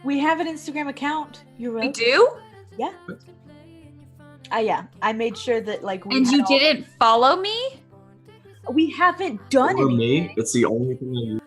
We have an Instagram account. You're right. We do? Yeah. Yeah. I made sure that And you didn't follow me? We haven't done For anything. me, it's the only thing I use.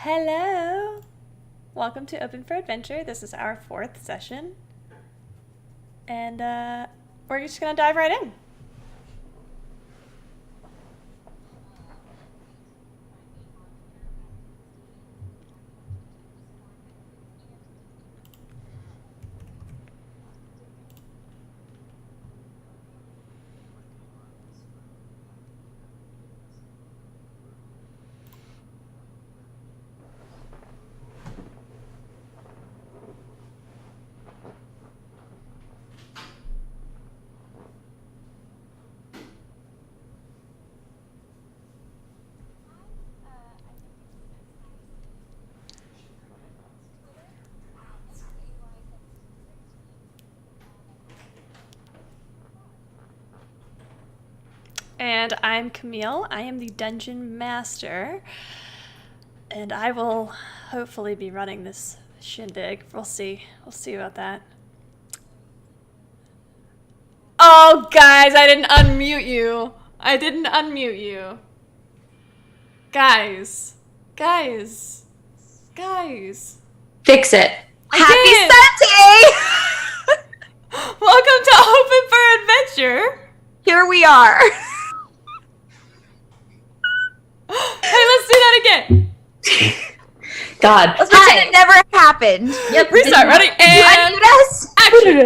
Hello! Welcome to Open for Adventure. This is our 4th session. And we're just going to dive right in. And I'm Camille. I am the Dungeon Master. And I will hopefully be running this shindig. We'll see. We'll see about that. Oh, guys, I didn't unmute you. I didn't unmute you. Guys. Guys. Guys. Fix it. Happy Sunday! Welcome to Open for Adventure. Here we are. Hey, let's do that again. God. Let's pretend it never happened. Yep. Restart. Ready? And unmute us? Action.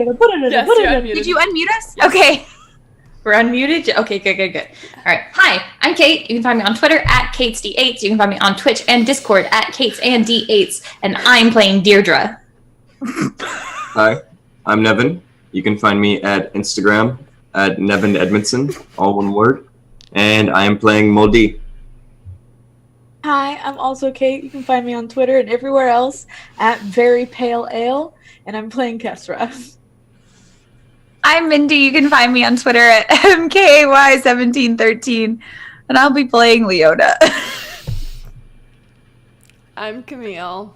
Yes, you're unmuted. Did you unmute us? Yes. Okay. We're unmuted? Okay, good. All right. Hi, I'm Kate. You can find me on Twitter at KatesD8s. You can find me on Twitch and Discord at KatesandD8s. And I'm playing Deirdre. Hi, I'm Nevin. You can find me at Instagram at Nevin Edmondson, all one word. And I am playing Moldy. Hi, I'm also Kate. You can find me on Twitter and everywhere else at Very Pale Ale, and I'm playing Kesra. I'm Mindy. You can find me on Twitter at MKAY1713, and I'll be playing Leona. I'm Camille.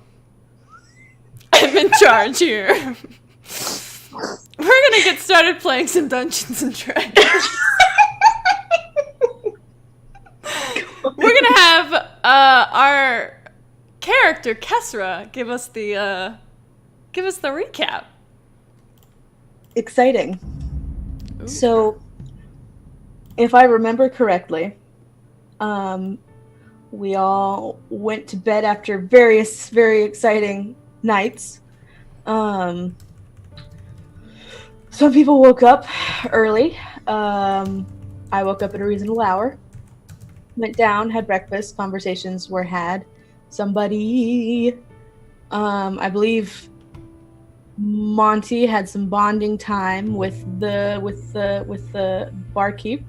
I'm in charge here. We're gonna get started playing some Dungeons and Dragons. We're gonna have our character Kesra give us the recap. Exciting. Ooh. So, if I remember correctly, we all went to bed after various very exciting nights. Some people woke up early. I woke up at a reasonable hour. Went down, had breakfast, conversations were had. Somebody, I believe Monty had some bonding time with the barkeep.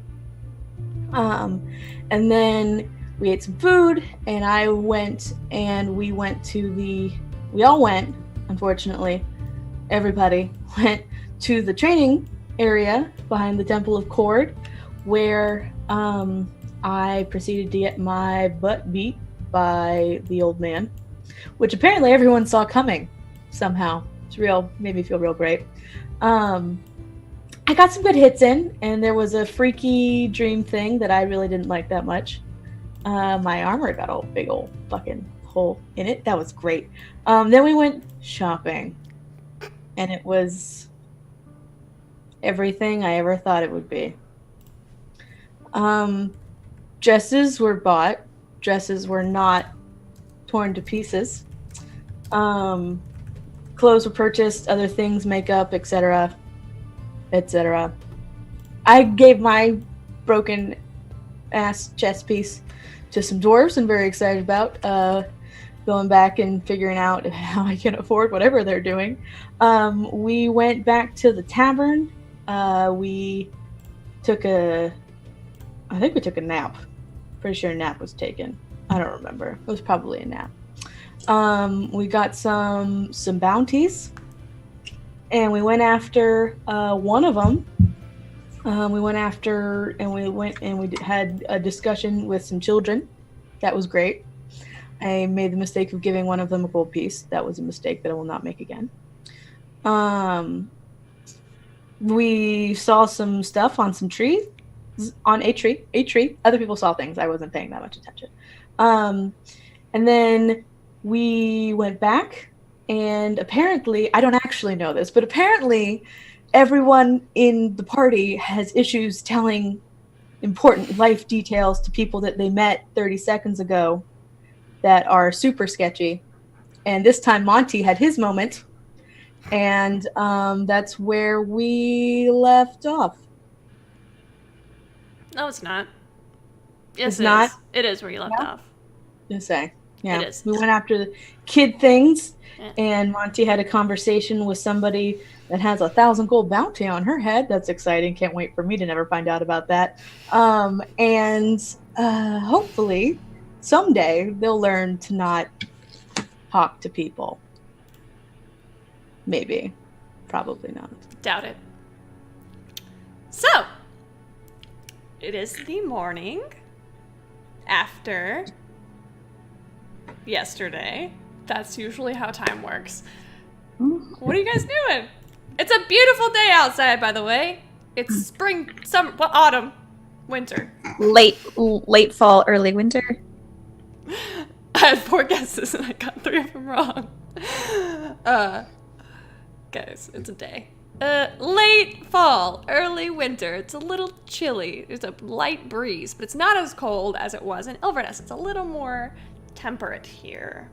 And then we ate some food, and we all went, unfortunately, everybody went to the training area behind the Temple of Cord, where I proceeded to get my butt beat by the old man, which apparently everyone saw coming somehow. Made me feel real great. I got some good hits in, and there was a freaky dream thing that I really didn't like that much. My armor got a big old fucking hole in it. That was great. Then we went shopping, and it was everything I ever thought it would be. Dresses were bought. Dresses were not torn to pieces. Clothes were purchased, other things, makeup, etc., etc. I gave my broken ass chess piece to some dwarves and very excited about going back and figuring out how I can afford whatever they're doing. We went back to the tavern. We took a nap. Pretty sure a nap was taken. I don't remember. It was probably a nap. We got some bounties, and we went after one of them. We had a discussion with some children. That was great. I made the mistake of giving one of them a gold piece. That was a mistake that I will not make again. We saw some stuff on some trees. On a tree. Other people saw things. I wasn't paying that much attention. And then we went back, and apparently, I don't actually know this, but apparently everyone in the party has issues telling important life details to people that they met 30 seconds ago that are super sketchy. And this time Monty had his moment, and that's where we left off. No, it's not. Yes, It's not? It is where you left off. Just say. Yeah. It is. We went after the kid things, Yeah. and Monty had a conversation with somebody that has 1,000 gold bounty on her head. That's exciting. Can't wait for me to never find out about that. And hopefully someday they'll learn to not talk to people. Maybe. Probably not. Doubt it. So, it is the morning after yesterday. That's usually how time works. What are you guys doing? It's a beautiful day outside, by the way. It's spring, summer, autumn, winter. Late fall, early winter. I had 4 guesses and I got 3 of them wrong. Guys, it's a day. Late fall, early winter. It's a little chilly. There's a light breeze, but it's not as cold as it was in Ilverness. It's a little more temperate here.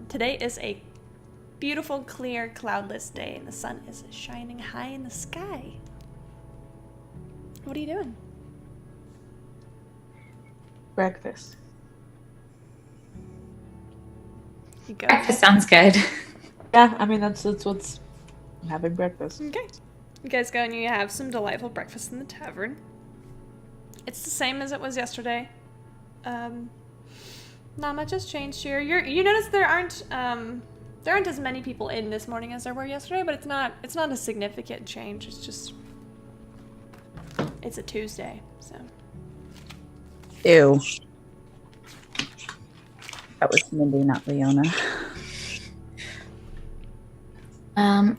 Today is a beautiful, clear, cloudless day, and the sun is shining high in the sky. What are you doing? Breakfast. You go. Breakfast sounds good. Yeah, I mean, that's what's... I'm having breakfast. Okay. You guys go and you have some delightful breakfast in the tavern. It's the same as it was yesterday. Not much has changed here. You notice there aren't as many people in this morning as there were yesterday, but it's not a significant change. It's just it's a Tuesday, so. Ew. That was Mindy, not Leona.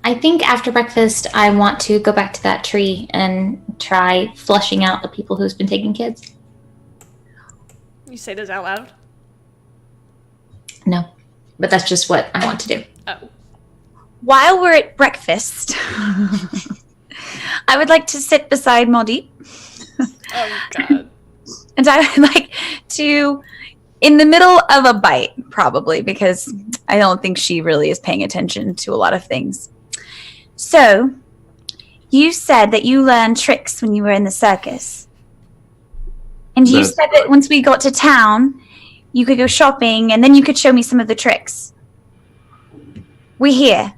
I think after breakfast, I want to go back to that tree and try flushing out the people who's been taking kids. You say this out loud? No, but that's just what I want to do. Oh. While we're at breakfast, I would like to sit beside Moldy. Oh, God. And I would like to, in the middle of a bite, probably, because I don't think she really is paying attention to a lot of things. So, you said that you learned tricks when you were in the circus. And you That's said that once we got to town, you could go shopping and then you could show me some of the tricks. We're here.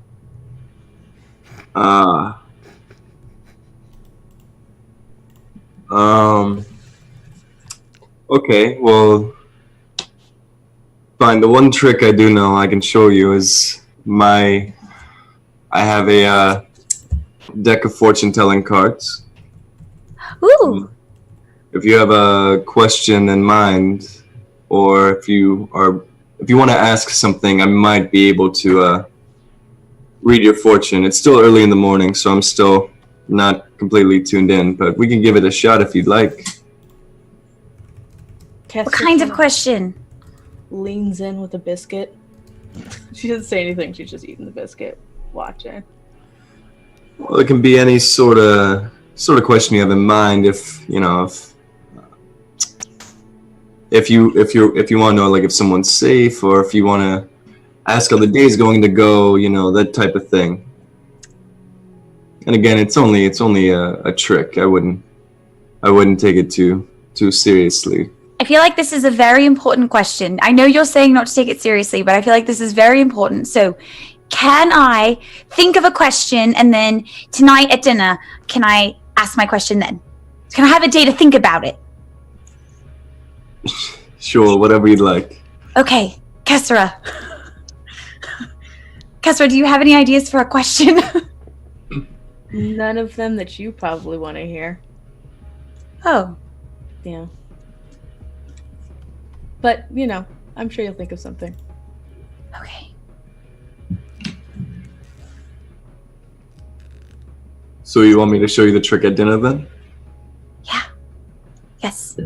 Okay, well, fine. The one trick I do know I can show you is I have a deck of fortune-telling cards. Ooh. If you have a question in mind, or if you want to ask something, I might be able to read your fortune. It's still early in the morning, so I'm still not completely tuned in, but we can give it a shot if you'd like. What kind of question? Leans in with a biscuit. She doesn't say anything. She's just eating the biscuit, watching. Well, it can be any sort of question you have in mind. If you want to know, like, if someone's safe, or if you want to ask how the day's going to go, that type of thing. And again, it's only a trick. I wouldn't take it too seriously. I feel like this is a very important question. I know you're saying not to take it seriously, but I feel like this is very important. So, can I think of a question and then tonight at dinner, can I ask my question then? Can I have a day to think about it? Sure, whatever you'd like. Okay, Kessera. Kessera, do you have any ideas for a question? None of them that you probably want to hear. Oh. Yeah. But, I'm sure you'll think of something. Okay. So you want me to show you the trick at dinner then? Yeah. Yes.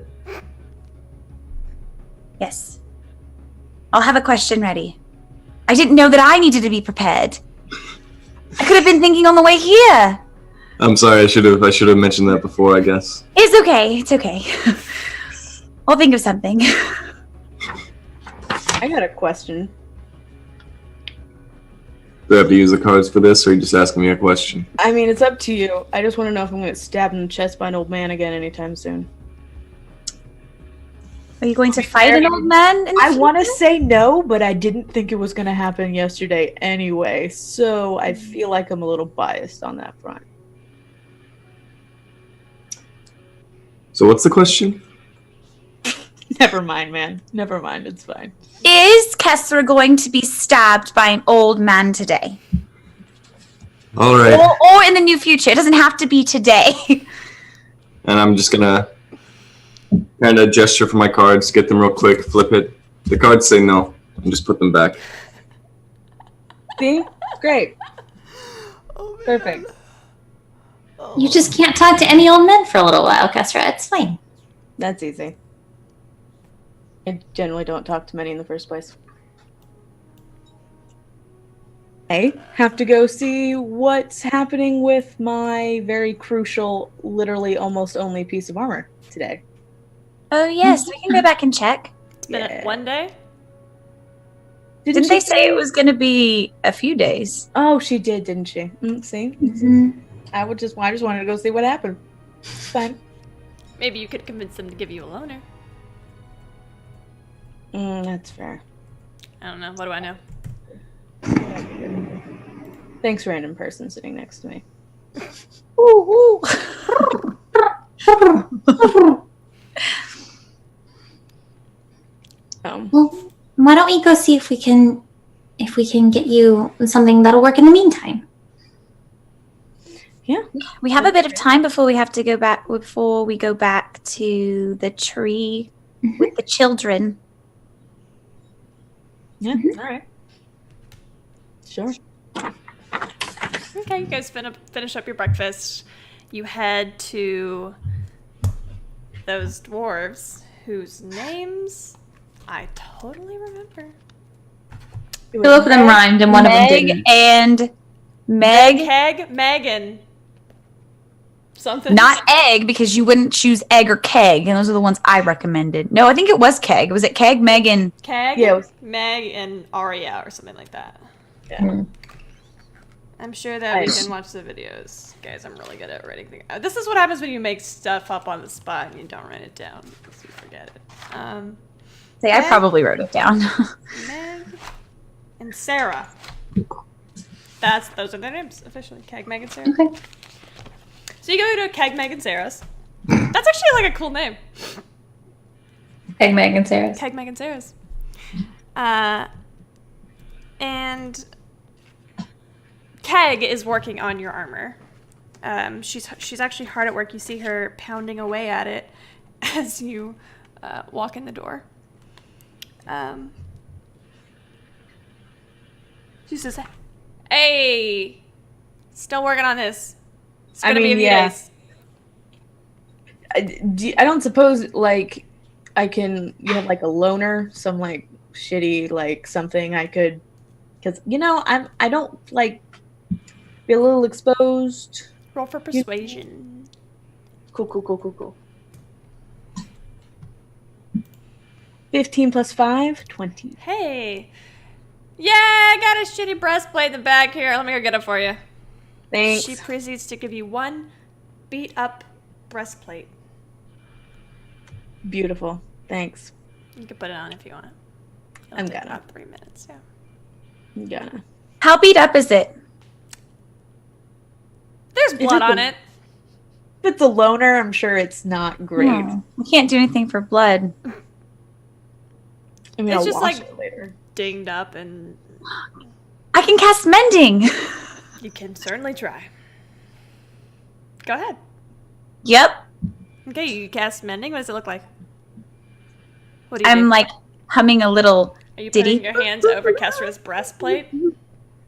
Yes. I'll have a question ready. I didn't know that I needed to be prepared. I could have been thinking on the way here. I'm sorry, I should have mentioned that before, I guess. It's okay. It's okay. I'll think of something. I got a question. Do I have to use the cards for this, or are you just asking me a question? I mean, it's up to you. I just want to know if I'm going to get stabbed in the chest by an old man again anytime soon. Are you going to fight an old man? I want to say no, but I didn't think it was going to happen yesterday anyway, so I feel like I'm a little biased on that front. So what's the question? Never mind, man. Never mind. It's fine. Is Kessler going to be stabbed by an old man today? All right. Or in the near future? It doesn't have to be today. And I'm just gonna kind of gesture for my cards, get them real quick, flip it. The cards say no, and just put them back. See? Great. Perfect. You just can't talk to any old men for a little while, Kesra. It's fine. That's easy. I generally don't talk to many in the first place. I have to go see what's happening with my very crucial, literally almost only piece of armor today. Oh, yes. We can go back and check. It's been one day? Didn't they say it was going to be a few days? Oh, she did, didn't she? See? Mm-hmm. I just wanted to go see what happened. It's fine. Maybe you could convince them to give you a loaner. That's fair. I don't know. What do I know? Thanks, random person sitting next to me. Ooh, ooh. Well, Why don't we go see if we can get you something that'll work in the meantime? We have a bit of time before we have to go back. Before we go back to the tree with the children. Yeah. All right. Sure. Okay, you guys finish up your breakfast. You head to those dwarves whose names I totally remember. It Two was of them rhymed and one of them Meg didn't. and Meg. Keg, Megan. Something. Not egg, because you wouldn't choose egg or keg, and those are the ones I recommended. No, I think it was keg. Was it keg, Meg, and Keg, Yeah, it was- Meg, and Aria or something like that. Yeah. I'm sure that we can watch the videos. Guys, I'm really good at writing things. This is what happens when you make stuff up on the spot and you don't write it down because you forget it. say I Meg? probably wrote it down. Meg and Sarah. Those are their names officially. Keg, Meg, and Sarah. Okay. So you go to Keg, Meg, and Sarah's. That's actually like a cool name. Egg, Meg, and Sarah's. Keg, Meg, and Sarah's. And Keg is working on your armor. She's actually hard at work. You see her pounding away at it as you walk in the door. She says, "Hey, still working on this. It's I gonna be a mean, few yeah. days." I don't suppose like you have like a loner, some like shitty like something I could, because I don't like be a little exposed. Roll for persuasion. Cool. 15 plus 5, 20. Hey, yeah, I got a shitty breastplate in the back here. Let me go get it for you. Thanks. She proceeds to give you one beat up breastplate. Beautiful. Thanks. You can put it on if you want. It'll I'm take gonna. about 3 minutes, yeah. I'm gonna. How beat up is it? There's blood on it. If it's a loner, I'm sure it's not great. No, we can't do anything for blood. I mean, It's I'll just wash like- it later. Dinged up, and I can cast mending. you can certainly try. Go ahead. Yep. Okay, you cast mending. What does it look like? What do you I'm do? like humming a little Are you ditty. putting your hands over Kesra's breastplate?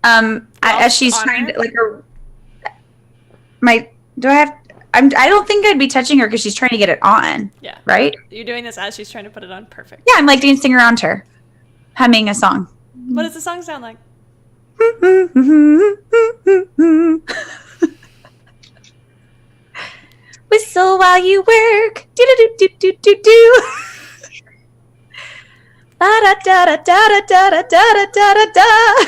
as she's on trying her? to like I don't think I'd be touching her because she's trying to get it on, Yeah. right? You're doing this as she's trying to put it on. Perfect. Yeah, I'm like dancing around her, humming a song. What does the song sound like? Whistle while you work. Do do do do do do do. Da da da da da da da da da da da.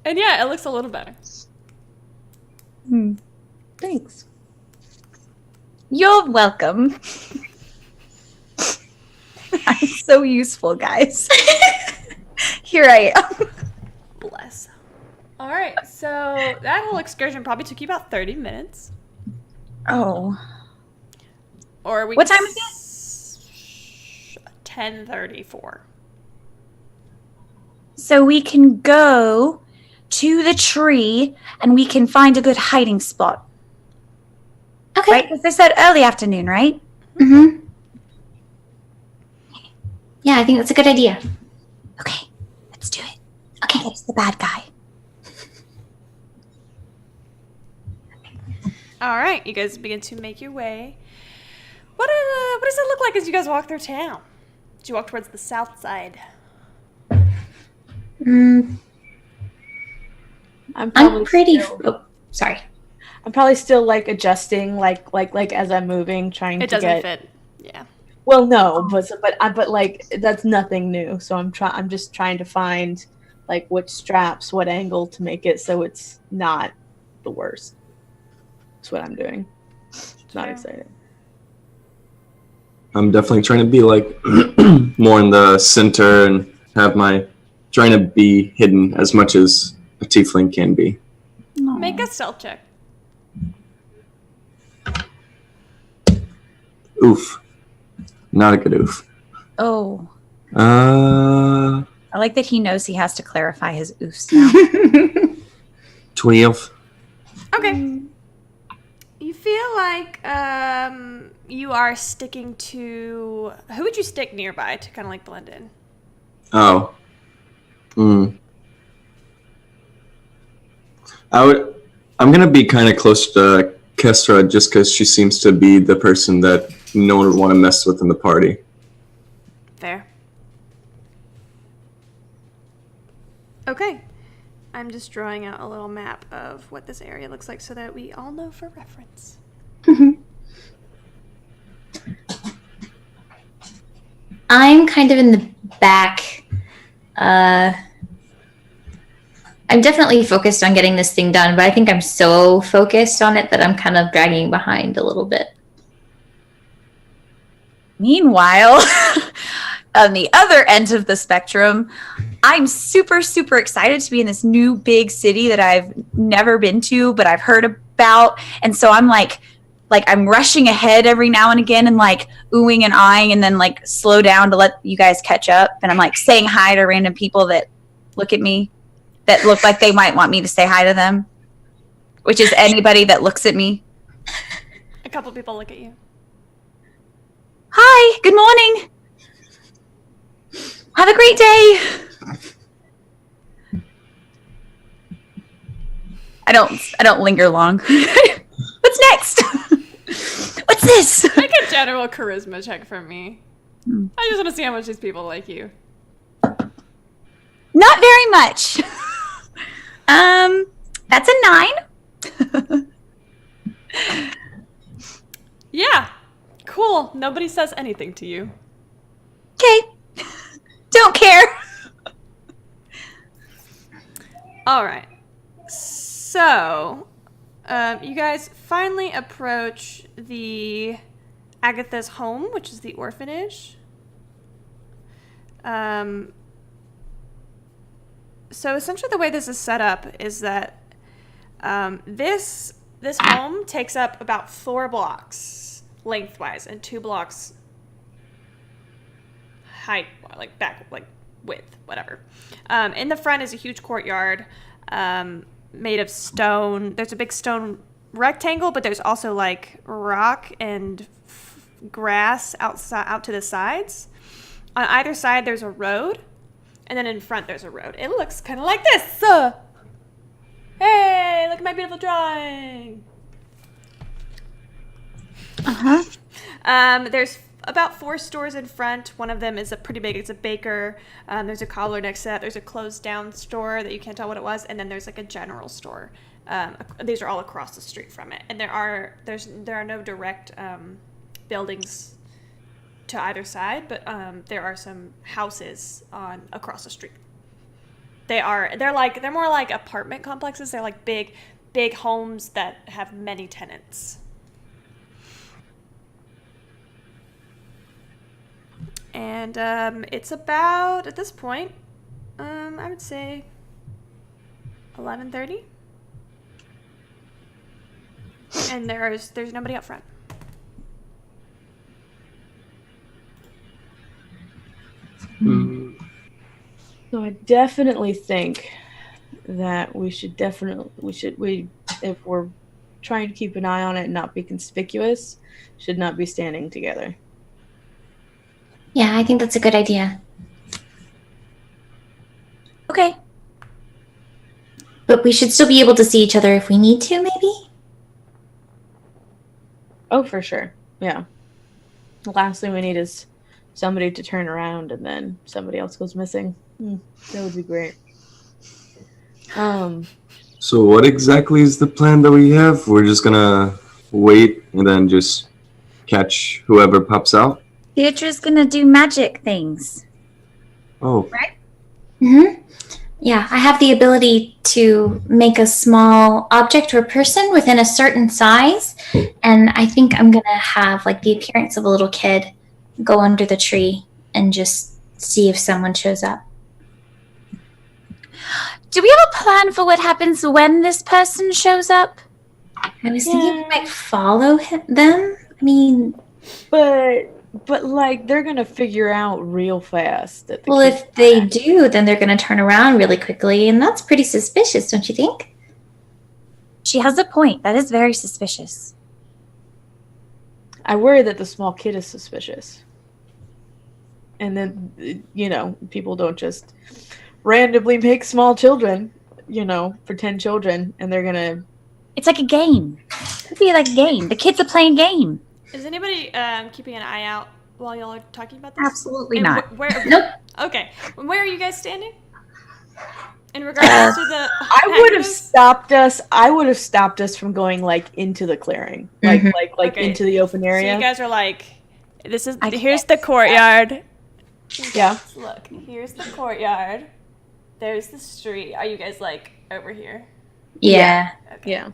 And yeah, it looks a little better. Thanks. You're welcome. I'm so useful, guys. Here I am. Bless. All right, so that whole excursion probably took you about 30 minutes. Oh. Or we What can time is it? 10:34. So we can go to the tree and we can find a good hiding spot. Okay. Right? Because they said early afternoon, right? Mm-hmm. Yeah, I think that's a good idea. Okay, let's do it. Okay. It's the bad guy. All right, you guys begin to make your way. What does it look like as you guys walk through town? As you walk towards the south side. Mm, I'm probably I'm pretty. Still, Oh, sorry. I'm probably still like adjusting, like as I'm moving, trying It to doesn't get. fit. Yeah. Well, no, but like that's nothing new. So I'm just trying to find like which straps, what angle to make it so it's not the worst. That's what I'm doing. It's not Sure. exciting. I'm definitely trying to be like more in the center and have trying to be hidden as much as a tiefling can be. Make a stealth check. Oof. Not a good oof. Oh. I like that he knows he has to clarify his oofs now. 12. Okay. You feel like you are sticking to... Who would you stick nearby to kind of like blend in? Oh. I'm gonna be kind of close to Kestra just because she seems to be the person that no one would want to mess with in the party. Fair. Okay. I'm just drawing out a little map of what this area looks like so that we all know for reference. I'm kind of in the back. I'm definitely focused on getting this thing done, but I think I'm so focused on it that I'm kind of dragging behind a little bit. Meanwhile, on the other end of the spectrum, I'm super, super excited to be in this new big city that I've never been to, but I've heard about. And so I'm like I'm rushing ahead every now and again and like oohing and eyeing and then like slow down to let you guys catch up. And I'm like saying hi to random people that look at me, that look like they might want me to say hi to them, which is anybody that looks at me. A couple people look at you. Hi, good morning. Have a great day. I don't linger long. What's next? What's this? Make a general charisma check from me. I just want to see how much these people like you. Not very much. That's a 9. Yeah. Cool. Nobody says anything to you. Okay. Don't care. All right. So, you guys finally approach the Agatha's home, which is the orphanage. So essentially the way this is set up is that this home takes up about 4 blocks lengthwise and 2 blocks height, like back, like width, whatever. In the front is a huge courtyard made of stone. There's a big stone rectangle, but there's also like rock and grass out to the sides. On either side there's a road, and then in front there's a road. It looks kind of like this. Hey, look at my beautiful drawing. There's about 4 stores in front. One of them is pretty big. It's a baker. There's a cobbler next to that. There's a closed down store that you can't tell what it was, and then there's like a general store. These are all across the street from it, and there are no direct buildings to either side, but there are some houses across the street. They're more like apartment complexes. They're like big homes that have many tenants. And it's about, at this point, I would say 11:30. And there's nobody up front. So I definitely think that if we're trying to keep an eye on it and not be conspicuous, should not be standing together. Yeah, I think that's a good idea. Okay. But we should still be able to see each other if we need to, maybe? Oh, for sure. Yeah. The last thing we need is somebody to turn around and then somebody else goes missing. That would be great. So what exactly is the plan that we have? We're just gonna wait and then just catch whoever pops out? Deirdre's gonna do magic things. Oh. Right? Mm-hmm. Yeah, I have the ability to make a small object or person within a certain size, and I think I'm gonna have like the appearance of a little kid go under the tree and just see if someone shows up. Do we have a plan for what happens when this person shows up? I was thinking we might follow them. I mean, But But like they're gonna figure out real fast that the Well, kids if they do, then they're going to turn around really quickly, and that's pretty suspicious, don't you think? She has a point. That is very suspicious. I worry that the small kid is suspicious. And then, people don't just randomly make small children, pretend children, and they're gonna. It's like a game. It could be like a game. The kids are playing a game. Is anybody keeping an eye out while y'all are talking about this? Absolutely And not. Where? Nope. Okay. Where are you guys standing? In regards to the. I would have activists? stopped us. I would have stopped us from going like into the clearing, like Mhm. Okay. into the open So area. you guys are like, this is I here's can't the courtyard. Yeah. Look, here's the courtyard. There's the street. Are you guys like over here? Yeah. Okay. Yeah.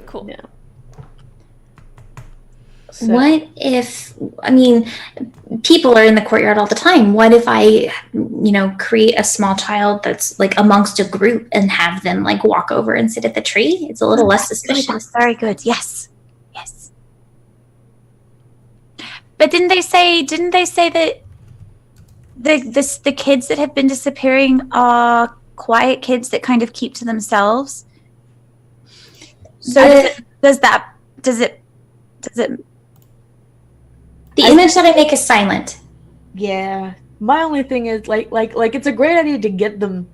Cool. Yeah. So, What if, people are in the courtyard all the time. What if I, create a small child that's like amongst a group and have them like walk over and sit at the tree? It's a little less suspicious. Very good. Yes. Yes. But didn't they say that the kids that have been disappearing are quiet kids that kind of keep to themselves? So does it The image that I make is silent. yeah. My only thing is like it's a great idea to get them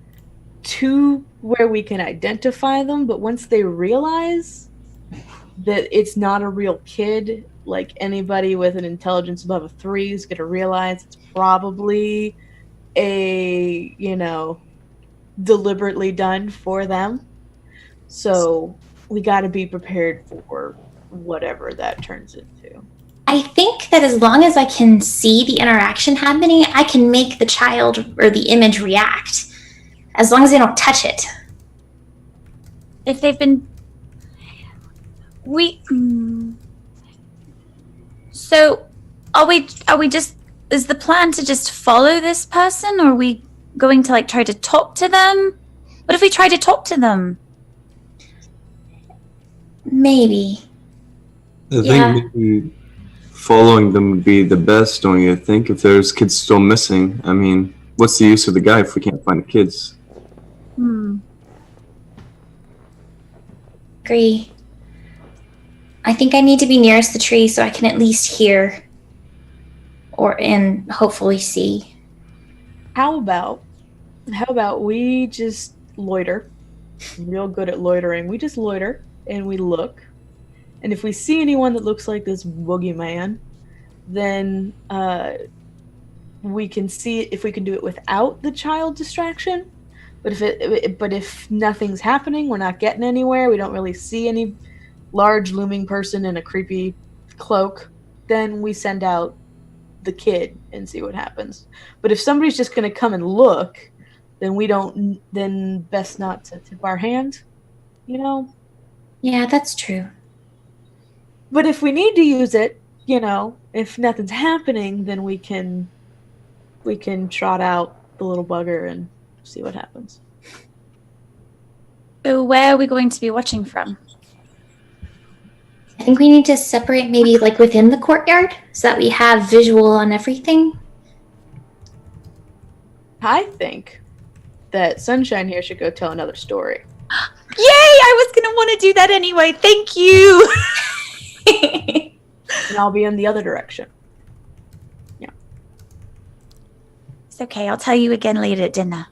to where we can identify them, but once they realize that it's not a real kid, like anybody with an intelligence above a 3 is going to realize it's probably a, deliberately done for them. So we got to be prepared for whatever that turns into. I think that as long as I can see the interaction happening, I can make the child or the image react. As long as they don't touch it. if they've been so are we just is the plan to just follow this person, or are we going to like try to talk to them? What if we try to talk to them? Maybe. I Yeah. think maybe following them would be the best, don't you think? If there's kids still missing, I mean, what's the use of the guy if we can't find the kids? Agree. I think I need to be nearest the tree so I can at least hear and hopefully see. How about we just loiter? I'm real good at loitering. We just loiter and we look. And if we see anyone that looks like this boogeyman, then we can see if we can do it without the child distraction. But if nothing's happening, we're not getting anywhere. We don't really see any large looming person in a creepy cloak. Then we send out the kid and see what happens. But if somebody's just going to come and look, then best not to tip our hand, Yeah, that's true. But if we need to use it, if nothing's happening, then we can trot out the little bugger and see what happens. So where are we going to be watching from? I think we need to separate maybe like within the courtyard so that we have visual on everything. I think that Sunshine here should go tell another story. Yay! I was gonna want to do that anyway. Thank you. And I'll be in the other direction. It's okay. I'll tell you again later at dinner.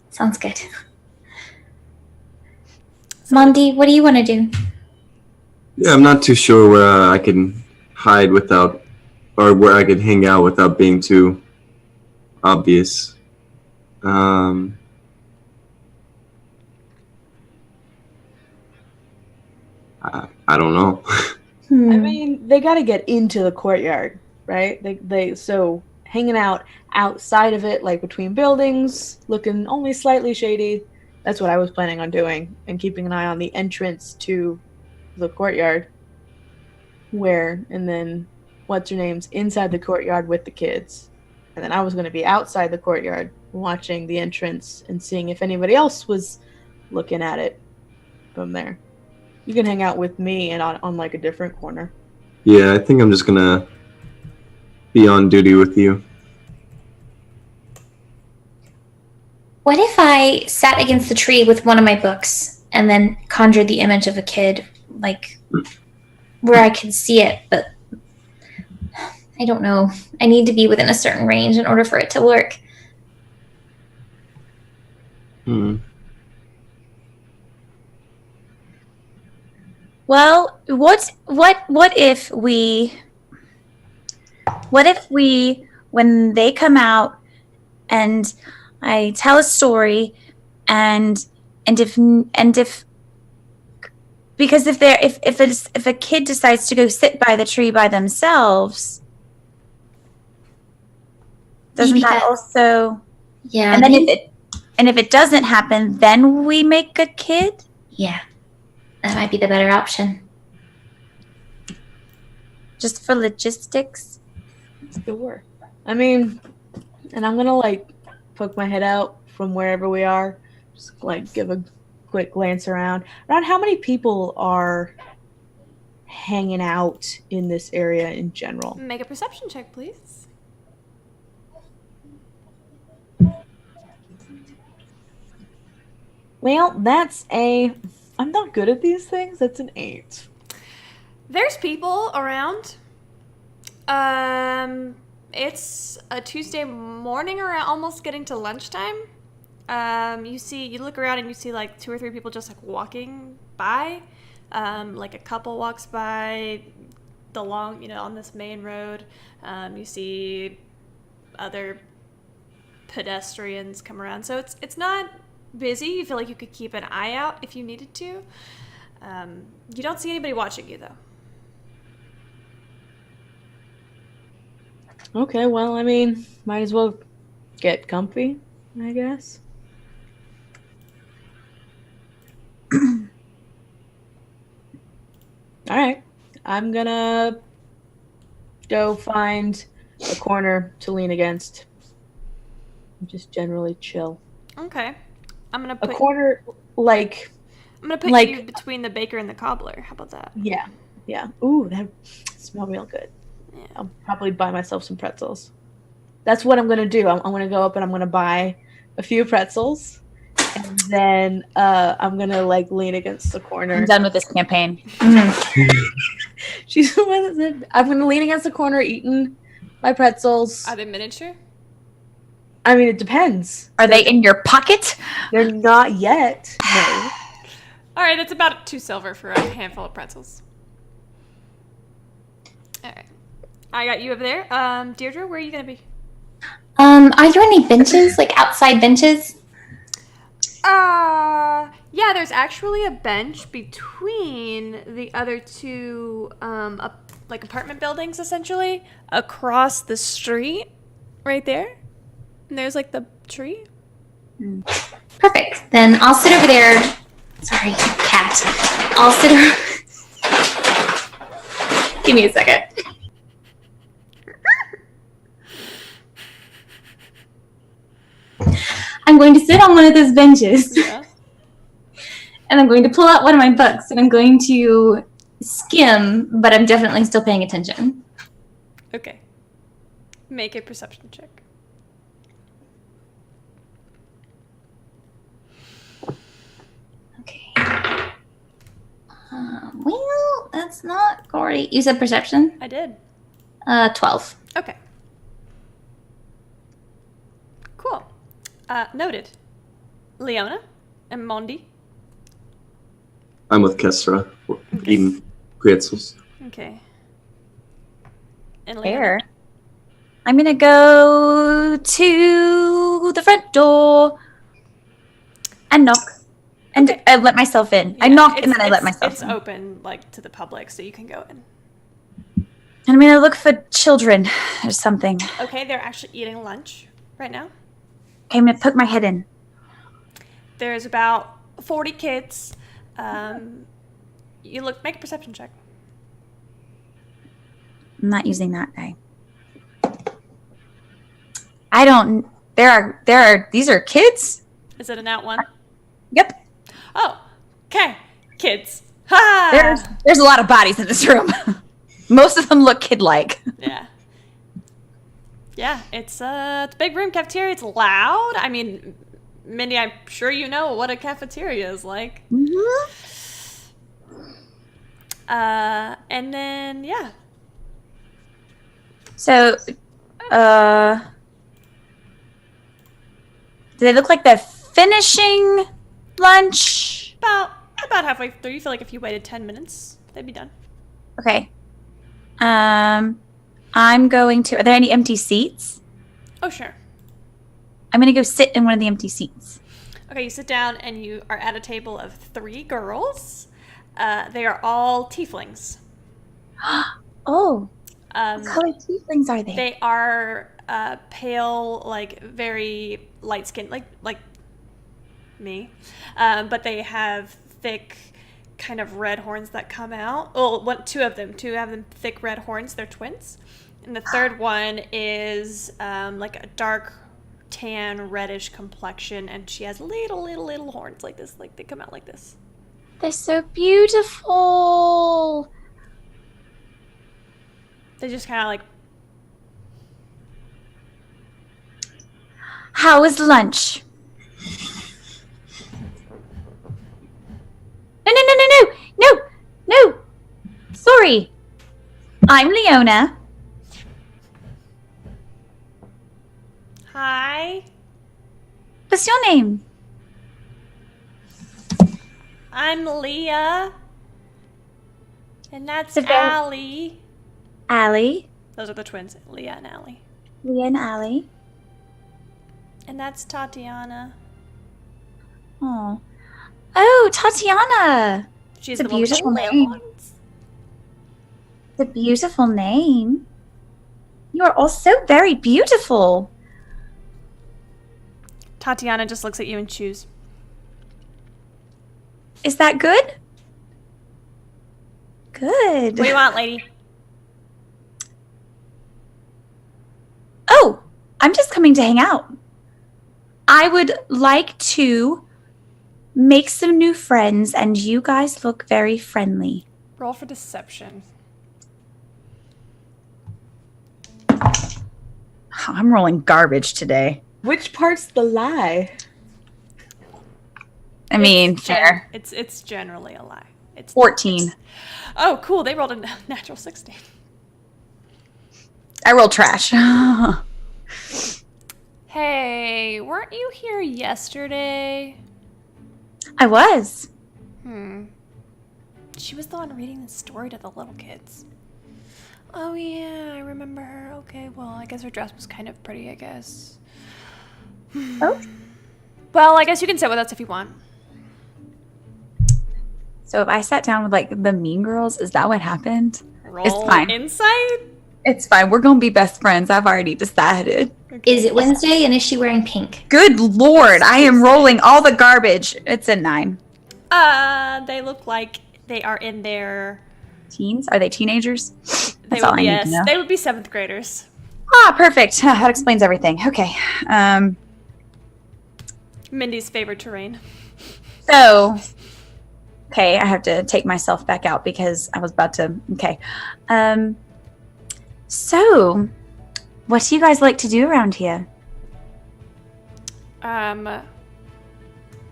Sounds good. Mondi, what do you want to do? Yeah, I'm not too sure where I can hide without, or where I could hang out without being too obvious. I don't know. I mean, they got to get into the courtyard, right? They so hanging out outside of it, like between buildings, looking only slightly shady. That's what I was planning on doing, and keeping an eye on the entrance to the courtyard. And then what's her name's inside the courtyard with the kids, and then I was going to be outside the courtyard watching the entrance and seeing if anybody else was looking at it from there. You can hang out with me and on like a different corner. Yeah, I think I'm just gonna be on duty with you. What if I sat against the tree with one of my books and then conjured the image of a kid, like where I could see it, but I don't know. I need to be within a certain range in order for it to work. Well, what if we when they come out and I tell a story and if because if a kid decides to go sit by the tree by themselves, doesn't Maybe that that- also Yeah. and then if it doesn't happen, then we make a kid? Yeah. That might be the better option. Just for logistics? Sure. I mean, and I'm gonna like poke my head out from wherever we are, just like give a quick glance around. Around how many people are hanging out in this area in general? Make a perception check, please. Well, I'm not good at these things. That's an 8. There's people around. It's a Tuesday morning around almost getting to lunchtime. You look around and you see like 2 or 3 people just like walking by. Like a couple walks by on this main road. You see other pedestrians come around. So it's not busy. You feel like you could keep an eye out if you needed to. You don't see anybody watching you though. Okay, well, I mean, might as well get comfy, I guess. All right, I'm gonna go find a corner to lean against. Just generally chill. Okay. I'm gonna A put corner, like, you between the baker and the cobbler. How about that? yeah. Ooh, that smells real good. Yeah. I'll probably buy myself some pretzels. That's what I'm gonna do. I'm gonna go up and I'm gonna buy a few pretzels, and then I'm gonna like lean against the corner. I'm done with this campaign. She's the one that said I'm gonna lean against the corner, eating my pretzels. Are they miniature? I mean, it depends. Are they in your pocket? They're not yet. No. All right, it's about 2 silver for a handful of pretzels. All right, I got you over there. Deirdre, where are you gonna be? Are there any benches, like outside benches? Yeah, there's actually a bench between the other 2, like apartment buildings, essentially, across the street, right there. And there's like the tree. Perfect. Then I'll sit over there. Sorry, cat. I'll sit over. Give me a second. I'm going to sit on one of those benches. Yeah. And I'm going to pull out one of my books and I'm going to skim, but I'm definitely still paying attention. Okay. Make a perception check. Okay. Well, that's not great. You said perception? I did. 12. Okay. Cool. Noted. Leona and Mondi. I'm with Kesra, eating pretzels. Okay. And Leona. Where? I'm gonna go to the front door and knock, and Okay. I let myself in. I Yeah, knock and then I let myself It's in. open, like, to the public, so you can go in. And I'm gonna look for children or something. Okay, they're actually eating lunch right now. Okay, I'm gonna poke my head in. There's about 40 kids. Make a perception check. I'm not using that die. I don't. These are kids. Is it a nat 1? Yep. Oh, okay. Kids. Ha! There's a lot of bodies in this room. Most of them look kid-like. Yeah. Yeah, it's a big room cafeteria. It's loud. I mean, Mindy, I'm sure you know what a cafeteria is like. Mm-hmm. And then, yeah. So, do they look like they're finishing lunch? About halfway through. You feel like if you waited 10 minutes, they'd be done. Okay. I'm going to. Are there any empty seats? Oh, sure. I'm going to go sit in one of the empty seats. Okay, you sit down and you are at a table of 3 girls. They are all tieflings. Oh, what color tieflings are they? They are pale, like very light skinned, like me. But they have thick, kind of red horns that come out. Well, two of them thick red horns. They're twins. And the third one is like a dark tan reddish complexion, and she has little horns like this, like they come out like this. They're so beautiful. They just kind of like, How was lunch? No. Sorry. I'm Leona. hi, What's your name? I'm Leah, and that's So then- Allie. Allie. Those are the twins, Leah and Allie. Leah and Allie. And that's Tatiana. Oh, Tatiana. She's It's a the one with the beautiful little name. horns. The beautiful name. You are all so very beautiful. Tatiana just looks at you and chews. Is that good? Good. What do you want, lady? Oh, I'm just coming to hang out. I would like to make some new friends, and you guys look very friendly. Roll for deception. I'm rolling garbage today. Which part's the lie? I mean, It's fair. It's generally a lie. It's 14. Oh, cool. They rolled a natural 16. I rolled trash. Hey, weren't you here yesterday? I was. She was the one reading the story to the little kids. Oh, yeah, I remember her. Okay, well, I guess her dress was kind of pretty, I guess. Oh. Well, I guess you can sit with us if you want. So if I sat down with like the Mean Girls, is that what happened? Roll fine. insight? It's fine. We're going to be best friends. I've already decided. Is it Wednesday and is she wearing pink? Good Lord. I am rolling all the garbage. It's a 9. They look like they are in their... Teens? Are they teenagers? They That's all would I be, need yes, to know. they would be 7th graders. Ah, perfect. That explains everything. Okay. Mindy's favorite terrain. So, okay, I have to take myself back out because I was about to. Okay. So, what do you guys like to do around here?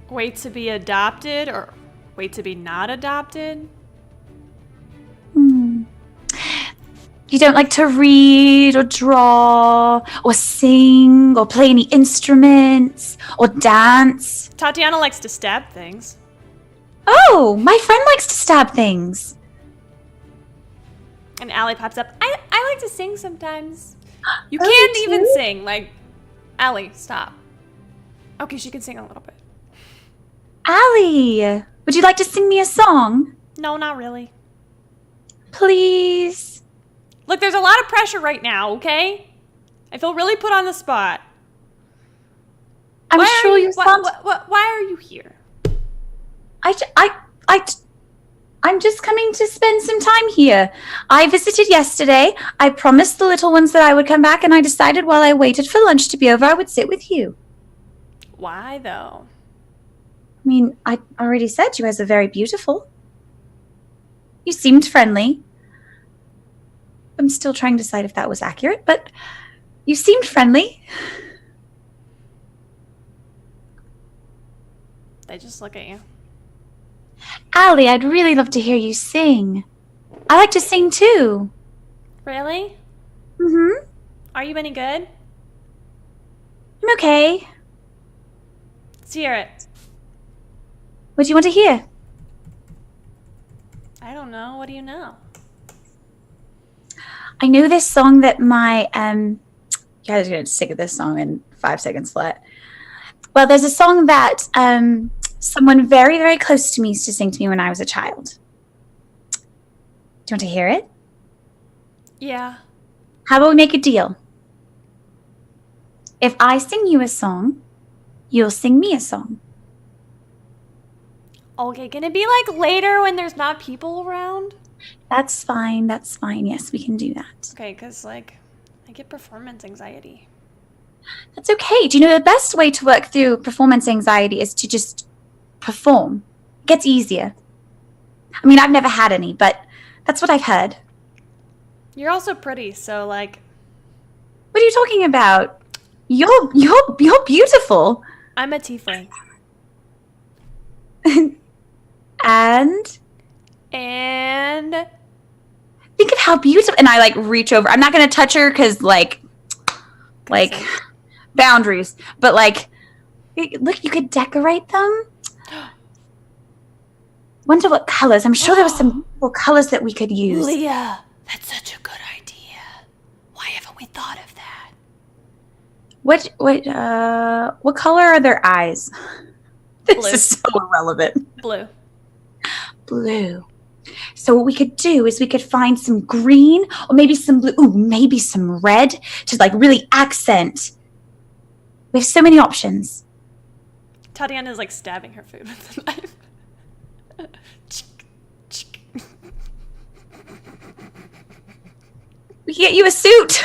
Wait to be adopted or wait to be not adopted? You don't like to read or draw or sing or play any instruments or dance? Tatiana likes to stab things. Oh, my friend likes to stab things. And Allie pops up. I like to sing sometimes. You Oh, can't you even do? sing. Like, Allie, stop. Okay, she can sing a little bit. Allie, would you like to sing me a song? No, not really. Please. Look, there's a lot of pressure right now, okay? I feel really put on the spot. I'm Why sure are you why, sound. why are you here? I'm just coming to spend some time here. I visited yesterday. I promised the little ones that I would come back, and I decided while I waited for lunch to be over, I would sit with you. Why, though? I mean, I already said you guys are very beautiful. You seemed friendly. I'm still trying to decide if that was accurate, but you seemed friendly. They just look at you. Allie, I'd really love to hear you sing. I like to sing too. Really? Mm-hmm. Are you any good? I'm okay. Let's hear it. What do you want to hear? I don't know. What do you know? I know this song that my you guys are gonna sick of this song in 5 seconds flat. Well, there's a song that someone very, very close to me used to sing to me when I was a child. Do you want to hear it? Yeah. How about we make a deal? If I sing you a song, you'll sing me a song. Okay, can it be like later when there's not people around? That's fine. That's fine. Yes, we can do that. Okay, because like I get performance anxiety. That's okay. Do you know the best way to work through performance anxiety is to just perform? It gets easier. I mean, I've never had any, but that's what I've heard. You're also pretty, so like What are you talking about? You're beautiful. I'm a tiefling. And And think of how beautiful. And I like reach over. I'm not going to touch her because like boundaries. But like, look, you could decorate them. Wonder what colors. I'm sure there were some beautiful colors that we could use. Leah, that's such a good idea. Why haven't we thought of that? What color are their eyes? This Blue. is so irrelevant. Blue. Blue. So what we could do is we could find some green or maybe some blue. Ooh, maybe some red to like really accent. We have so many options. Tatiana is like stabbing her food with a knife. Chick, chick. We can get you a suit.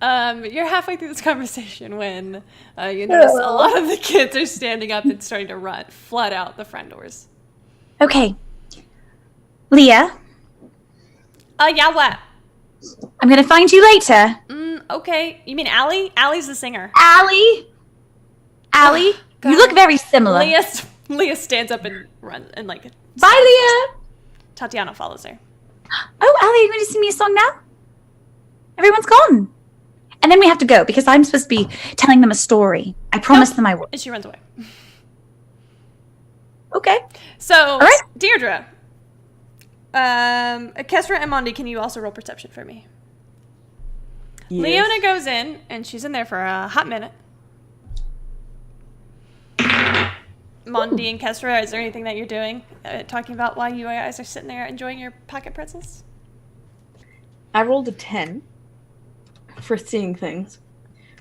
You're halfway through this conversation when you notice a lot of the kids are standing up and starting to run, flood out the front doors. Okay. Leah, Yeah, what? I'm going to find you later. Okay. You mean Allie? Allie's the singer. Allie, God. you look very similar. Leah stands up and runs and like. Bye, Leah. Tatiana follows her. Oh, Allie, you going to sing me a song now? Everyone's gone. And then we have to go because I'm supposed to be telling them a story. I promised them I would. And she runs away. Okay. So, right. Deirdre, Kestra and Mondi, can you also roll perception for me? Yes. Leona goes in, and she's in there for a hot minute. Mondi and Kestra, is there anything that you're doing? Talking about why you guys are sitting there enjoying your pocket pretzels? I rolled a 10 for seeing things.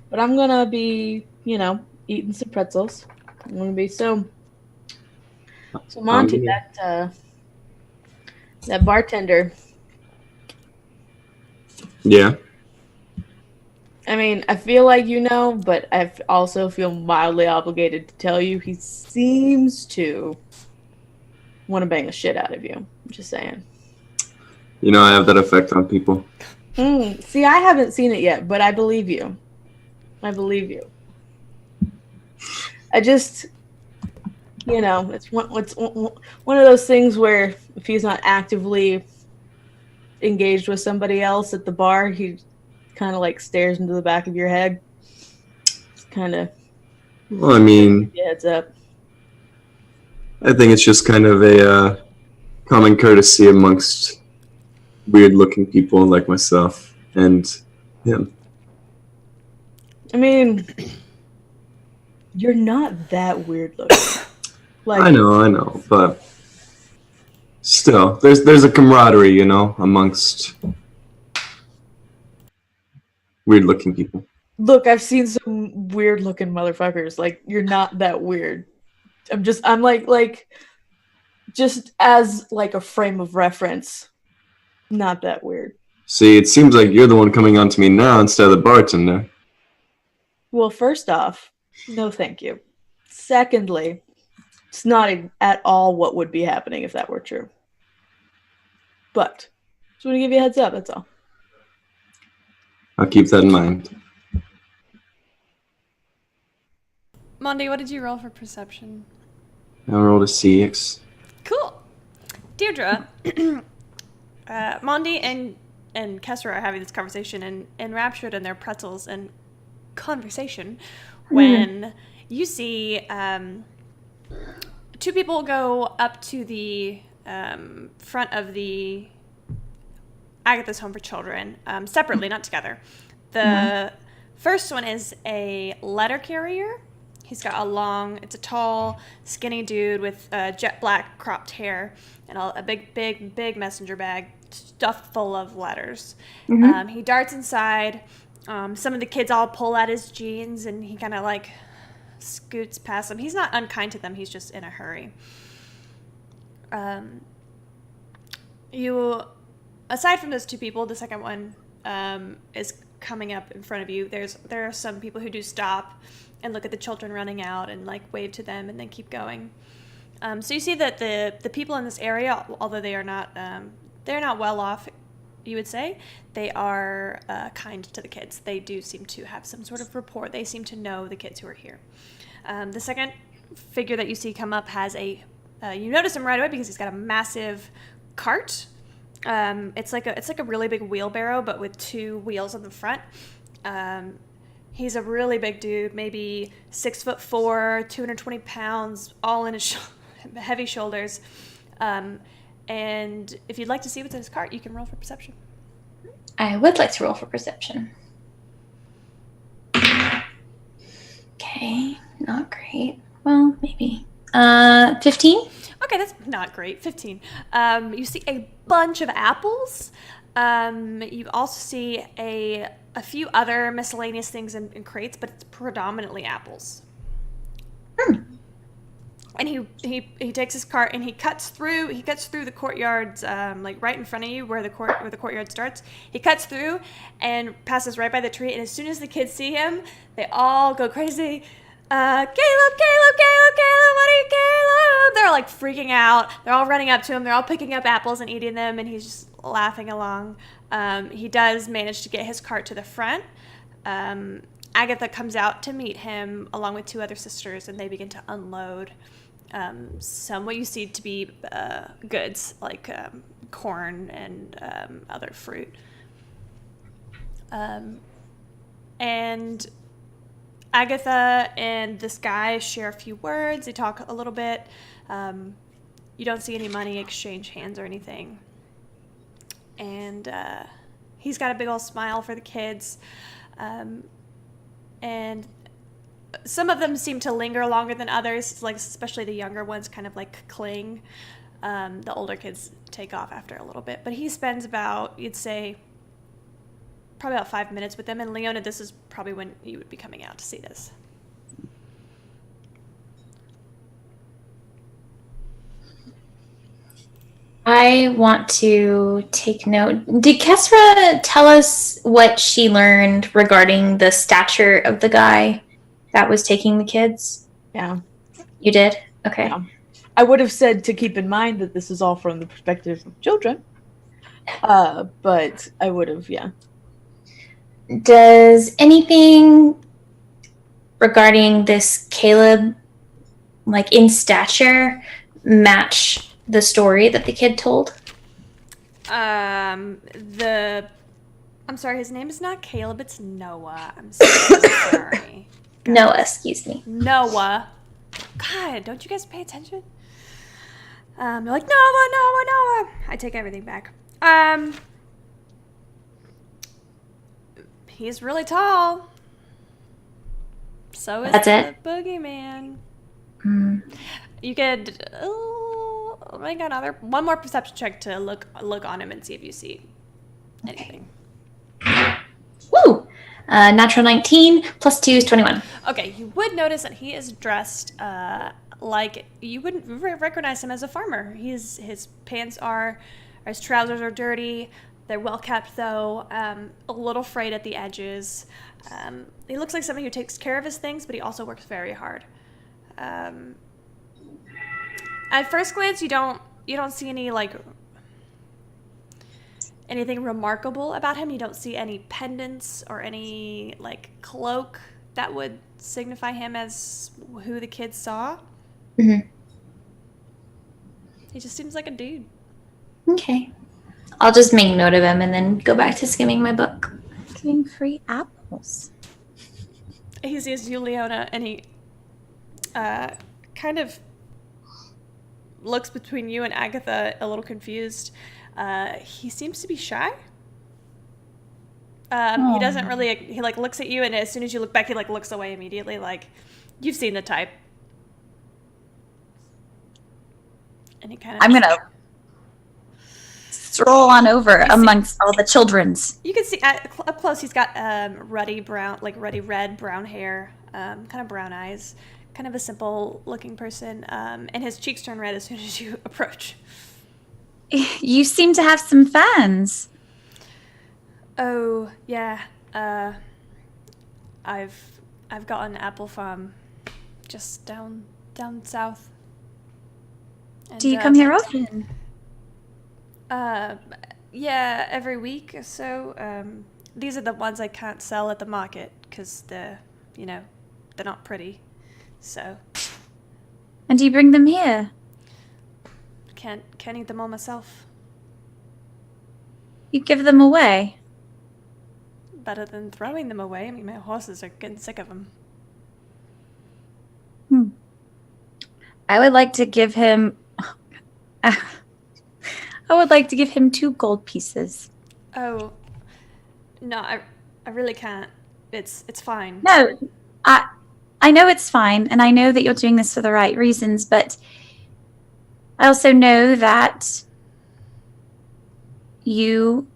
But I'm gonna be, eating some pretzels. I'm gonna be so Monty, that bartender. Yeah. I mean, I feel like but I also feel mildly obligated to tell you he seems to want to bang the shit out of you. I'm just saying. I have that effect on people. See, I haven't seen it yet, but I believe you. I just, it's one of those things where if he's not actively engaged with somebody else at the bar, he kind of like stares into the back of your head. It's kind of. Well, I mean, heads up. I think it's just kind of a common courtesy amongst weird-looking people like myself and him. I mean, you're not that weird looking. I know, but still, there's a camaraderie, amongst weird-looking people. Look, I've seen some weird-looking motherfuckers. Like, you're not that weird. I'm like, just as like a frame of reference, not that weird. See, it seems like you're the one coming on to me now instead of the bartender. Well, first off, no thank you. Secondly, It's not at all what would be happening if that were true. But just want to give you a heads up, that's all. I'll keep that in mind. Mondi, what did you roll for perception? I rolled a 6. Cool. Deirdre, Mondi and Kessler are having this conversation and enraptured in their pretzels and conversation when you see two people go up to the front of the Agatha's Home for Children, separately, not together. The first one is a letter carrier. He's got it's a tall, skinny dude with jet black cropped hair and a big messenger bag stuffed full of letters. He darts inside. Some of the kids all pull at his jeans and he kind of like scoots past them. He's not unkind to them. He's just in a hurry. Aside from those two people, the second one is coming up in front of you. There are some people who do stop and look at the children running out and like wave to them and then keep going. So you see that the people in this area, although they're not well off, you would say, they are kind to the kids. They do seem to have some sort of rapport. They seem to know the kids who are here. The second figure that you see come up has you notice him right away because he's got a massive cart. It's like a really big wheelbarrow, but with two wheels on the front. He's a really big dude, maybe 6'4", 220 pounds, all in his heavy shoulders. And if you'd like to see what's in his cart, you can roll for perception. I would like to roll for perception. Okay, not great. Well, maybe. 15? Okay, that's not great. 15. You see a bunch of apples. You also see a few other miscellaneous things in crates, but it's predominantly apples. And he takes his cart and he cuts through the courtyards, like right in front of you where the courtyard starts. He cuts through and passes right by the tree, and as soon as the kids see him, they all go crazy. Caleb, buddy, Caleb! They're like freaking out. They're all running up to him. They're all picking up apples and eating them, and he's just laughing along. He does manage to get his cart to the front. Agatha comes out to meet him along with two other sisters, and they begin to unload some what you see to be goods like corn and other fruit. And Agatha and this guy share a few words. They talk a little bit. You don't see any money exchange hands or anything. And he's got a big old smile for the kids. And some of them seem to linger longer than others, like especially the younger ones kind of like cling. The older kids take off after a little bit. But he spends about, you'd say, probably about 5 minutes with them. And Leona, this is probably when you would be coming out to see this. I want to take note. Did Kesra tell us what she learned regarding the stature of the guy that was taking the kids? Yeah. You did? Okay. Yeah. I would have said to keep in mind that this is all from the perspective of children. But I would have, yeah. Does anything regarding this Caleb, like in stature, match the story that the kid told? I'm sorry, his name is not Caleb, it's Noah. I'm so sorry. Noah, excuse me. Noah. God, don't you guys pay attention? They're like, Noah. I take everything back. He's really tall. So is That's the it? boogeyman. Mm. You could make one more perception check to look on him and see if you see anything. Woo! Natural 19 plus 2 is 21. Okay, you would notice that he is dressed like you wouldn't recognize him as a farmer. His trousers are dirty. They're well kept though, a little frayed at the edges. He looks like somebody who takes care of his things, but he also works very hard. At first glance, you don't see any like anything remarkable about him. You don't see any pendants or any like cloak that would signify him as who the kids saw. Mhm. He just seems like a dude. Okay. I'll just make note of him and then go back to skimming my book. Getting free apples. He sees you, Leona, and he kind of looks between you and Agatha, a little confused. He seems to be shy. He doesn't really. He like looks at you, and as soon as you look back, he like looks away immediately. Like you've seen the type. And he kind of. I'm gonna stroll on over amongst all the children's. You can see up close. He's got ruddy red brown hair, kind of brown eyes, kind of a simple looking person, and his cheeks turn red as soon as you approach. You seem to have some fans. Oh yeah, I've got an apple farm just down south. And, Do you come here often? Yeah, every week or so. These are the ones I can't sell at the market because they're not pretty. So. And do you bring them here? Can't eat them all myself. You give them away? Better than throwing them away. I mean, my horses are getting sick of them. I would like to give him. I would like to give him 2 gold pieces. Oh, no, I really can't. It's fine. No, I know it's fine, and I know that you're doing this for the right reasons, but I also know that you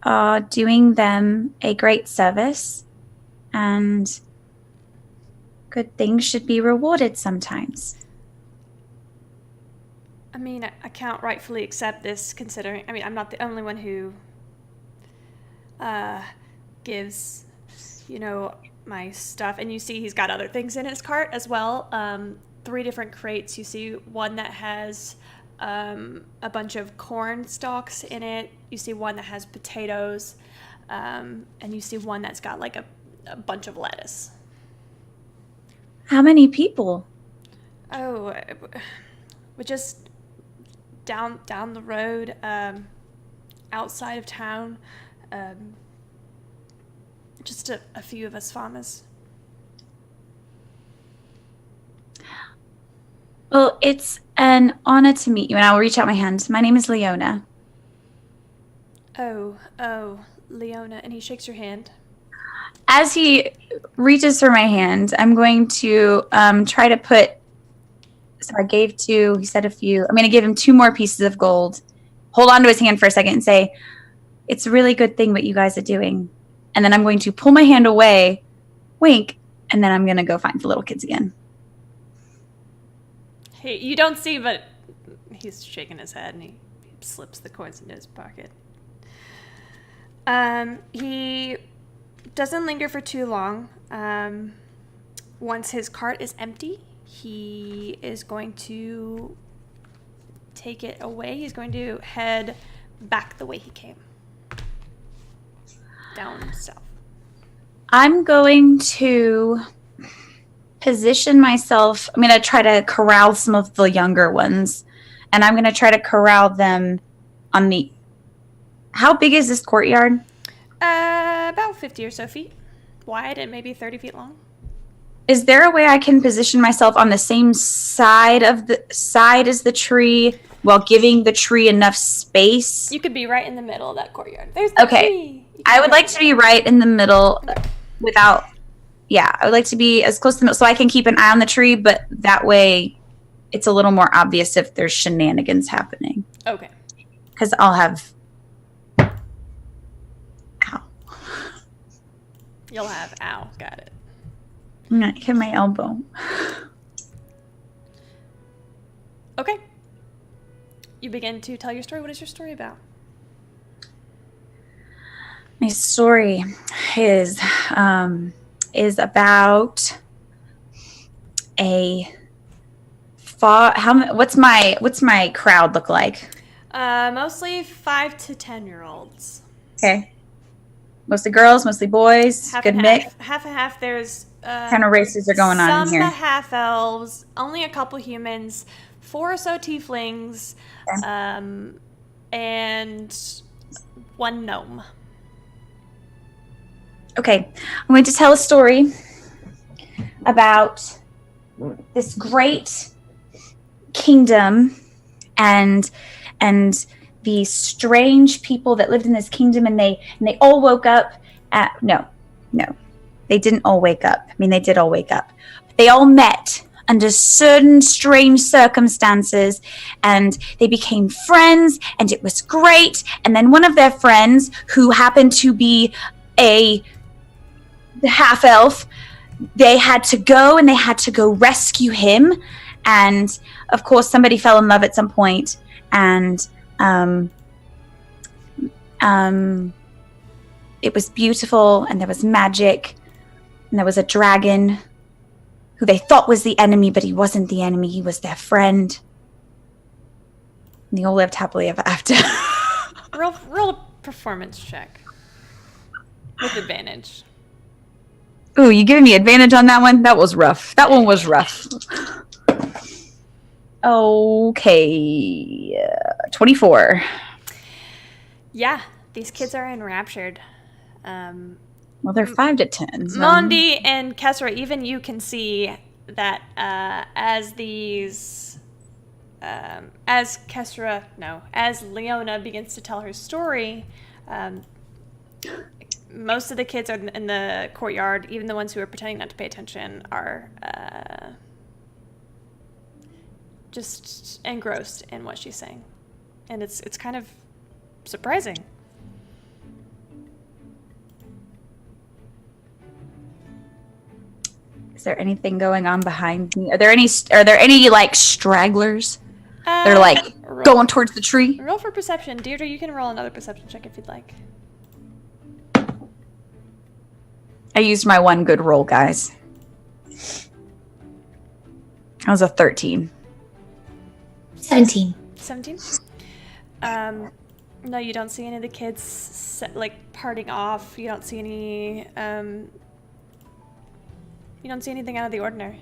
are doing them a great service, and good things should be rewarded sometimes. I mean, I can't rightfully accept this considering, I mean, I'm not the only one who gives, my stuff. And you see he's got other things in his cart as well. 3 different crates. You see one that has a bunch of corn stalks in it. You see one that has potatoes. And you see one that's got like a bunch of lettuce. How many people? Oh, we're just down the road, outside of town. Just a few of us farmers. Well, it's an honor to meet you, and I will reach out my hand. My name is Leona. Oh, Leona, and he shakes your hand. As he reaches for my hand, I'm going to try to put. So I gave 2. He said a few. I'm going to give him 2 more pieces of gold. Hold on to his hand for a second and say, "It's a really good thing what you guys are doing." And then I'm going to pull my hand away, wink, and then I'm going to go find the little kids again. Hey, you don't see, but he's shaking his head and he slips the coins into his pocket. He doesn't linger for too long. Once his cart is empty, he is going to take it away. He's going to head back the way he came. Down south. I'm going to position myself. I'm going to try to corral some of the younger ones, and I'm going to try to corral them on the. How big is this courtyard? About 50 or so feet wide and maybe 30 feet long. Is there a way I can position myself on the same side as the tree while giving the tree enough space? You could be right in the middle of that courtyard. There's the tree. I would like to be right in the middle without, I would like to be as close to the middle so I can keep an eye on the tree, but that way it's a little more obvious if there's shenanigans happening. Okay. Because I'll have, You'll have, got it. I'm going to hit my elbow. Okay. You begin to tell your story. What is your story about? My story is about a far? What's my crowd look like? Mostly 5 to 10-year-olds. Okay. Mostly girls, mostly boys. Half Good and mix. half and half. There's What kind of races are going on some here? half elves, only a couple humans, 4 or so tieflings, Okay. and 1 gnome. Okay, I'm going to tell a story about this great kingdom and the strange people that lived in this kingdom, and they all woke up at no, they didn't all wake up. I mean, they did all wake up. They all met under certain strange circumstances, and they became friends, and it was great. And then one of their friends, who happened to be a half elf, they had to go rescue him, and of course somebody fell in love at some point, and it was beautiful, and there was magic, and there was a dragon who they thought was the enemy, but he wasn't the enemy, he was their friend, and they all lived happily ever after. Roll a performance check with advantage. Ooh, you giving me advantage on that one? That was rough. That one was rough. Okay. 24. Yeah, these kids are enraptured. Well, they're 5 to 10. So. Mondi and Kesra, even you can see that as Leona begins to tell her story, most of the kids are in the courtyard, even the ones who are pretending not to pay attention, are just engrossed in what she's saying. And it's kind of surprising. Is there anything going on behind me? Are there any like stragglers? They're like going towards the tree. Roll for perception. Deirdre, you can roll another perception check if you'd like. I used my one good roll, guys. That was a 13. 17. 17? No, you don't see any of the kids parting off. You don't see any. You don't see anything out of the ordinary.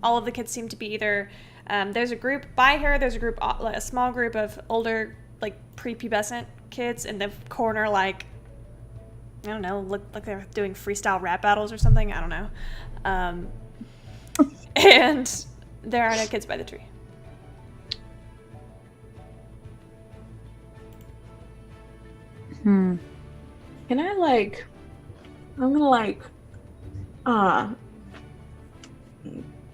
All of the kids seem to be either. There's a group by her. There's a small group of older, prepubescent kids in the corner, I don't know, look like they're doing freestyle rap battles or something. I don't know. And there are no kids by the tree. Can I I'm gonna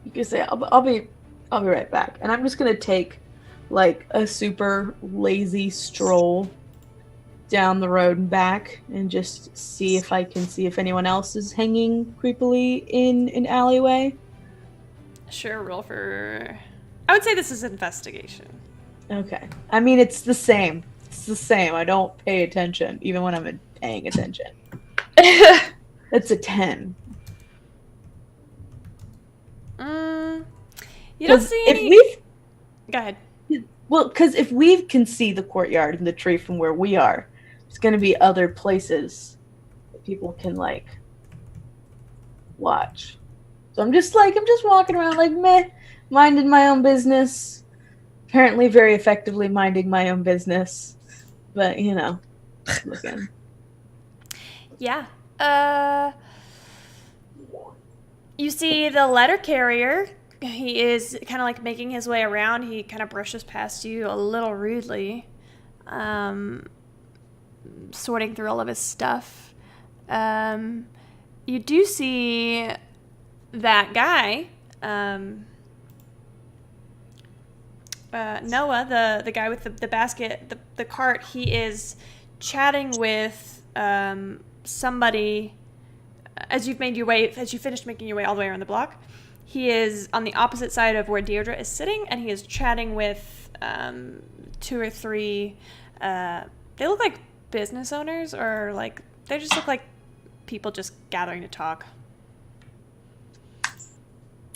you can say I'll be right back, and I'm just gonna take a super lazy stroll down the road and back, and just see if I can see if anyone else is hanging creepily in an alleyway. Sure, roll for. I would say this is investigation. Okay. I mean, it's the same. It's the same. I don't pay attention, even when I'm paying attention. It's a 10. You don't see any. Go ahead. Well, because if we can see the courtyard and the tree from where we are, there's going to be other places that people can watch. So I'm just walking around meh, minding my own business. Apparently very effectively minding my own business. But, looking. Yeah. You see the letter carrier. He is kind of making his way around. He kind of brushes past you a little rudely, sorting through all of his stuff. You do see that guy, Noah, the guy with the basket, the cart. He is chatting with somebody. As you finished making your way all the way around the block, he is on the opposite side of where Deirdre is sitting, and he is chatting with 2 or 3. They look like business owners, or they just look like people just gathering to talk.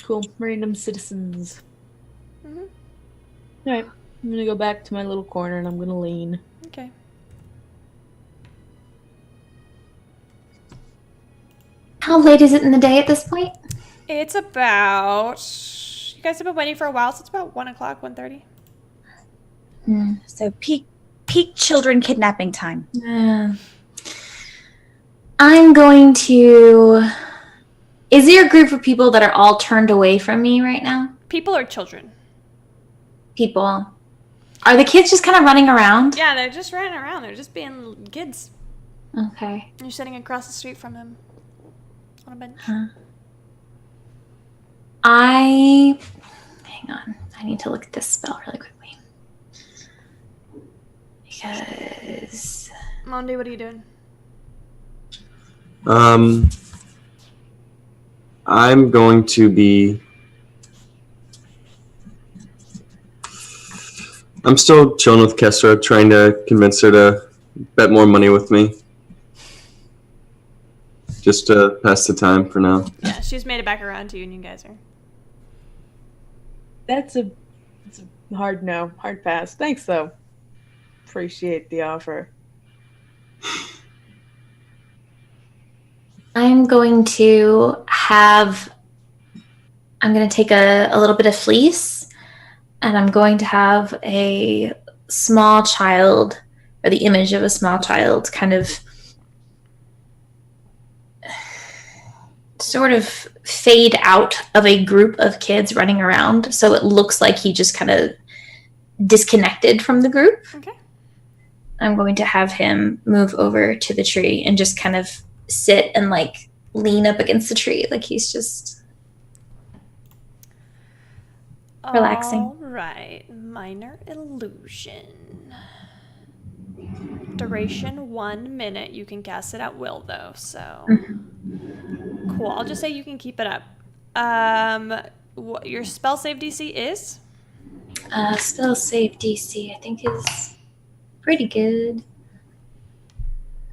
Cool. Random citizens. All right, I'm gonna go back to my little corner and I'm gonna lean. Okay. How late is it in the day at this point? It's about. You guys have been waiting for a while, so it's about 1 o'clock, 1:30. So peak children kidnapping time. I'm going to. Is there a group of people that are all turned away from me right now? People or children? People. Are the kids just kind of running around? Yeah, they're just running around. They're just being kids. Okay. You're sitting across the street from them on a bench. Hang on. I need to look at this spell really quickly. Because. Monday, what are you doing? I'm going to be. I'm still chilling with Kesra, trying to convince her to bet more money with me. Just to pass the time for now. Yeah, she's made it back around to you, and you guys are. That's a hard no, hard pass. Thanks though. Appreciate the offer. I'm going to take a little bit of fleece, and I'm going to have a small child, or the image of a small child, kind of sort of fade out of a group of kids running around, so it looks like he just kind of disconnected from the group. Okay. I'm going to have him move over to the tree and just kind of sit and like lean up against the tree, like he's just relaxing. All right. Minor illusion. Duration 1 minute. You can cast it at will, though. So cool. I'll just say you can keep it up. What your spell save DC is? Spell save DC, I think, is pretty good.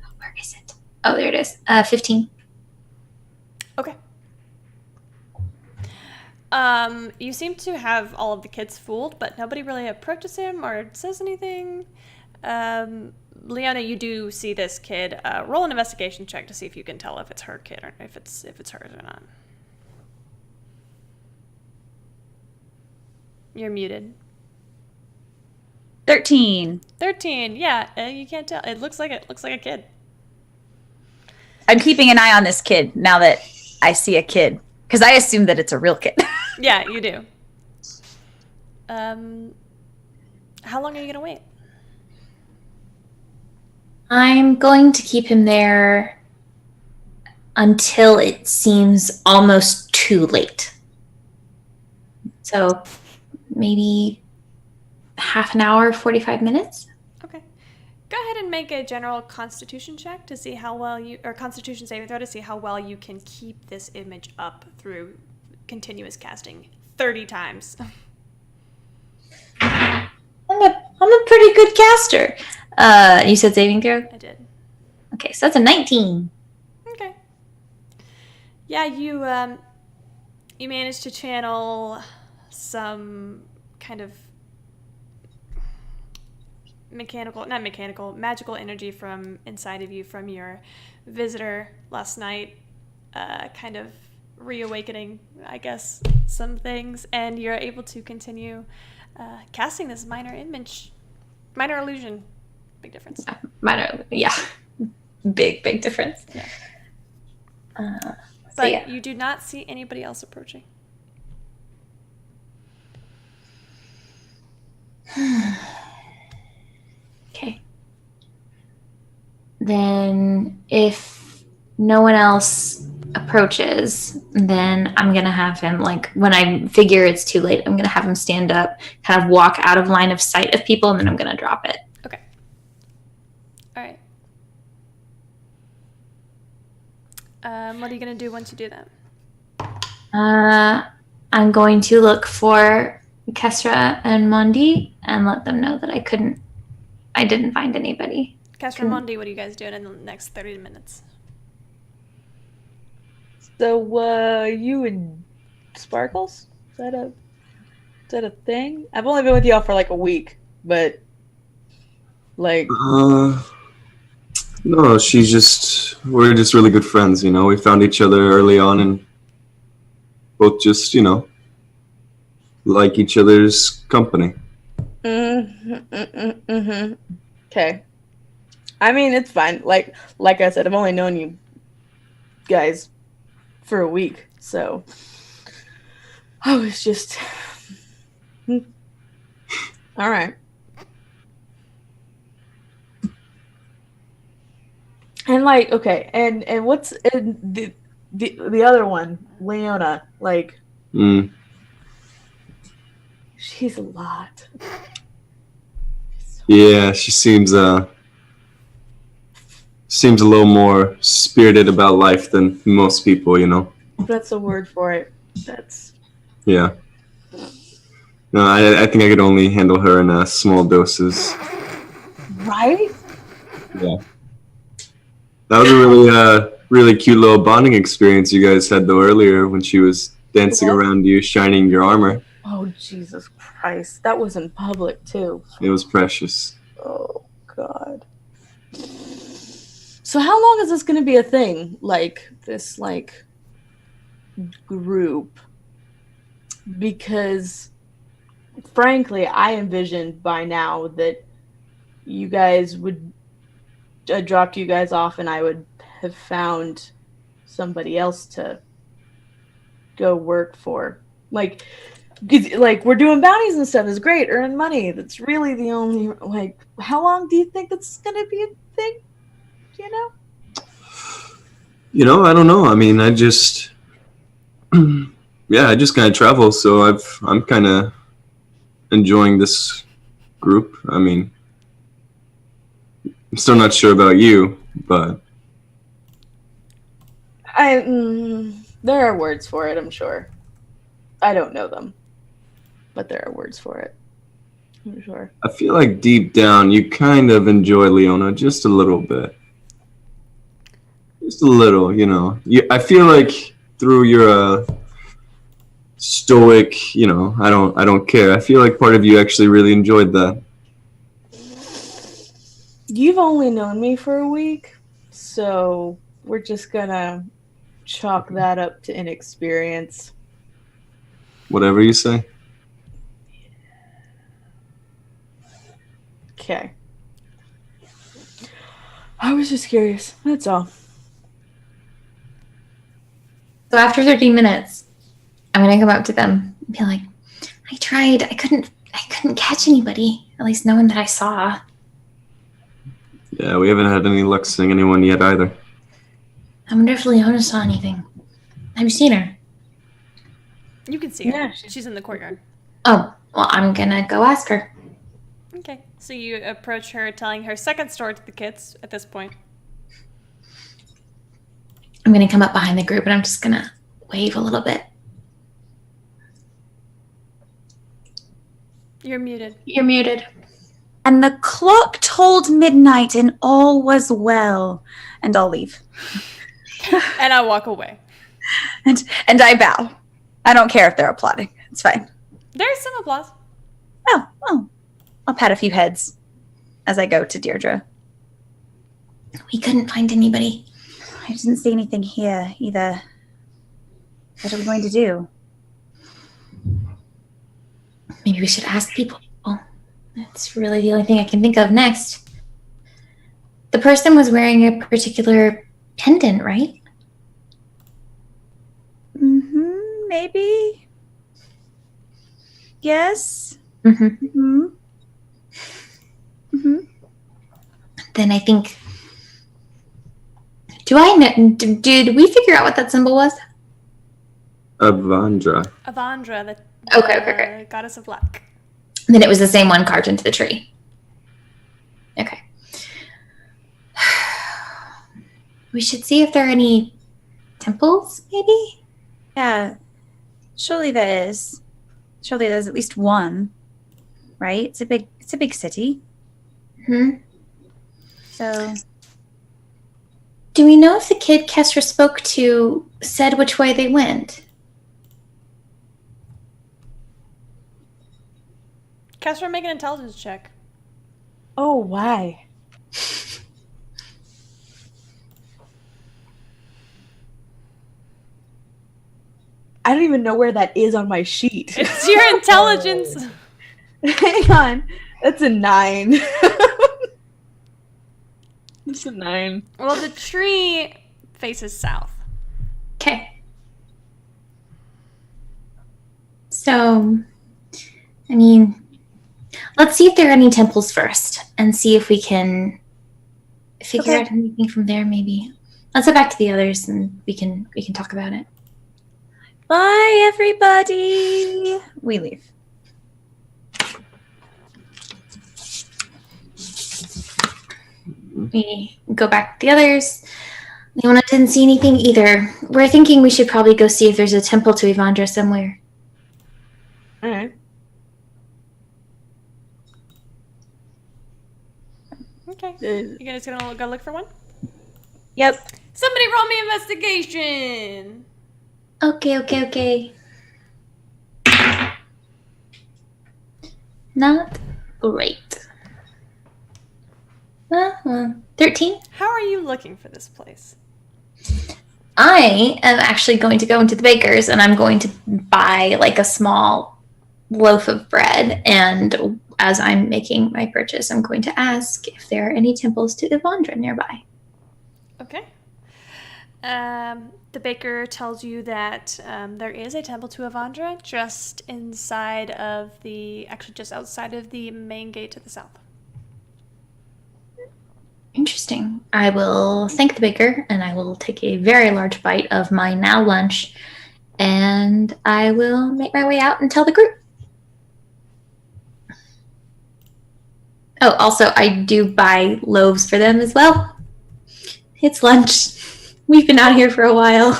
Oh, where is it? Oh, there it is. 15. Okay. You seem to have all of the kids fooled, but nobody really approaches him or says anything. Leona, you do see this kid. Roll an investigation check to see if you can tell if it's her kid or if it's hers or not. You're muted. 13. 13. Yeah, you can't tell. It looks like a kid. I'm keeping an eye on this kid now that I see a kid, because I assume that it's a real kid. Yeah, you do. How long are you gonna wait? I'm going to keep him there until it seems almost too late. So maybe half an hour, 45 minutes. Okay. Go ahead and make a general constitution check to see how well or constitution saving throw to see how well you can keep this image up through continuous casting 30 times. I'm a pretty good caster. You said saving throw? I did. Okay, so that's a 19. Okay. Yeah, you managed to channel some kind of magical energy from inside of you from your visitor last night, kind of reawakening, I guess, some things, and you're able to continue casting this minor illusion. Big difference. Yeah. Big difference. Yeah. But yeah. You do not see anybody else approaching. Okay. Then if no one else approaches, then I'm going to have him, like, when I figure it's too late, I'm going to have him stand up, kind of walk out of line of sight of people, and then I'm going to drop it. Okay. All right. What are you going to do once you do that? I'm going to look for Kesra and Mondi and let them know that I didn't find anybody. Kesra and Mondi, what are you guys doing in the next 30 minutes? So, you and Sparkles? Is that a... Is that a thing? I've only been with y'all for like a week, but like, No, we're just really good friends, you know. We found each other early on and both just, you know, like each other's company. Okay. I mean, it's fine. Like I said, I've only known you guys for a week, so I was just all right. And like, okay, and what's and the other one, Leona? Like, she's a lot. Yeah, she seems a little more spirited about life than most people, you know. That's a word for it. That's Yeah. No, I think I could only handle her in small doses. right. Yeah. That was a really cute little bonding experience you guys had though earlier when she was dancing What? around you, shining your armor. Oh, Jesus Christ. That was in public, too. It was precious. Oh, God. So how long is this going to be a thing? Like, this, like, group? Because, frankly, I envisioned by now that you guys would... I dropped you guys off and I would have found somebody else to go work for. Like... 'cause, like, we're doing bounties and stuff is great, earning money. That's really the only, like, how long do you think it's gonna be a thing? You know? You know, I don't know. I mean, I just I just kind of travel, so I'm kind of enjoying this group. I mean, I'm still not sure about you, but There are words for it, I'm sure. I don't know them, but there are words for it. I'm sure. I feel like deep down you kind of enjoy Leona just a little bit. Just a little, you know. I feel like through your stoic, you know, I don't care. I feel like part of you actually really enjoyed that. You've only known me for a week, so we're just gonna chalk that up to inexperience. Whatever you say. Okay. I was just curious. That's all. So after 30 minutes, I'm gonna come up to them and be like, I tried. I couldn't catch anybody. At least no one that I saw. Yeah, we haven't had any luck seeing anyone yet either. I wonder if Leona saw anything. Have you seen her? You can see her. Yeah. She's in the courtyard. Oh, well, I'm gonna go ask her. Okay. So you approach her, telling her second story to the kids at this point. I'm gonna come up behind the group and I'm just gonna wave a little bit. You're muted. You're muted. And the clock told midnight and all was well. And I'll leave. And I walk away. And I bow. I don't care if they're applauding. It's fine. There's some applause. Oh, well, I'll pat a few heads as I go to Deirdre. We couldn't find anybody. I didn't see anything here either. What are we going to do? Maybe we should ask people. That's really the only thing I can think of next. The person was wearing a particular pendant, right? Mm-hmm, maybe. Yes. Mm-hmm. Mm-hmm. Mm-hmm. Then I think... Do I know... Did we figure out what that symbol was? Avandra. Avandra, the Okay. goddess of luck. Then it was the same one carved into the tree. Okay. We should see if there are any temples, maybe? Yeah. Surely there is. Surely there's at least one. Right? It's a big city. Hmm. So Do we know if the kid Kestra spoke to said which way they went? Kesra, make an intelligence check. Oh, why? I don't even know where that is on my sheet. It's your intelligence. Hang on. That's a 9. It's a 9. Well, the tree faces south. Okay. So, I mean, let's see if there are any temples first and see if we can figure Okay. out anything from there maybe. Let's head back to the others and we can talk about it. Bye, everybody. We leave. We go back to the others. Leona didn't see anything either. We're thinking we should probably go see if there's a temple to Evandra somewhere. Alright. Okay. You guys gonna go look for one? Yep. Somebody roll me investigation. Okay. Not great. 13? How are you looking for this place? I am actually going to go into the baker's and I'm going to buy like a small loaf of bread. And as I'm making my purchase, I'm going to ask if there are any temples to Evandra nearby. Okay. The baker tells you that there is a temple to Evandra just inside of just outside of the main gate to the south. Interesting. I will thank the baker and I will take a very large bite of my now lunch and I will make my way out and tell the group. Oh, also, I do buy loaves for them as well. It's lunch. We've been out here for a while.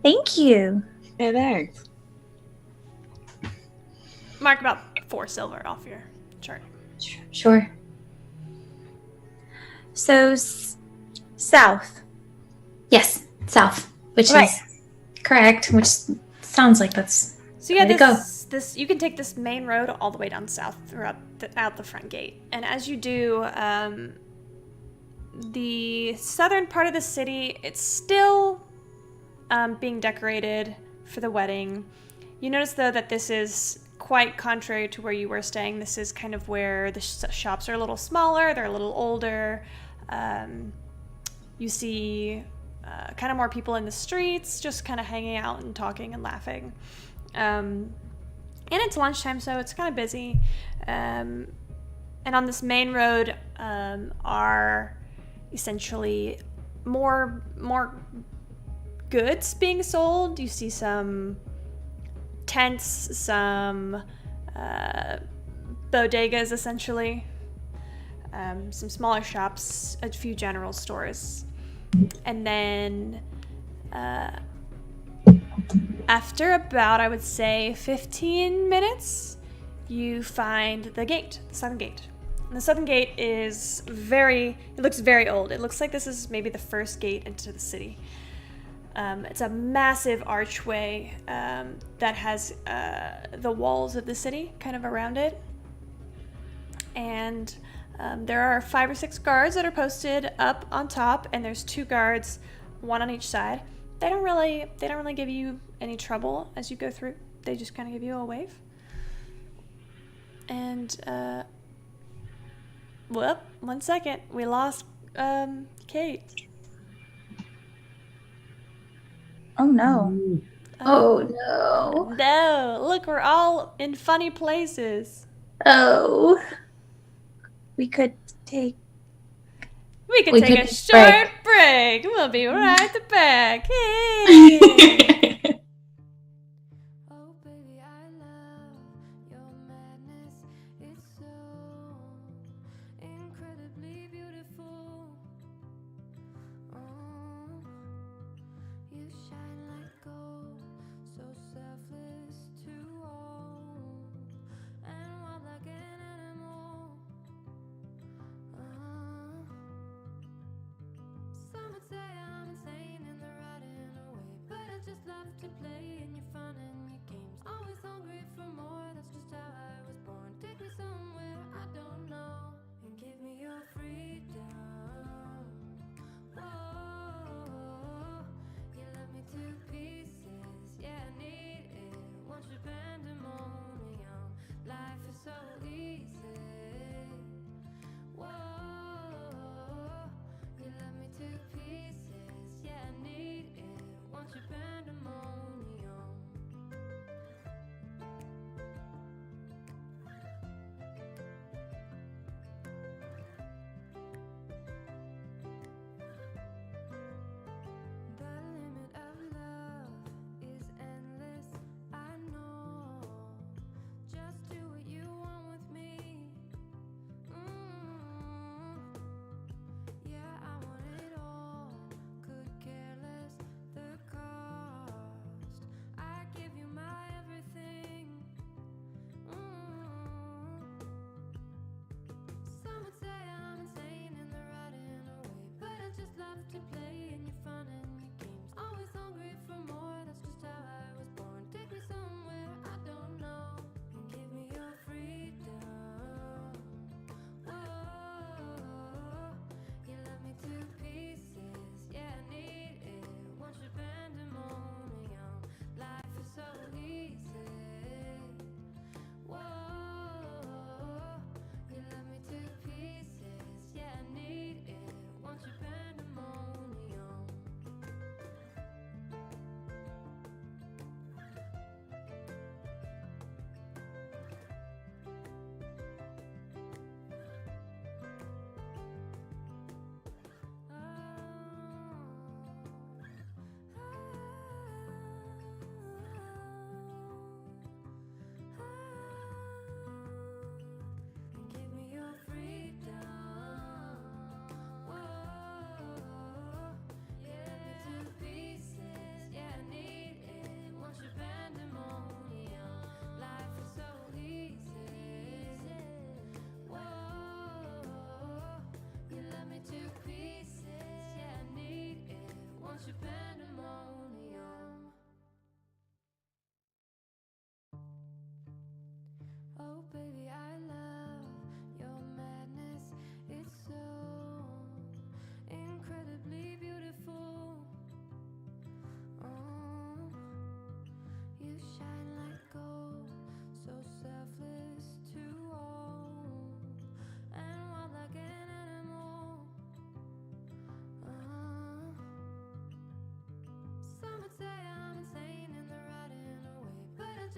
Thank you. Yeah, thanks. Mark about 4 silver off your chart. Sure. So, south. Yes, south, which Right. is correct, which sounds like that's So yeah, way to go. this you can take this main road all the way down south throughout out the front gate, and as you do, the southern part of the city, it's still being decorated for the wedding. You notice though that this is quite contrary to where you were staying. This is kind of where the shops are a little smaller, they're a little older. You see kind of more people in the streets, just kind of hanging out and talking and laughing. And it's lunchtime, so it's kind of busy. And on this main road are essentially more goods being sold. You see some tents, some bodegas, essentially. Some smaller shops, a few general stores. And then after about, I would say, 15 minutes, you find the gate, the southern gate. And the southern gate it looks very old. It looks like this is maybe the first gate into the city. It's a massive archway that has the walls of the city kind of around it. And there are 5 or 6 guards that are posted up on top, and there's 2 guards, one on each side. They don't really give you any trouble as you go through. They just kind of give you a wave. And whoop, 1 second, we lost Kate. Oh no. Oh no. No, look, we're all in funny places. Oh. We could take. We could We take could a short break. We'll be right back. Hey. Oh baby, I love your madness. It's so incredibly beautiful. Oh, you shine like gold, so selfless to all, and wild like an animal. Some would say I'm insane in the right in a way, but I just love to play in your fun and your games. Always hungry for more, that's just how I was born. Take me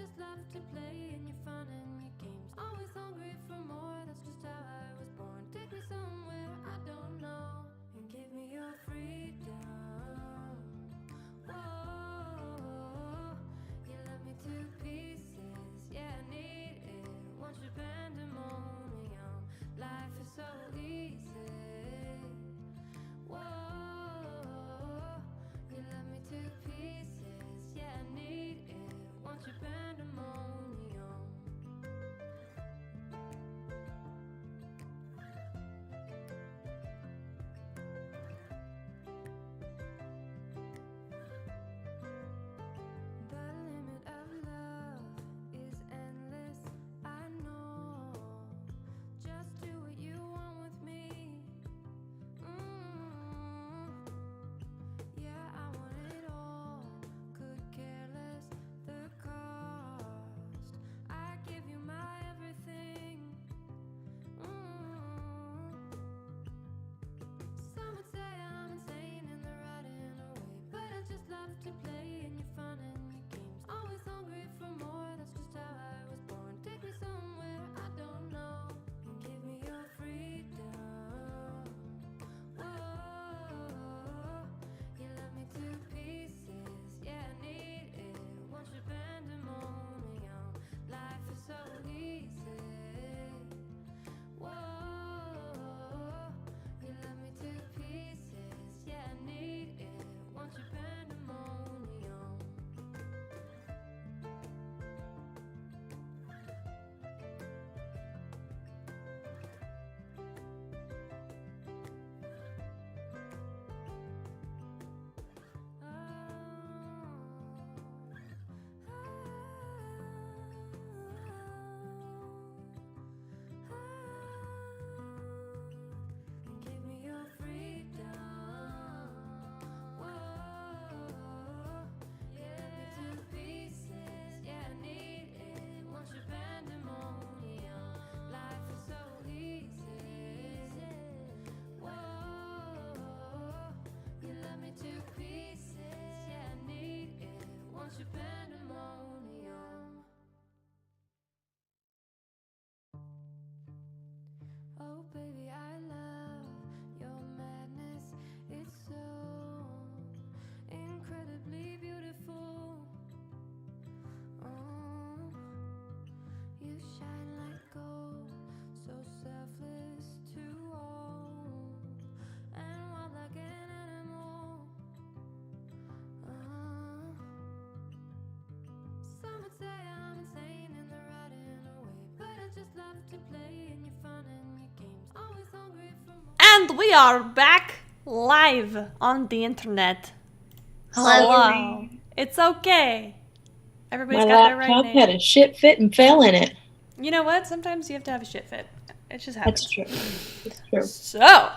just love to play in your fun and your games. Always hungry for more, that's just how I was born. Take me somewhere I don't know and give me your freedom. Whoa, you love me to pieces, yeah, I need it. Want your pandemonium, life is so easy. Whoa, you love me to pieces, yeah, I need it. Want your pandemonium. The limit of love is endless, I know. Just do what you want with me. Yeah, I want it all. Could care less the cost. I give you my everything. Some would say I'm insane in the right in a way, but I just love to play in your fun and your games. Always hungry for more, that's just how I was born. Take me somewhere I don't know and give me your freedom. Whoa, you love me to pieces, yeah, I need it. Want your pandemonium, life is so easy. Whoa, you love me to pieces, yeah, I need it. Want your pandemonium. Give me your freedom. Whoa, yeah, me to pieces, yeah, I need it. Want your pandemonium, life is so easy. Whoa, you love me to pieces, yeah, I need it. Want your pandemonium. Oh baby, I love your madness. It's so incredibly beautiful. Oh, you shine like gold, so selfless to all, and wild like an animal. Some would say I'm insane in the right in a way, but I just love to play in your fun and your games. Always hungry for more. And we are back live on the internet. Hello. It's okay. Everybody's My got their right laptop had name. a shit fit and fell in it. You know what? Sometimes you have to have a shit fit. It just happens. That's true. It's true. So,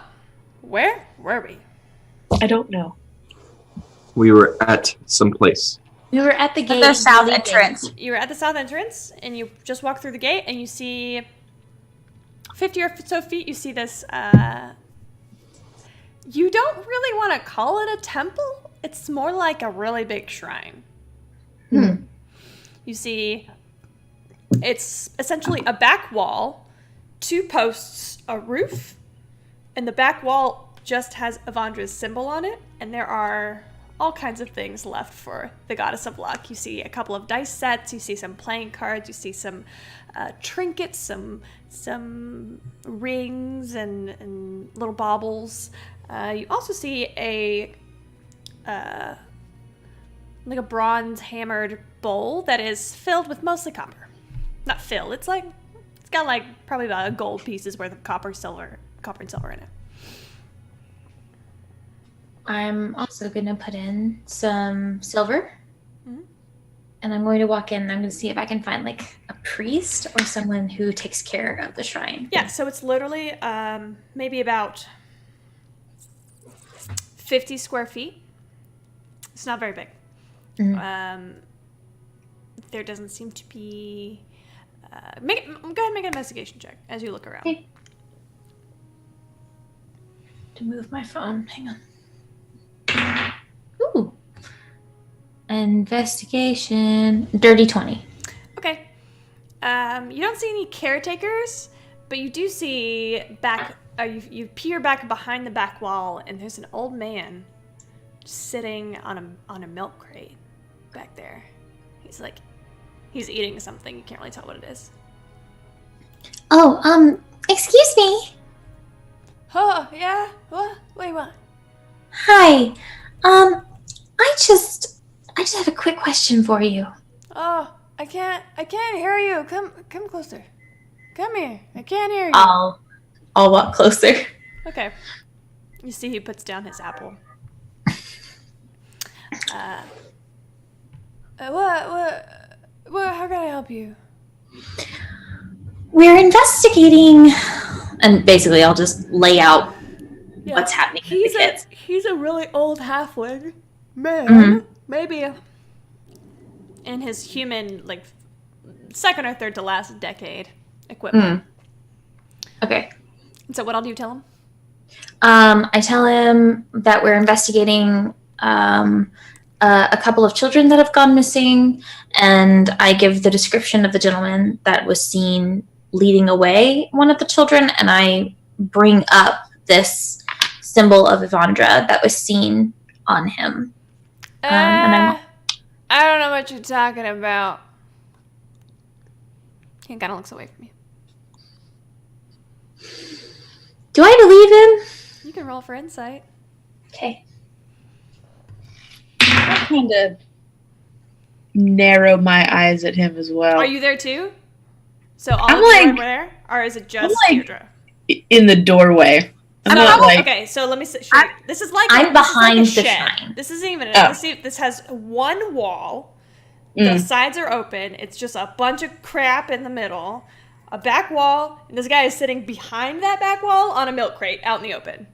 where were we? I don't know. We were at some place. We were at the gate. The south leaving. entrance. You were at the south entrance, and you just walk through the gate, and you see 50 or so feet. You see this. You don't really want to call it a temple. It's more like a really big shrine. You see, it's essentially a back wall, 2 posts, a roof, and the back wall just has Avandra's symbol on it, and there are all kinds of things left for the Goddess of Luck. You see a couple of dice sets, you see some playing cards, you see some trinkets, some rings and little baubles. You also see a like a bronze hammered bowl that is filled with mostly copper. Not filled, it's got like probably about a gold pieces worth of copper and silver in it. I'm also going to put in some silver. Mhm. And I'm going to walk in and I'm going to see if I can find like a priest or someone who takes care of the shrine. Yeah, so it's literally maybe about 50 square feet. It's not very big. There doesn't seem to be... go ahead and make an investigation check as you look around. Okay. To move my phone. Hang on. Ooh. Investigation. Dirty 20. You don't see any caretakers, but you do see back. You peer back behind the back wall, and there's an old man sitting on a milk crate back there. He's eating something. You can't really tell what it is. Oh, excuse me. Oh, yeah? What? Wait, what? Hi. I just have a quick question for you. Oh, I can't hear you. Come closer. Come here. I can't hear you. I'll walk closer. Okay. You see he puts down his apple. What, how can I help you? We're investigating, and basically I'll just lay out Yeah. what's happening with the kids. He's a really old halfling man, Mhm. maybe in his human, like, second or third to last decade equipment. Okay. So what all do you tell him? I tell him that we're investigating a couple of children that have gone missing, and I give the description of the gentleman that was seen leading away one of the children, and I bring up this symbol of Evandra that was seen on him. And I don't know what you're talking about. He kind of looks away from you. Do I believe him? You can roll for insight. Okay. I kind of narrow my eyes at him as well. Are you there too? So all I'm of you are like- there, or is it just I'm like- Deirdre? in the doorway? I'm No, not like okay, so let me show you. This is like I'm this is like behind a the shed. shrine. This isn't even. Oh. This has one wall. The sides are open. It's just a bunch of crap in the middle. A back wall, and this guy is sitting behind that back wall on a milk crate out in the open.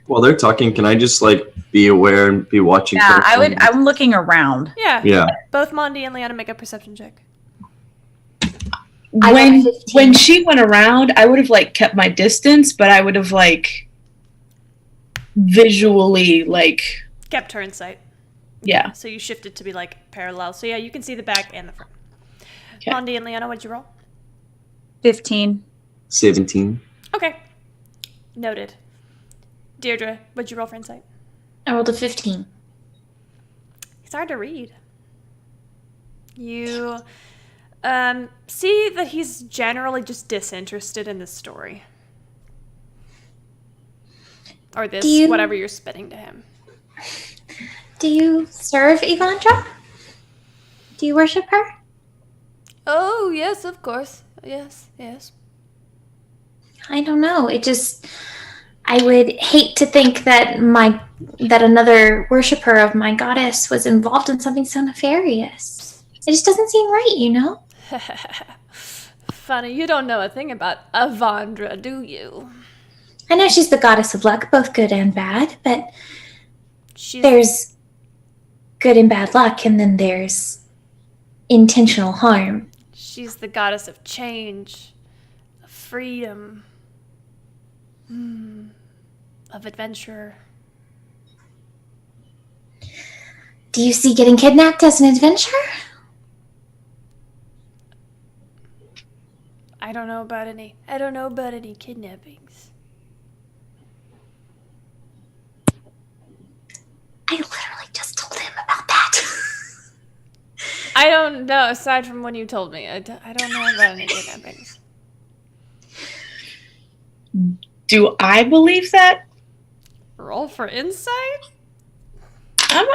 While they're talking, can I just like be aware and be watching? Yeah, I carefully? would. I'm looking around. Yeah. Yeah. Both Mondi and Leanna make a perception check. I got when 15. when she went around, I would have like kept my distance, but I would have like visually like Kept her in sight. yeah. So you shifted to be like parallel. So yeah, you can see the back and the front. Okay. Mondi and Leanna, what'd you roll? 15. 17. Okay. Noted. Deirdre, what'd you roll for insight? I rolled a 15. It's hard to read. You see that he's generally just disinterested in this story. Or this, Do you- whatever you're spitting to him. Do you serve Evandra? Do you worship her? Oh, yes, of course. Yes, yes. I don't know. I would hate to think that another worshiper of my goddess was involved in something so nefarious. It just doesn't seem right, you know? Funny, you don't know a thing about Evandra, do you? I know she's the goddess of luck, both good and bad, but She's there's good and bad luck, and then there's intentional harm. She's the goddess of change, of freedom, of adventure. Do you see getting kidnapped as an adventure? I don't know about any kidnappings. I literally just told him about that. I don't know, aside from when you told me. I don't know about any kidnappings. Do I believe that? Roll for insight? I'm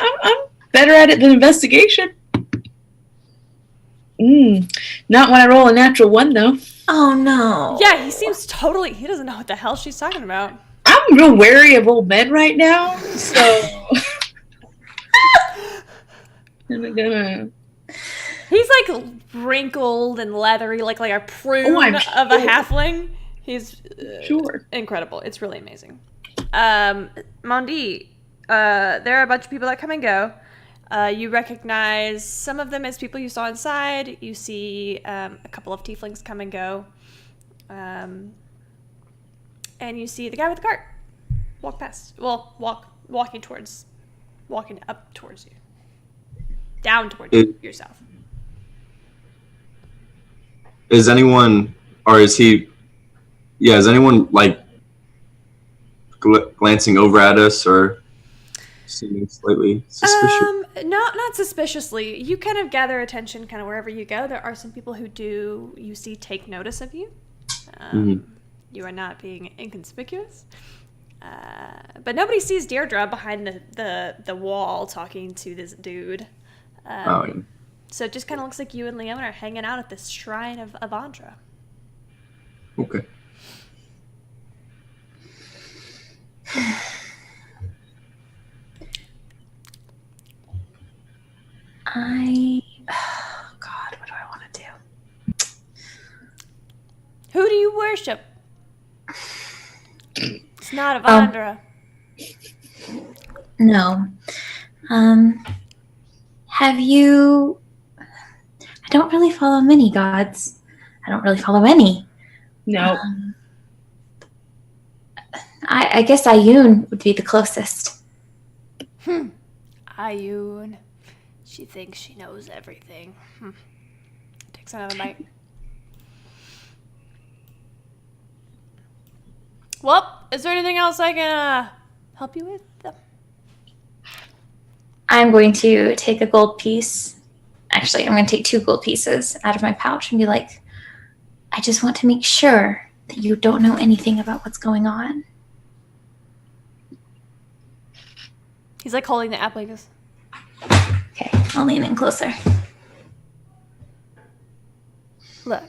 better at it than investigation. Not when I roll a natural one though. Oh no. Yeah, he seems he doesn't know what the hell she's talking about. I'm real wary of old men right now, so I'm gonna. He's like wrinkled and leathery, like a prune Oh, I'm of a sure. halfling. He's Sure. incredible. It's really amazing. Mondi, there are a bunch of people that come and go. You recognize some of them as people you saw inside. You see a couple of tieflings come and go. And you see the guy with the cart walk past. Well, walking up towards you. Down towards It- yourself. is anyone, or is he? Yeah, is anyone like glancing over at us or seeming slightly suspicious? Not suspiciously. You kind of gather attention kind of wherever you go. There are some people who do, you see, take notice of you. You are not being inconspicuous. But nobody sees Deirdre behind the wall talking to this dude. Oh, yeah. So it just kind of looks like you and Leon are hanging out at this shrine of Avandra. Okay. Oh God, what do I want to do? Who do you worship? It's not Avandra. No. Have you... I don't really follow many gods. I don't really follow any. No. I guess Ayun would be the closest. Ayun. She thinks she knows everything. Takes another bite. Well, is there anything else I can help you with? I'm going to take a gold piece. Actually, I'm going to take 2 gold pieces out of my pouch and be like, I just want to make sure that you don't know anything about what's going on. He's like holding the apple. He goes, Okay, I'll lean in closer. look.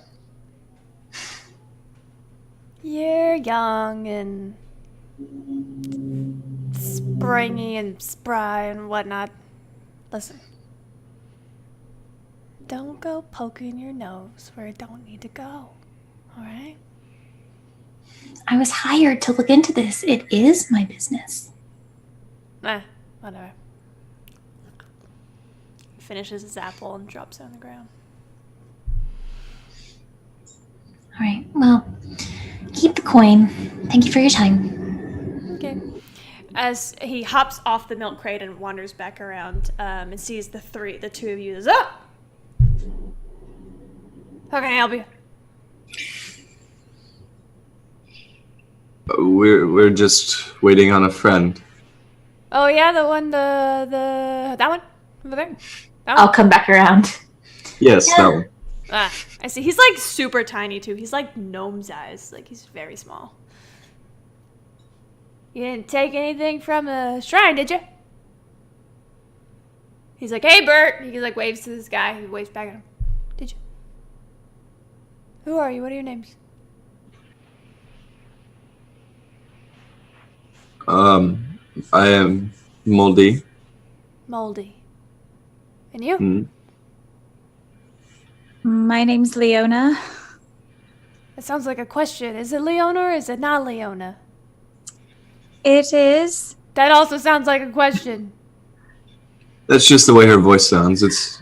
You're young and springy and spry and whatnot. Listen. Don't go poking your nose where it don't need to go. Alright? I was hired to look into this. It is my business. Whatever. He finishes his apple and drops it on the ground. All right, well, keep the coin. Thank you for your time. Okay. As he hops off the milk crate and wanders back around and sees the two of you, says, "Oh! How can I help you?" We're just waiting on a friend. Oh yeah, the one, that one over there. That one? I'll come back around. Yes, Yeah. that one. Ah, I see. He's like super tiny too. He's like gnome size. Like he's very small. You didn't take anything from the shrine, did you? He's like, "Hey, Bert." He like waves to this guy. He waves back at him. Did you? Who are you? What are your names? I am Moldy. Moldy. And you? Mm. My name's Leona. That sounds like a question. Is it Leona or is it not Leona? It is. That also sounds like a question. That's just the way her voice sounds. It's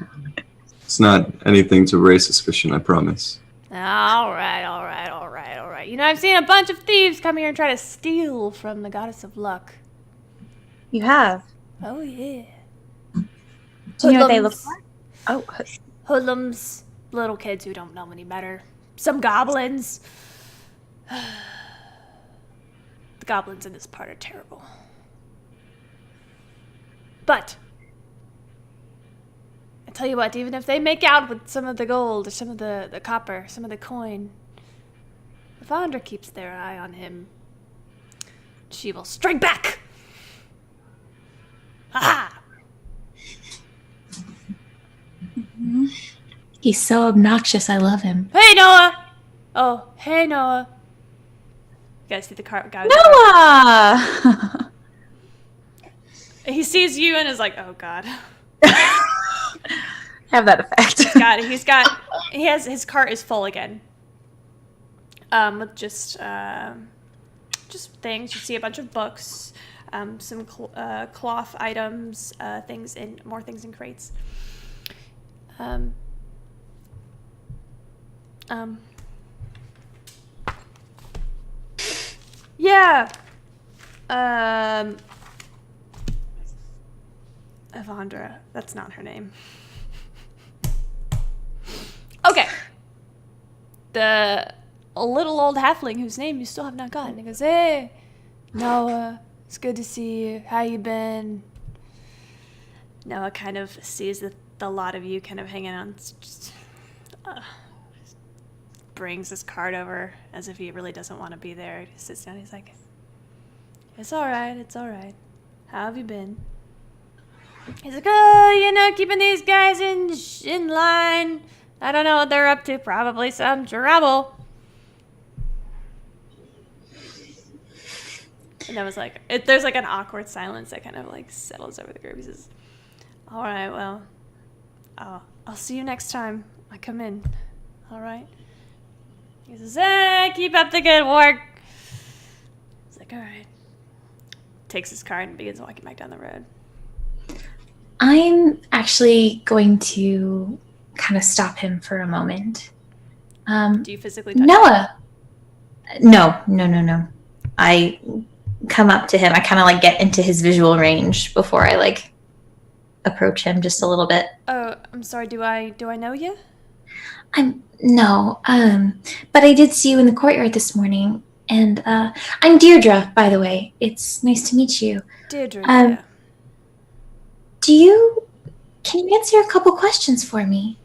not anything to raise suspicion, I promise. All right. You know, I've seen a bunch of thieves come here and try to steal from the goddess of luck. You have. Oh, yeah. Do you know what they look Hoodlums. like? Oh, Hoodlums, little kids who don't know any better. Some goblins. The goblins in this part are terrible. But I tell you what, even if they make out with some of the gold or some of the copper, some of the coin, if Andra keeps their eye on him, she will strike back. Ha! He's so obnoxious. I love him. Hey, Noah! Oh, hey, Noah. You guys see the guy with the cart? Noah! He sees you and is like, oh, God. Have that effect. His cart is full again. With just things. You see a bunch of books, some cloth items, more things in crates. Yeah. Avandra. That's not her name. Okay. the a little old halfling whose name you still have not gotten. He goes, "Hey, Noah, it's good to see you. How you been?" Noah kind of sees the lot of you kind of hanging on. Just, brings his card over as if he really doesn't want to be there. He sits down. He's like, "It's all right. It's all right. How have you been?" He's like, "Oh, keeping these guys in line. I don't know what they're up to. Probably some trouble." And I was like, there's like an awkward silence that kind of like settles over the group. He says, "All right, well, I'll see you next time I come in. All right." He says, "Keep up the good work." He's like, "All right." Takes his card and begins walking back down the road. I'm actually going to kind of stop him for a moment. Do you physically touch him? Noah! No. I come up to him. I kind of like get into his visual range before I like approach him just a little bit. Oh, I'm sorry. Do I know you? No, but I did see you in the courtyard this morning, and I'm Deirdre, by the way. It's nice to meet you. Deirdre, yeah. Can you answer a couple questions for me?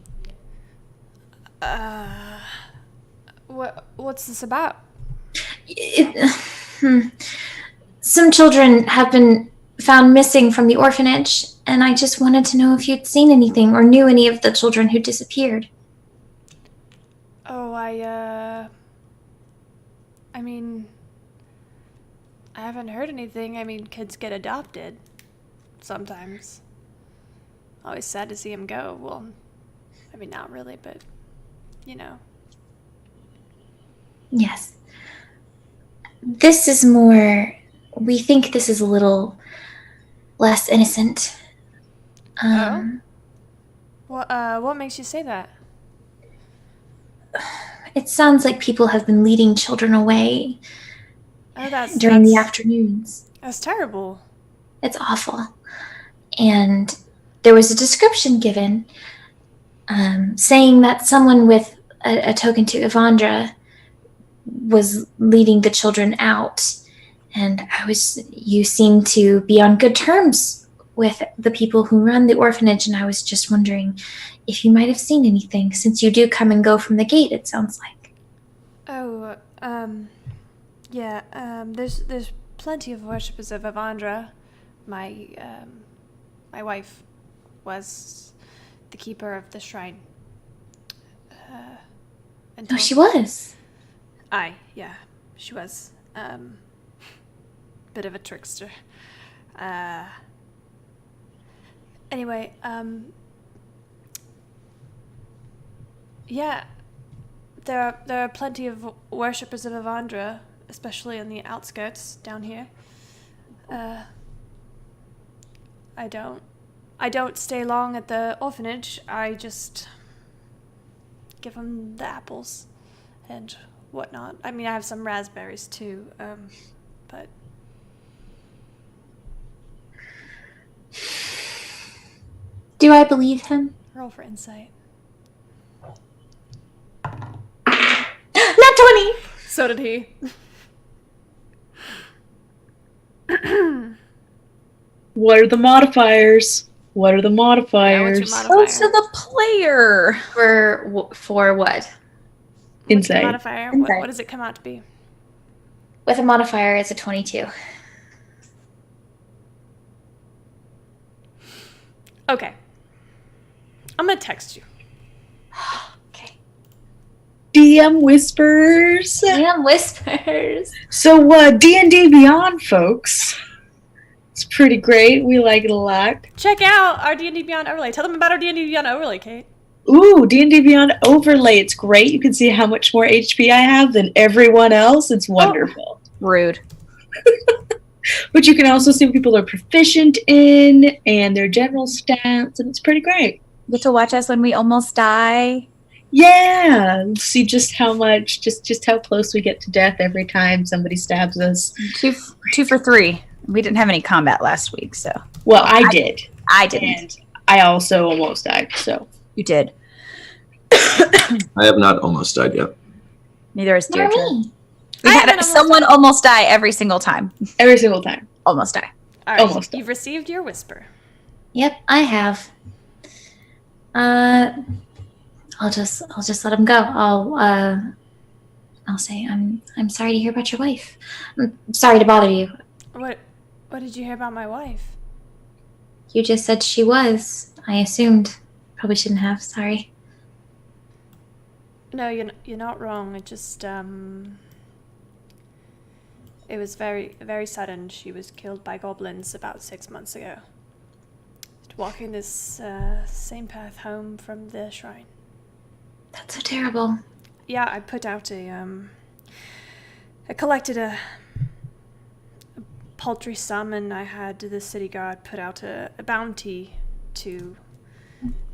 What's this about? Some children have been found missing from the orphanage, and I just wanted to know if you'd seen anything or knew any of the children who disappeared. Oh, I mean, I haven't heard anything. I mean, kids get adopted sometimes. Always sad to see him go. Well, I mean, not really, but, Yes. This is more... We think this is a little less innocent. What makes you say that? It sounds like people have been leading children away during the afternoons. That's terrible. It's awful. And there was a description given saying that someone with a token to Evandra was leading the children out. And you seem to be on good terms with the people who run the orphanage, and I was just wondering if you might have seen anything, since you do come and go from the gate, it sounds like. Oh, yeah, there's plenty of worshippers of Evandra. My wife was the keeper of the shrine. Oh, she was? Yeah, she was. Bit of a trickster. Anyway, yeah, there are plenty of worshippers of Evandra, especially on the outskirts down here. I don't stay long at the orphanage. I just give them the apples and whatnot. I mean, I have some raspberries too, but. Do I believe him? Roll for insight. Not 20! So did he. What are the modifiers? Yeah, what's your modifier? Close to the player. For what? What's the Insight. modifier? Insight. What does it come out to be? With a modifier, it's a 22. Okay. I'm gonna text you. Okay. DM whispers. Damn whispers. So D&D Beyond, folks. It's pretty great. We like it a lot. Check out our D&D Beyond overlay. Tell them about our D&D Beyond overlay, Kate. Ooh, D&D Beyond overlay. It's great. You can see how much more HP I have than everyone else. It's wonderful. Rude. But you can also see what people are proficient in and their general stats, and it's pretty great. You get to watch us when we almost die. Yeah, see just how much, just how close we get to death every time somebody stabs us. 2 for 3. We didn't have any combat last week, so. Well, I did. I didn't. And I also almost died, so. You did. I have not almost died yet. Neither is Nor Deirdre. me. We've I haven't had almost someone almost die every single time. Every single time. Almost die. All right, Almost. you've received your whisper. Yep, I have. I'll just let him go. I'll say I'm sorry to hear about your wife. I'm sorry to bother you. What did you hear about my wife? You just said she was. I assumed. Probably shouldn't have. Sorry. No, you're not wrong. It just it was very, very sudden. She was killed by goblins about 6 months ago. Walking this same path home from the shrine. That's so terrible. Yeah, I put out I collected a paltry sum, and I had the city guard put out a bounty to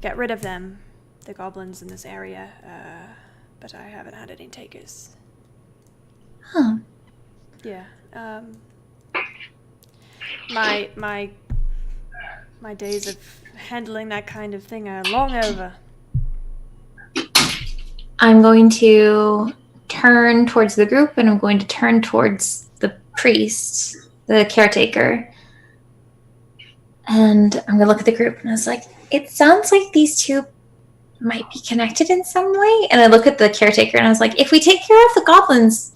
get rid of them, the goblins in this area, but I haven't had any takers. Huh. Yeah. My days of handling that kind of thing are long over. I'm going to turn towards the group, and I'm going to turn towards the priest, the caretaker. And I'm going to look at the group, and I was like, it sounds like these two might be connected in some way. And I look at the caretaker, and I was like, if we take care of the goblins,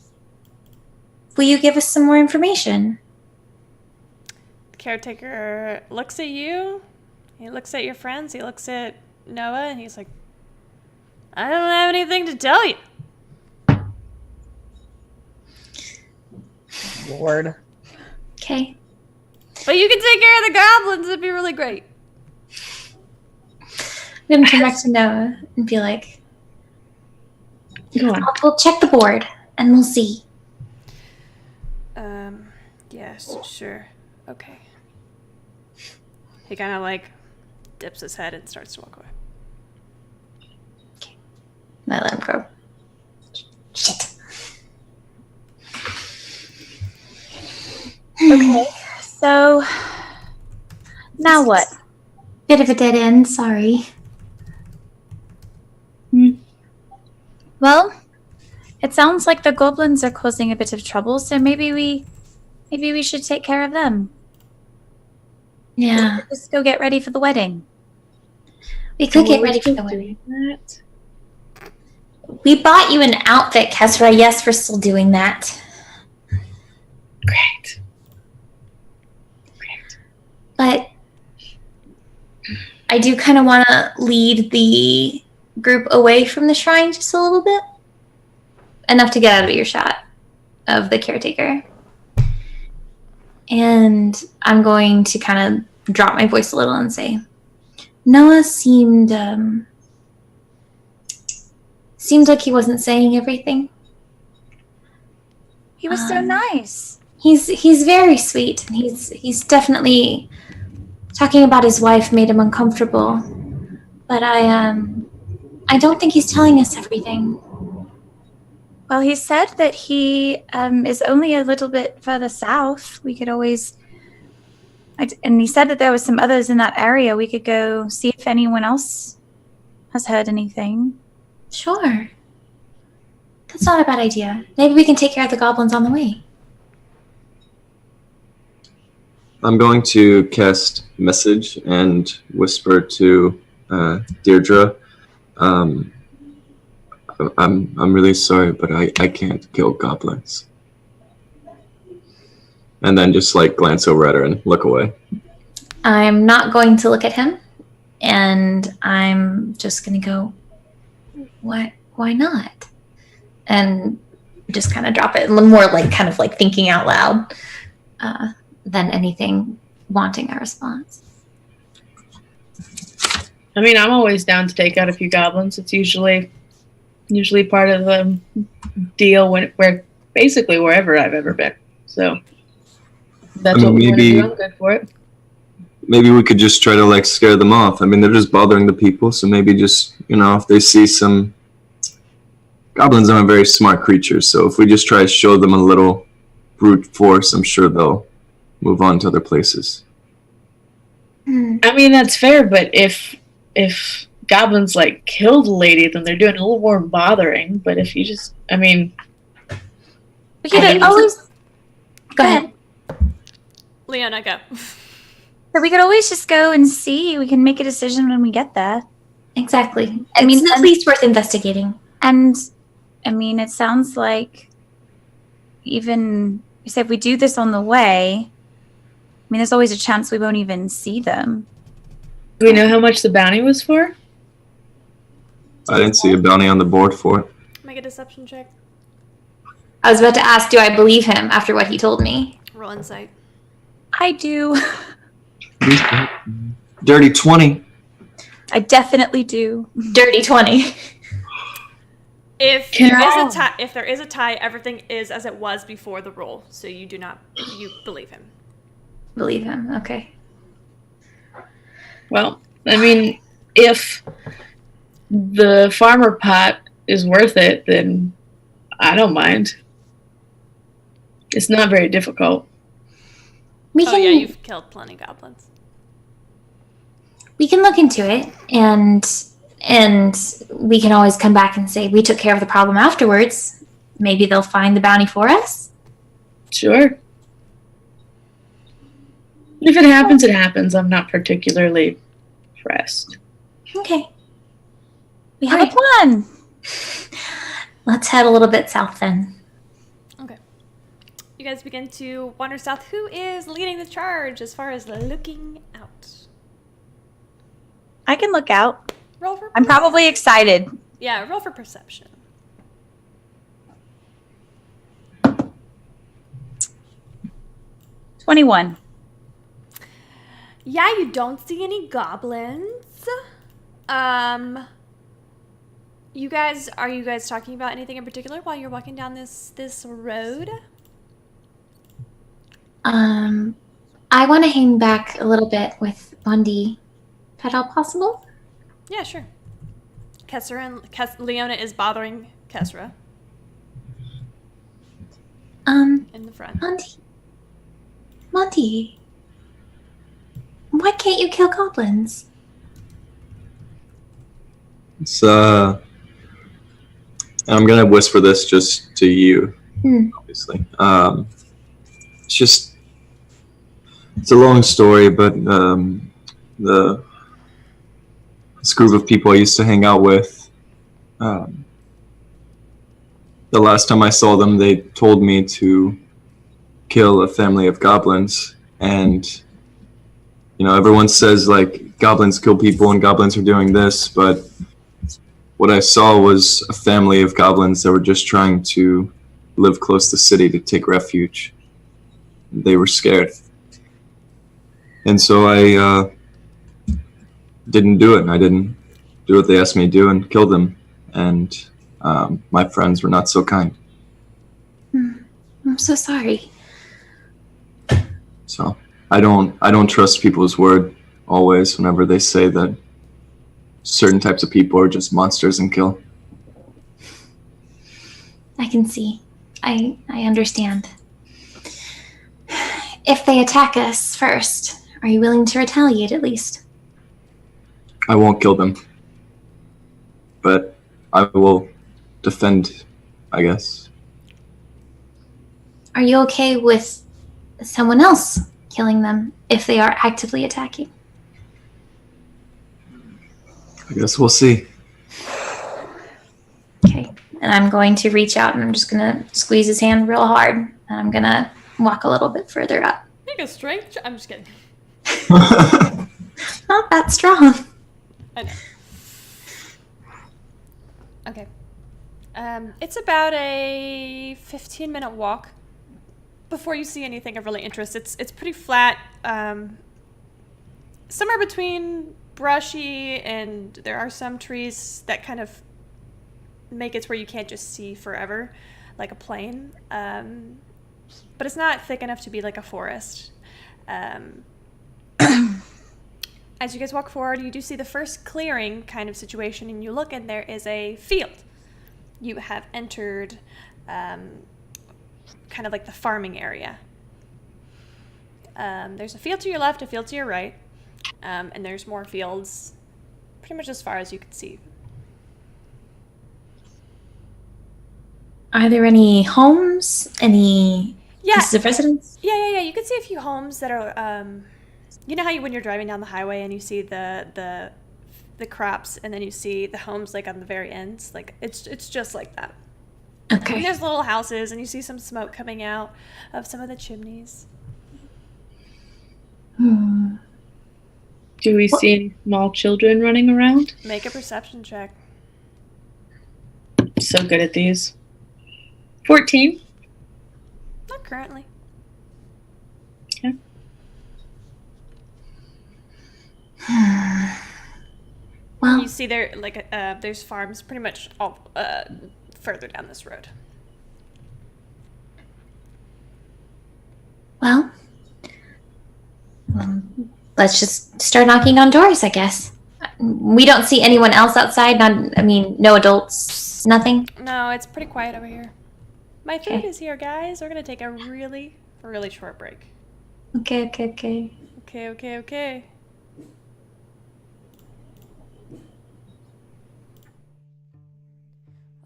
will you give us some more information? The caretaker looks at you, he looks at your friends, he looks at Noah, and he's like, I don't have anything to tell you. Lord. Okay. But you can take care of the goblins, it'd be really great. I'm going to turn back to Noah and be like, Go on. we'll check the board, and we'll see. Yes, sure. Okay. He kind of like dips his head and starts to walk away. And I let him go. Shit. Okay. So now what? Bit of a dead end, sorry. Well, it sounds like the goblins are causing a bit of trouble, so maybe we should take care of them. Yeah. Just go get ready for the wedding. We could get We're ready for still the wedding. doing that. We bought you an outfit, Kesra. Yes, we're still doing that. Great. But I do kind of want to lead the group away from the shrine just a little bit. Enough to get out of earshot of the caretaker. And I'm going to kind of drop my voice a little and say, Noah seemed like he wasn't saying everything. He was so nice. He's very sweet, and he's definitely talking about his wife made him uncomfortable. But I don't think he's telling us everything. Well, he said that he is only a little bit further south. We could always... And he said that there was some others in that area. We could go see if anyone else has heard anything. Sure. That's not a bad idea. Maybe we can take care of the goblins on the way. I'm going to cast message and whisper to Deirdre. I'm really sorry, but I can't kill goblins. And then just like glance over at her and look away. I'm not going to look at him, and I'm just going to go, why not? And just kind of drop it, more like kind of like thinking out loud than anything wanting a response. I mean, I'm always down to take out a few goblins. It's usually part of the deal where basically wherever I've ever been. So that's what we want to do. I'm good for it. Maybe we could just try to like scare them off. I mean, they're just bothering the people, so maybe just, if they see some... Goblins aren't very smart creatures, so if we just try to show them a little brute force, I'm sure they'll move on to other places. I mean, that's fair, but if goblins like killed a lady, then they're doing a little more bothering. But if you just, I mean, We could always go ahead. Leona, go. So we could always just go and see. We can make a decision when we get there. Exactly. I mean, It's at least worth investigating. And I mean, it sounds like even so if we do this on the way, I mean, there's always a chance we won't even see them. do we know how much the bounty was for? I didn't see a bounty on the board for it. Make a deception check. I was about to ask, do I believe him after what he told me? Roll insight. I do. Dirty 20. I definitely do. Dirty 20. If Can there is I- a tie, if there is a tie, everything is as it was before the roll. So you believe him. Believe him. Okay. Well, I mean, if the farmer pot is worth it, then I don't mind. It's not very difficult. We Oh can yeah, you've killed plenty goblins. we can look into it and we can always come back and say we took care of the problem afterwards. Maybe they'll find the bounty for us. Sure. If it happens, it happens. I'm not particularly pressed. Okay. We have a plan. Let's head a little bit south then. Okay. You guys begin to wander south. Who is leading the charge as far as looking out? I can look out. Roll for. I'm probably excited. Yeah, roll for perception. 21. Yeah, you don't see any goblins. Are you guys talking about anything in particular while you're walking down this road? I want to hang back a little bit with Bundy. If at all possible? Yeah, sure. Leona is bothering Kesra in the front. Monty, why can't you kill goblins? It's I'm gonna whisper this just to you, obviously. It's a long story, but this group of people I used to hang out with, the last time I saw them, they told me to kill a family of goblins, and everyone says like goblins kill people and goblins are doing this, but what I saw was a family of goblins that were just trying to live close to the city to take refuge. They were scared, and so I didn't do it. I didn't do what they asked me to do and kill them, and my friends were not so kind. I'm so sorry. So I don't trust people's word always whenever they say that certain types of people are just monsters and kill. I can see. I understand. If they attack us first, are you willing to retaliate at least? I won't kill them, but I will defend, I guess. Are you okay with someone else killing them if they are actively attacking? I guess we'll see. Okay. And I'm going to reach out and I'm just going to squeeze his hand real hard. And I'm going to walk a little bit further up. Make a strength. I'm just kidding. Not that strong. I know. Okay. It's about a 15-minute walk before you see anything of really interest. It's pretty flat. Somewhere between brushy and there are some trees that kind of make it where you can't just see forever, like a plain. But it's not thick enough to be like a forest. As you guys walk forward, you do see the first clearing kind of situation, and you look and there is a field. You have entered kind of like the farming area. There's a field to your left, a field to your right, and there's more fields pretty much as far as you can see. Are there any homes? Any Yeah. places of residence? Yeah. You can see a few homes that are, you know how when you're driving down the highway and you see the crops and then you see the homes like on the very ends? Like, it's just like that. And Okay. there's little houses and you see some smoke coming out of some of the chimneys. Hmm. Do we see any small children running around? Make a perception check. So good at these. 14. Not currently. Okay. Well, You see there, like, there's farms pretty much all further down this road. well, let's just start knocking on doors, I guess. We don't see anyone else outside. No adults, nothing. No, it's pretty quiet over here. My food Okay. is here, guys. We're gonna take a really, really short break. Okay. Okay.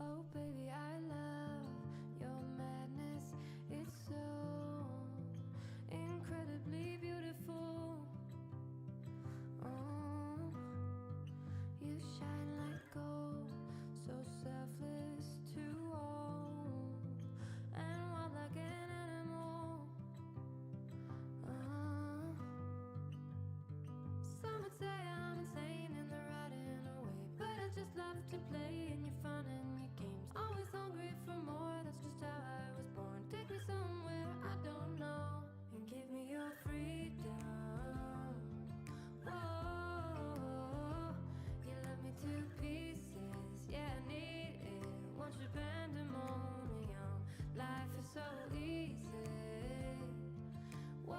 Oh, baby, I love your madness. It's so incredibly beautiful. Oh, you shine like gold, so selfless to all, and wild like an animal. Some would say I'm insane in the right in a way, but I just love to play in your fun and your games. Always hungry for more, that's just how I was born. Take me somewhere I don't know, and give me your freedom. Whoa, you love me to pieces, yeah, I need it. Want your pandemonium, life is so easy. Whoa,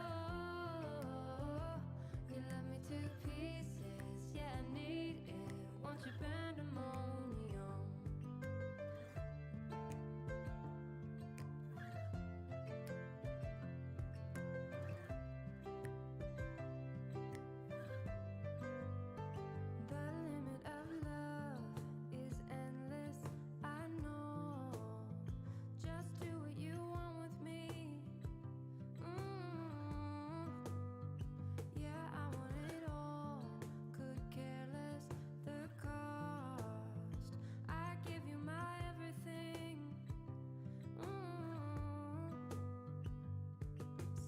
you love me to pieces, yeah, I need it. Want your pandemonium. The limit of love is endless, I know. Just do what you want with me. Yeah, I want it all. Could care less the cost. I give you my everything.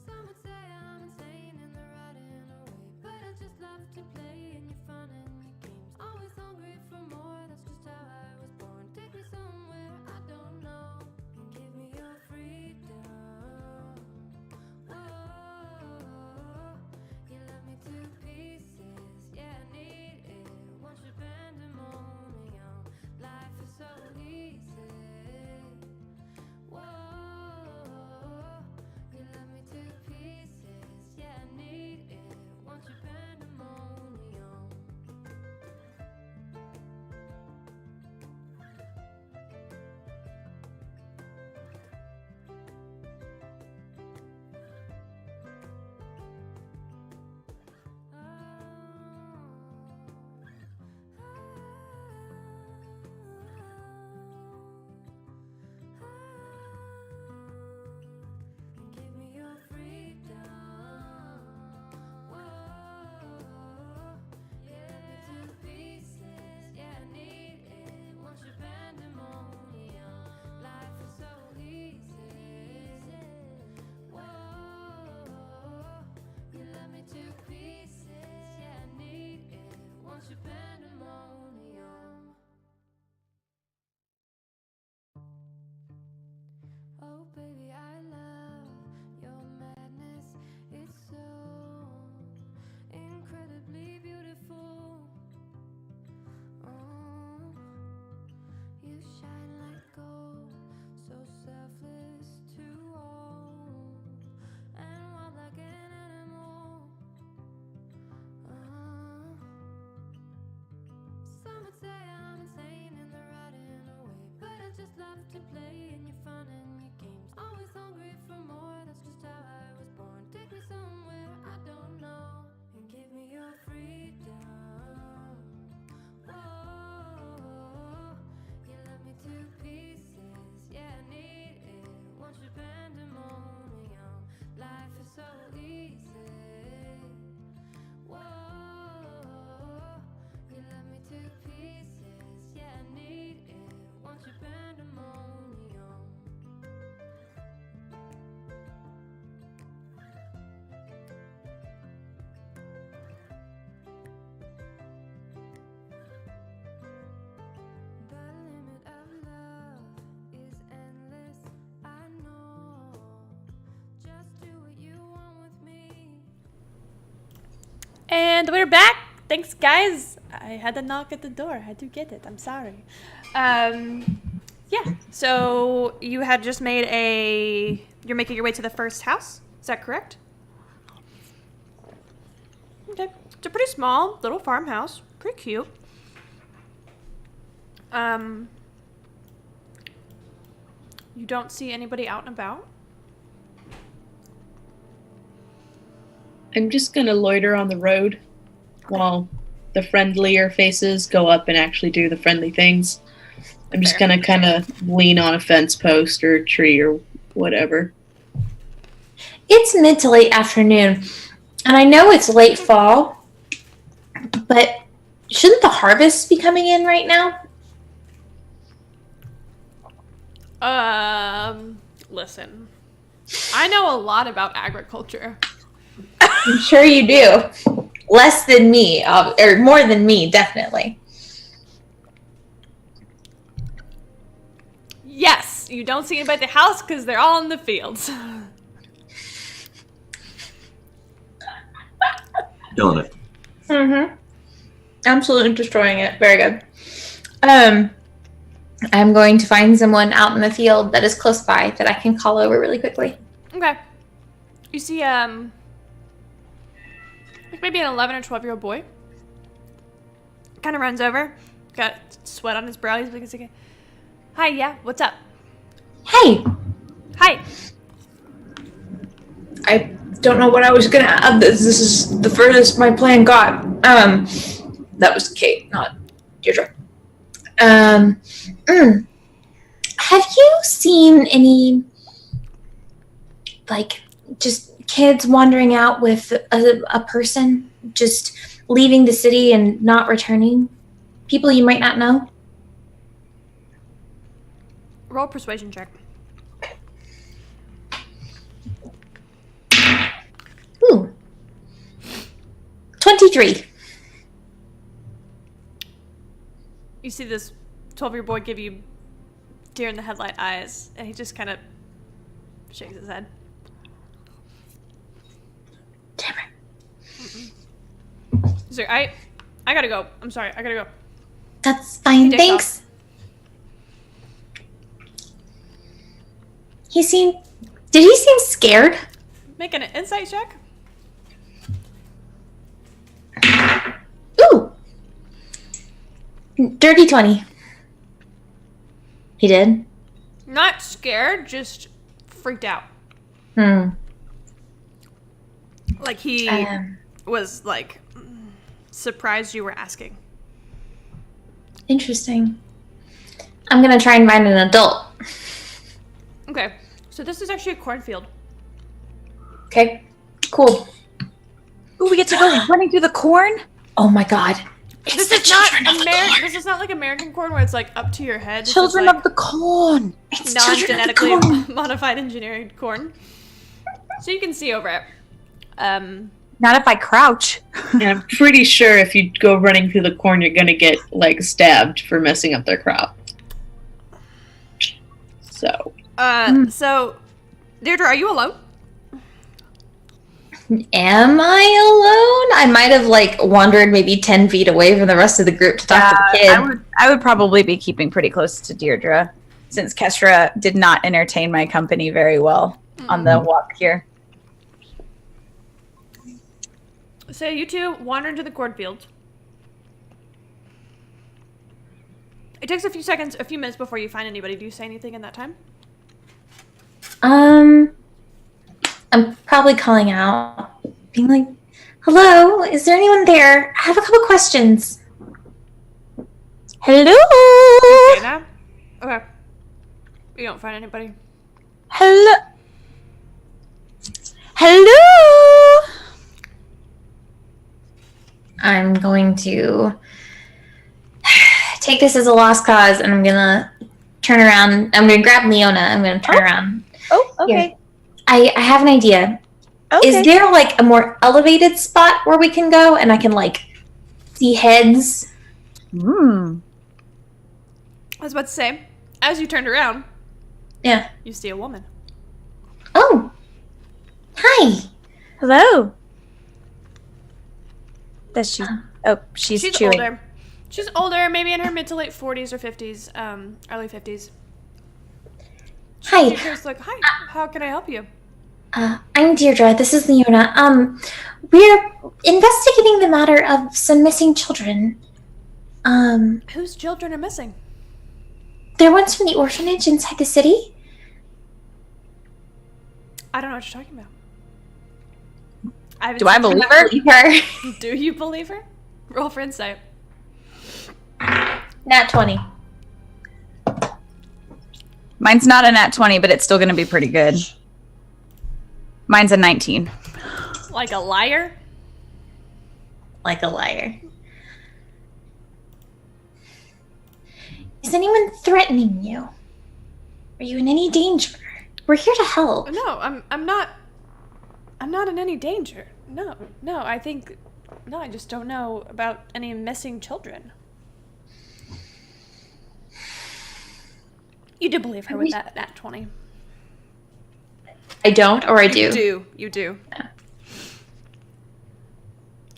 Some would say I'm insane in the right in a way, but I just love to play in your fun and your games. Always hungry for more, that's just how I was born. Take me somewhere I don't know, and give me your freedom. Whoa, you love me to pieces, yeah, I need it. Want your pandemonium, life is so easy. Whoa, you love me to pieces, yeah, I need it. Want your pandemonium. Give me your freedom. Whoa, yeah, me to pieces, yeah, I need it. Want your pandemonium, life is so easy. Whoa, you love me to pieces, yeah, I need it. Want your pandemonium. Oh, baby, I love your madness. It's so incredibly beautiful. Oh, you shine like gold, so selfless to all, and wild like an animal. Some would say I'm insane in the right in a way, but I just love to play in your fun and your games. Always hungry for more, that's just how I was born. Take me somewhere I don't know, and give me your freedom. And we're back. Thanks, guys. I had to knock at the door. I had to get it. I'm sorry. Yeah. So you had just made you're making your way to the first house. Is that correct? Okay. It's a pretty small little farmhouse. Pretty cute. You don't see anybody out and about. I'm just gonna loiter on the road while the friendlier faces go up and actually do the friendly things. I'm just gonna kind of lean on a fence post or a tree or whatever. It's mid to late afternoon, and I know it's late fall, but shouldn't the harvest be coming in right now? Listen. I know a lot about agriculture. I'm sure you do. Less than me, or more than me, definitely. Yes, you don't see anybody at the house because they're all in the fields. Killing it. Mm-hmm. Absolutely destroying it. Very good. I'm going to find someone out in the field that is close by that I can call over really quickly. Okay. You see, like maybe an 11 or 12-year-old boy. Kind of runs over. Got sweat on his brow. He's like, hi, yeah, what's up? Hey, Hi. I don't know what I was gonna add. This is the furthest my plan got. That was Kate, not Deirdre. Have you seen any, like, just kids wandering out with a person, just leaving the city and not returning? People you might not know? Roll a persuasion check. Ooh. 23. You see this 12-year-old boy give you deer in the headlight eyes, and he just kind of shakes his head. Damn it. He's like, I gotta go. I'm sorry, I gotta go. That's fine, He dicks thanks. Did he seem scared? Make an insight check. Ooh. Dirty 20. He did? Not scared, just freaked out. Like he was like surprised you were asking. Interesting. I'm gonna try and find an adult. Okay, so this is actually a cornfield. Okay, cool. Ooh, we get to go running through the corn? Oh my god. This is not This is not like American corn where it's like up to your head. This Children is like of the corn. It's children of the non-genetically corn. modified engineered corn. So you can see over it. Not if I crouch. And I'm pretty sure if you go running through the corn, you're gonna get like stabbed for messing up their crop. So So Deirdre, are you alone? Am I alone? I might have like wandered maybe 10 feet away from the rest of the group to talk to the kid. I would probably be keeping pretty close to Deirdre, since Kestra did not entertain my company very well on the walk here. So you two wander into the cornfield. It takes a few minutes before you find anybody. Do you say anything in that time? I'm probably calling out, being like, hello, is there anyone there? I have a couple questions. Hello? Say that? Okay. You don't find anybody. Hello? Hello? I'm going to take this as a lost cause, and I'm gonna turn around. I'm gonna grab Leona. I'm gonna turn around. Oh, okay. Here. I have an idea. Okay. Is there like a more elevated spot where we can go and I can like see heads? Hmm. I was about to say, as you turned around, Yeah. you see a woman. Oh. Hi. Hello. Does she? Oh, she's chewing. older. She's older, maybe in her mid to late 40s or 50s, early 50s. Hi. She's like, hi, how can I help you? I'm Deirdre. This is Leona. We're investigating the matter of some missing children. Whose children are missing? They're ones from the orphanage inside the city. I don't know what you're talking about. Do I believe her? Do you believe her? Roll for insight. Nat 20. Mine's not a nat 20, but it's still going to be pretty good. Mine's a 19. Like a liar? Like a liar. Is anyone threatening you? Are you in any danger? We're here to help. No, I'm not in any danger. No, I just don't know about any missing children. You do believe her with that nat 20. I don't, or I do? You do.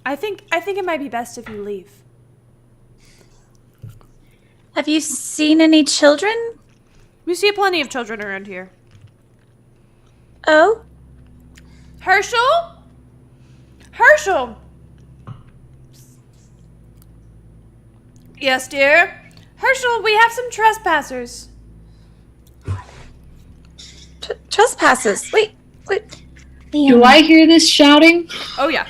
I think it might be best if you leave. Have you seen any children? We see plenty of children around here. Oh? Herschel? Yes, dear? Herschel, we have some trespassers. Trespassers. Wait. Do I hear this shouting? Oh, yeah.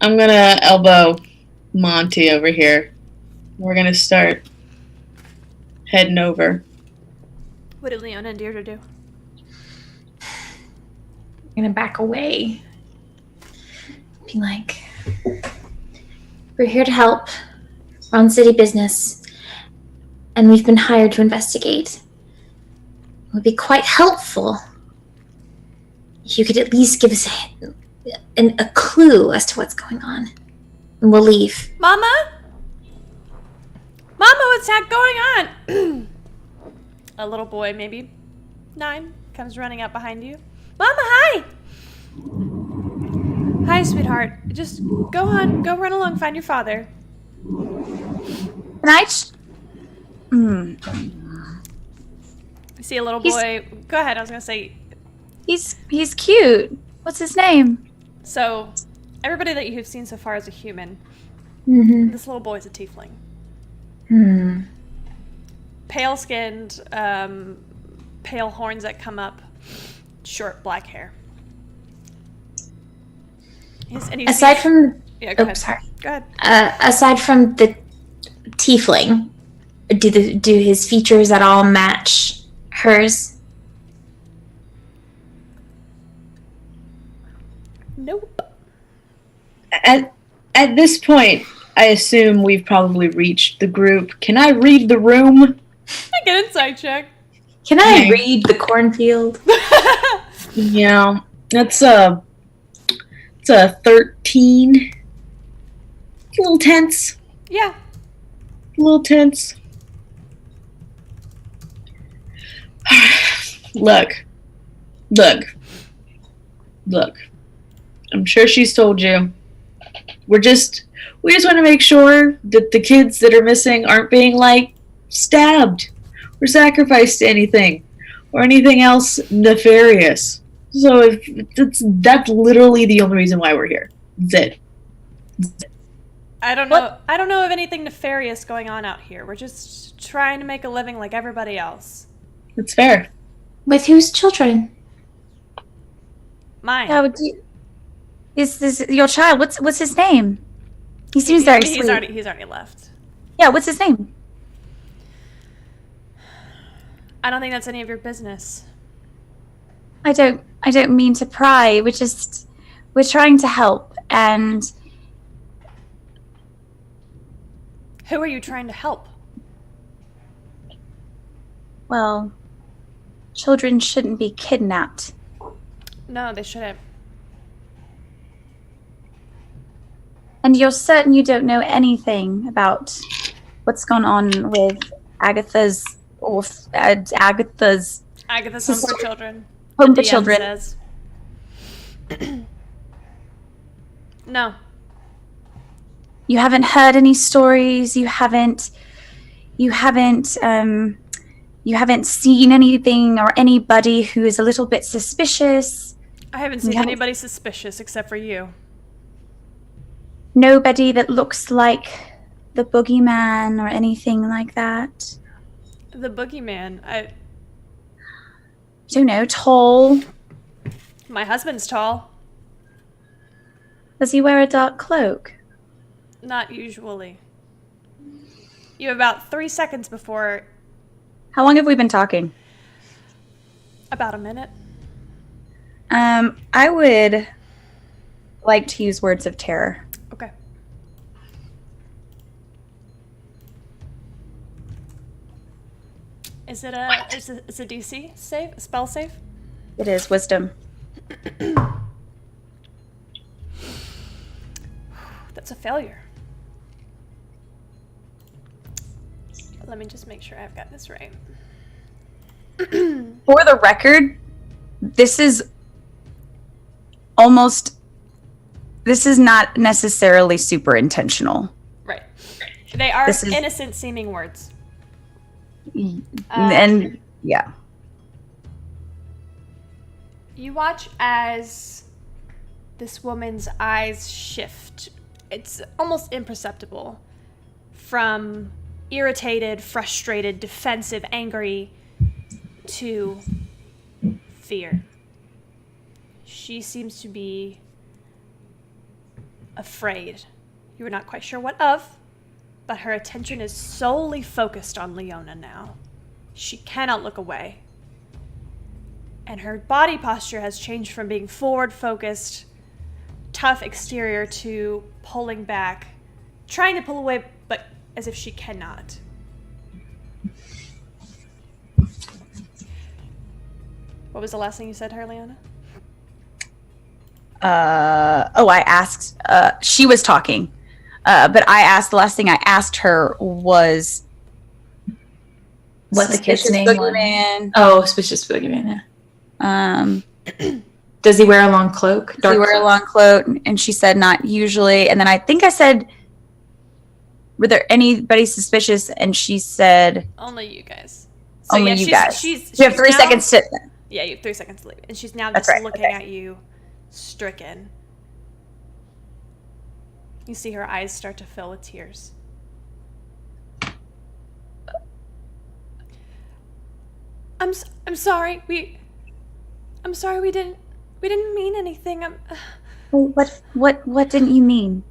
I'm gonna elbow Monty over here. We're gonna start heading over. What did Leona and Deirdre do? I'm gonna back away. Be like, we're here to help. We're on city business. And we've been hired to investigate. It would be quite helpful if you could at least give us a clue as to what's going on. And we'll leave. Mama, what's that going on? A little boy, maybe 9, comes running up behind you. Mama, hi! Hi, sweetheart. Just go on, go run along, find your father. Can I? You see a little boy. Go ahead, I was gonna say. He's cute. What's his name? So, everybody that you've seen so far is a human. Mm-hmm. This little boy's a tiefling. Hmm. Pale-skinned, pale horns that come up, short black hair. Aside from... Yeah, go Oh, ahead. sorry. Go ahead. Aside from the tiefling, do his features at all match hers? Nope. At this point, I assume we've probably reached the group. Can I read the room? Make an insight check. Can I Okay. read the cornfield? Yeah, it's a 13. A little tense. Yeah. A little tense. Look. I'm sure she's told you. We just want to make sure that the kids that are missing aren't being like stabbed or sacrificed to anything or anything else nefarious. So that's literally the only reason why we're here. That's it. I don't know. I don't know of anything nefarious going on out here. We're just trying to make a living like everybody else. That's fair. With whose children? Mine. Oh, is this your child? What's his name? He seems very he's sweet. already left. Yeah, what's his name? I don't think that's any of your business. I don't mean to pry. We're trying to help, and Who are you trying to help? well, children shouldn't be kidnapped. No, they shouldn't. And you're certain you don't know anything about what's gone on with Agatha's Agatha's home for children. home The for DM children. says. No. heard any stories. You haven't seen anything or anybody who is a little bit suspicious. I haven't seen You haven't- anybody suspicious except for you. Nobody that looks like the boogeyman or anything like that. The boogeyman. Don't know, tall. My husband's tall. Does he wear a dark cloak? Not usually. You have about 3 seconds before How long have we been talking? about a minute. I would like to use words of terror. Okay. Is it it's a DC save? A spell save? It is wisdom. That's a failure. Let me just make sure I've got this right. For the record, this is not necessarily super intentional. Right. They are This is- innocent seeming words. And yeah. You watch as this woman's eyes shift. It's almost imperceptible. From irritated, frustrated, defensive, angry to fear. She seems to be afraid. You are not quite sure what of, but her attention is solely focused on Leona now. She cannot look away. And her body posture has changed from being forward-focused, tough exterior to pulling back, trying to pull away, but as if she cannot. What was the last thing you said to her, Leona? I asked, she was talking, but the last thing I asked her was What the kid's suspicious name was. boogeyman. Oh, suspicious boogeyman. Yeah. Um, Does he wear a long cloak? does he wear a cloak? long cloak? And she said not usually. And then I think I said, were there anybody suspicious? And she said, Only you guys. only you guys. You you have 3 seconds to. Yeah, you have 3 seconds to leave. And she's now That's just right, looking okay. at you, stricken. You see her eyes start to fill with tears. I'm sorry. I'm sorry we didn't mean anything. What didn't you mean?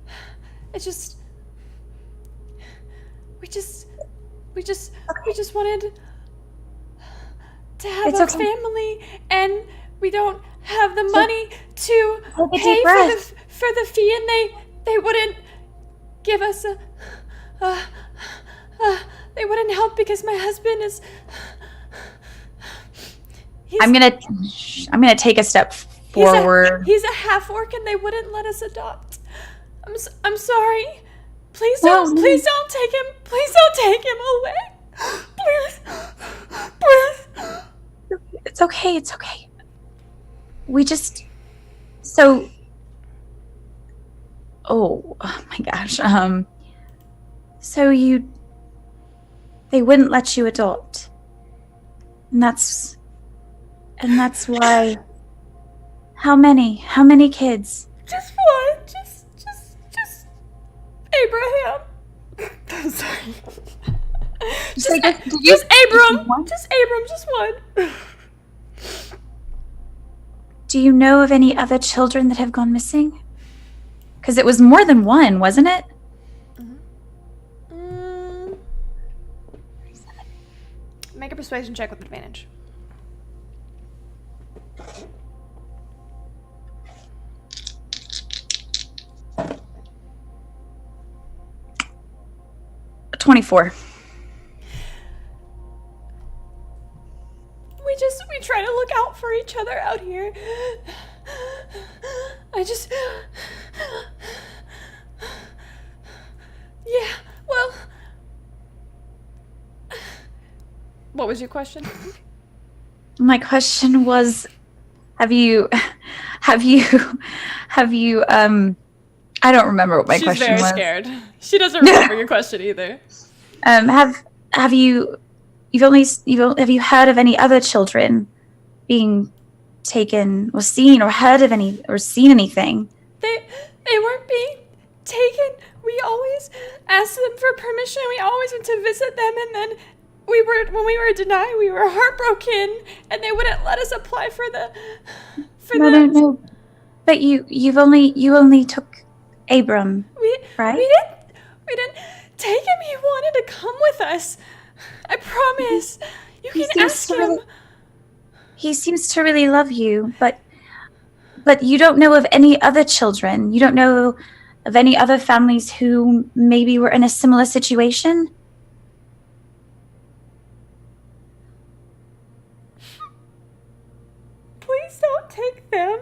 It just we just wanted to have It's a okay. family, and we don't have the money to Take a deep pay breath. for the fee, and they wouldn't give us they wouldn't help because my husband is I'm gonna take a step forward. He's a half orc, and they wouldn't let us adopt. I'm sorry. Please No, don't. no. Please don't take him. Please don't take him away. Please, please. It's okay. It's okay. We just so. Oh my gosh. So they wouldn't let you adopt, and that's why. How many kids? Just one. Just Abraham. I'm sorry. Just Abram. Just Abram. Just one. Do you know of any other children that have gone missing? Because it was more than one, wasn't it? Make a persuasion check with advantage. A 24. We try to look out for each other out here. Yeah, well, what was your question? My question was, have you I don't remember what my She's question very was. scared. She doesn't remember your question either. Have you have you heard of any other children being taken or seen or heard of any or seen anything? They weren't being taken. We always asked them for permission. We always went to visit them, and then when we were denied, we were heartbroken, and they wouldn't let us apply for the. No. But you only took Abram, right? We didn't take him. He wanted to come with us. I promise. You He can seems ask to him. really- He seems to really love you, but you don't know of any other children. You don't know of any other families who maybe were in a similar situation? Please don't take them.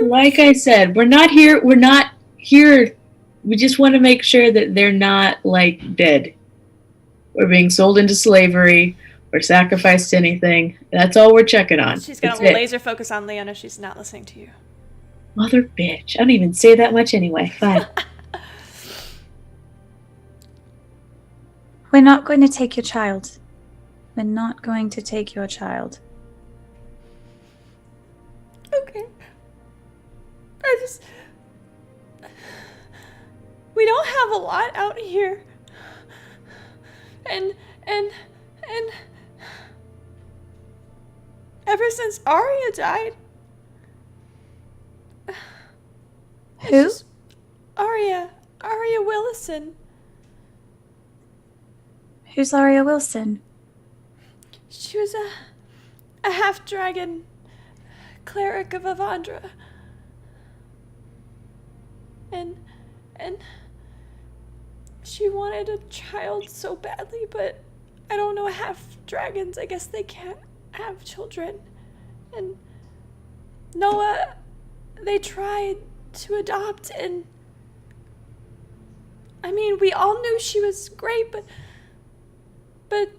Like I said, we're not here. We just want to make sure that they're not like dead or being sold into slavery or sacrificed to anything. That's all we're checking on. She's gonna That's it. laser focus on Leona. She's not listening to you. Mother bitch. I don't even say that much anyway. Fine. We're not going to take your child. We're not going to take your child. Okay. We don't have a lot out here. And ever since Arya died. Who? Arya Willison. Who's Aria Wilson? She was a half-dragon cleric of Avandra. And she wanted a child so badly, but I don't know, half-dragons, I guess they can't have children. And Noah, they tried to adopt, and I mean, we all knew she was great, but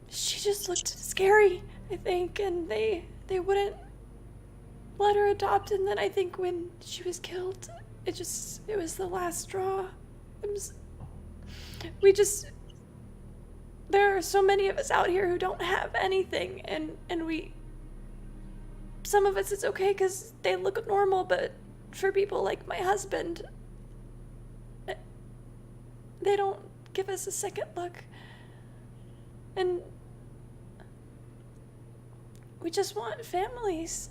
she just looked scary, I think, and they wouldn't let her adopt. And then I think when she was killed, it was the last straw. There are so many of us out here who don't have anything, and some of us it's okay because they look normal, but for people like my husband, they don't give us a second look. And we just want families.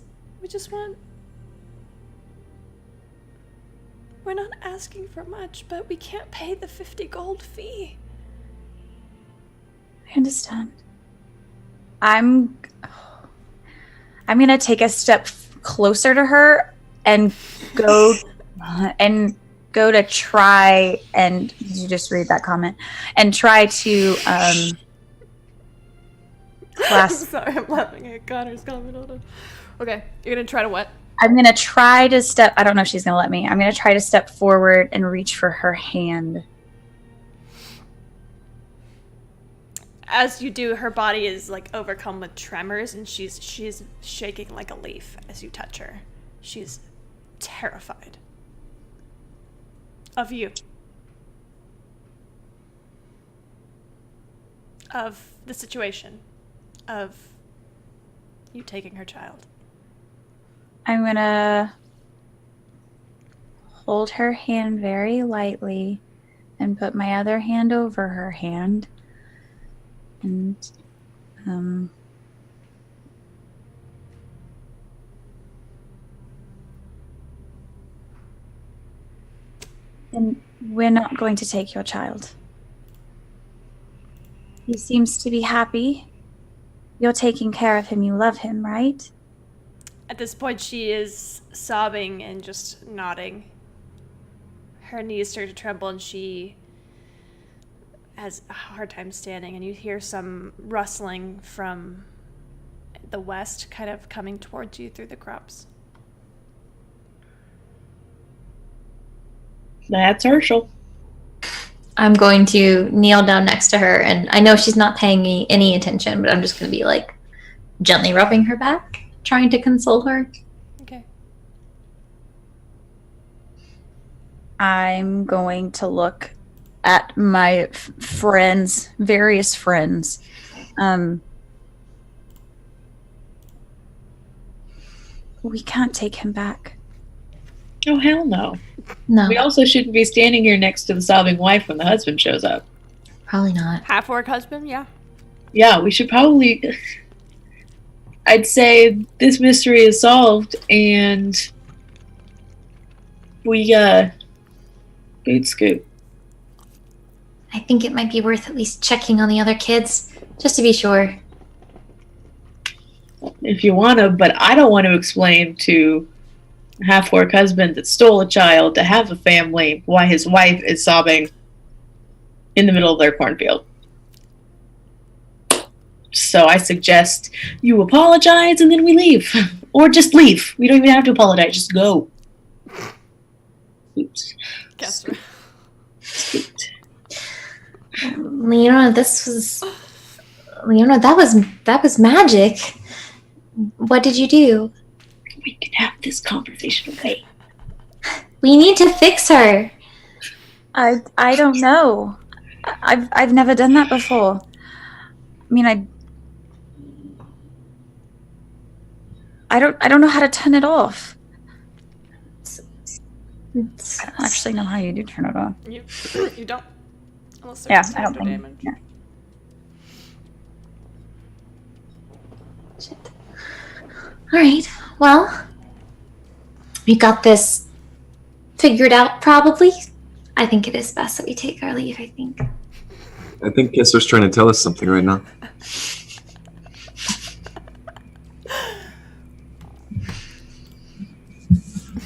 We're not asking for much, but we can't pay the 50 gold fee. I understand. I'm gonna take a step closer to her and go to try and did you just read that comment and try to I'm sorry, I'm laughing at Connor's comment. Hold on. Okay, you're gonna try to what? I'm gonna try to step. I don't know if she's gonna let me. I'm gonna try to step forward and reach for her hand. As you do, her body is like overcome with tremors, and she's shaking like a leaf as you touch her. She's terrified of you, of the situation, of you taking her child. I'm gonna hold her hand very lightly and put my other hand over her hand. And and we're not going to take your child. He seems to be happy. You're taking care of him. You love him, right? At this point, she is sobbing and just nodding. Her knees start to tremble, and she has a hard time standing, and you hear some rustling from the west kind of coming towards you through the crops. That's Herschel. I'm going to kneel down next to her, and I know she's not paying me any attention, but I'm just going to be like gently rubbing her back, trying to console her. Okay. I'm going to look at my friends, various friends. We can't take him back. Oh, hell no. No, We also shouldn't be standing here next to the sobbing wife when the husband shows up. probably not. Half-orc husband, yeah. Yeah, we should probably. I'd say this mystery is solved, and we boot scoot. I think it might be worth at least checking on the other kids, just to be sure. If you want to, but I don't want to explain to a half-orc husband that stole a child to have a family why his wife is sobbing in the middle of their cornfield. So I suggest you apologize and then we leave. Or just leave. We don't even have to apologize. Just go. Oops. Kester. Scoot. Leona, that was magic. What did you do? We can have this conversation away. We need to fix her. I don't know. I've never done that before. I mean, I don't know how to turn it off. I don't actually know how you do turn it off. You don't? Unless Yeah, there's I don't after think. damage. Yeah. All right. Well, we got this figured out, probably. I think it is best that we take our leave, I think. I think Kessler's trying to tell us something right now.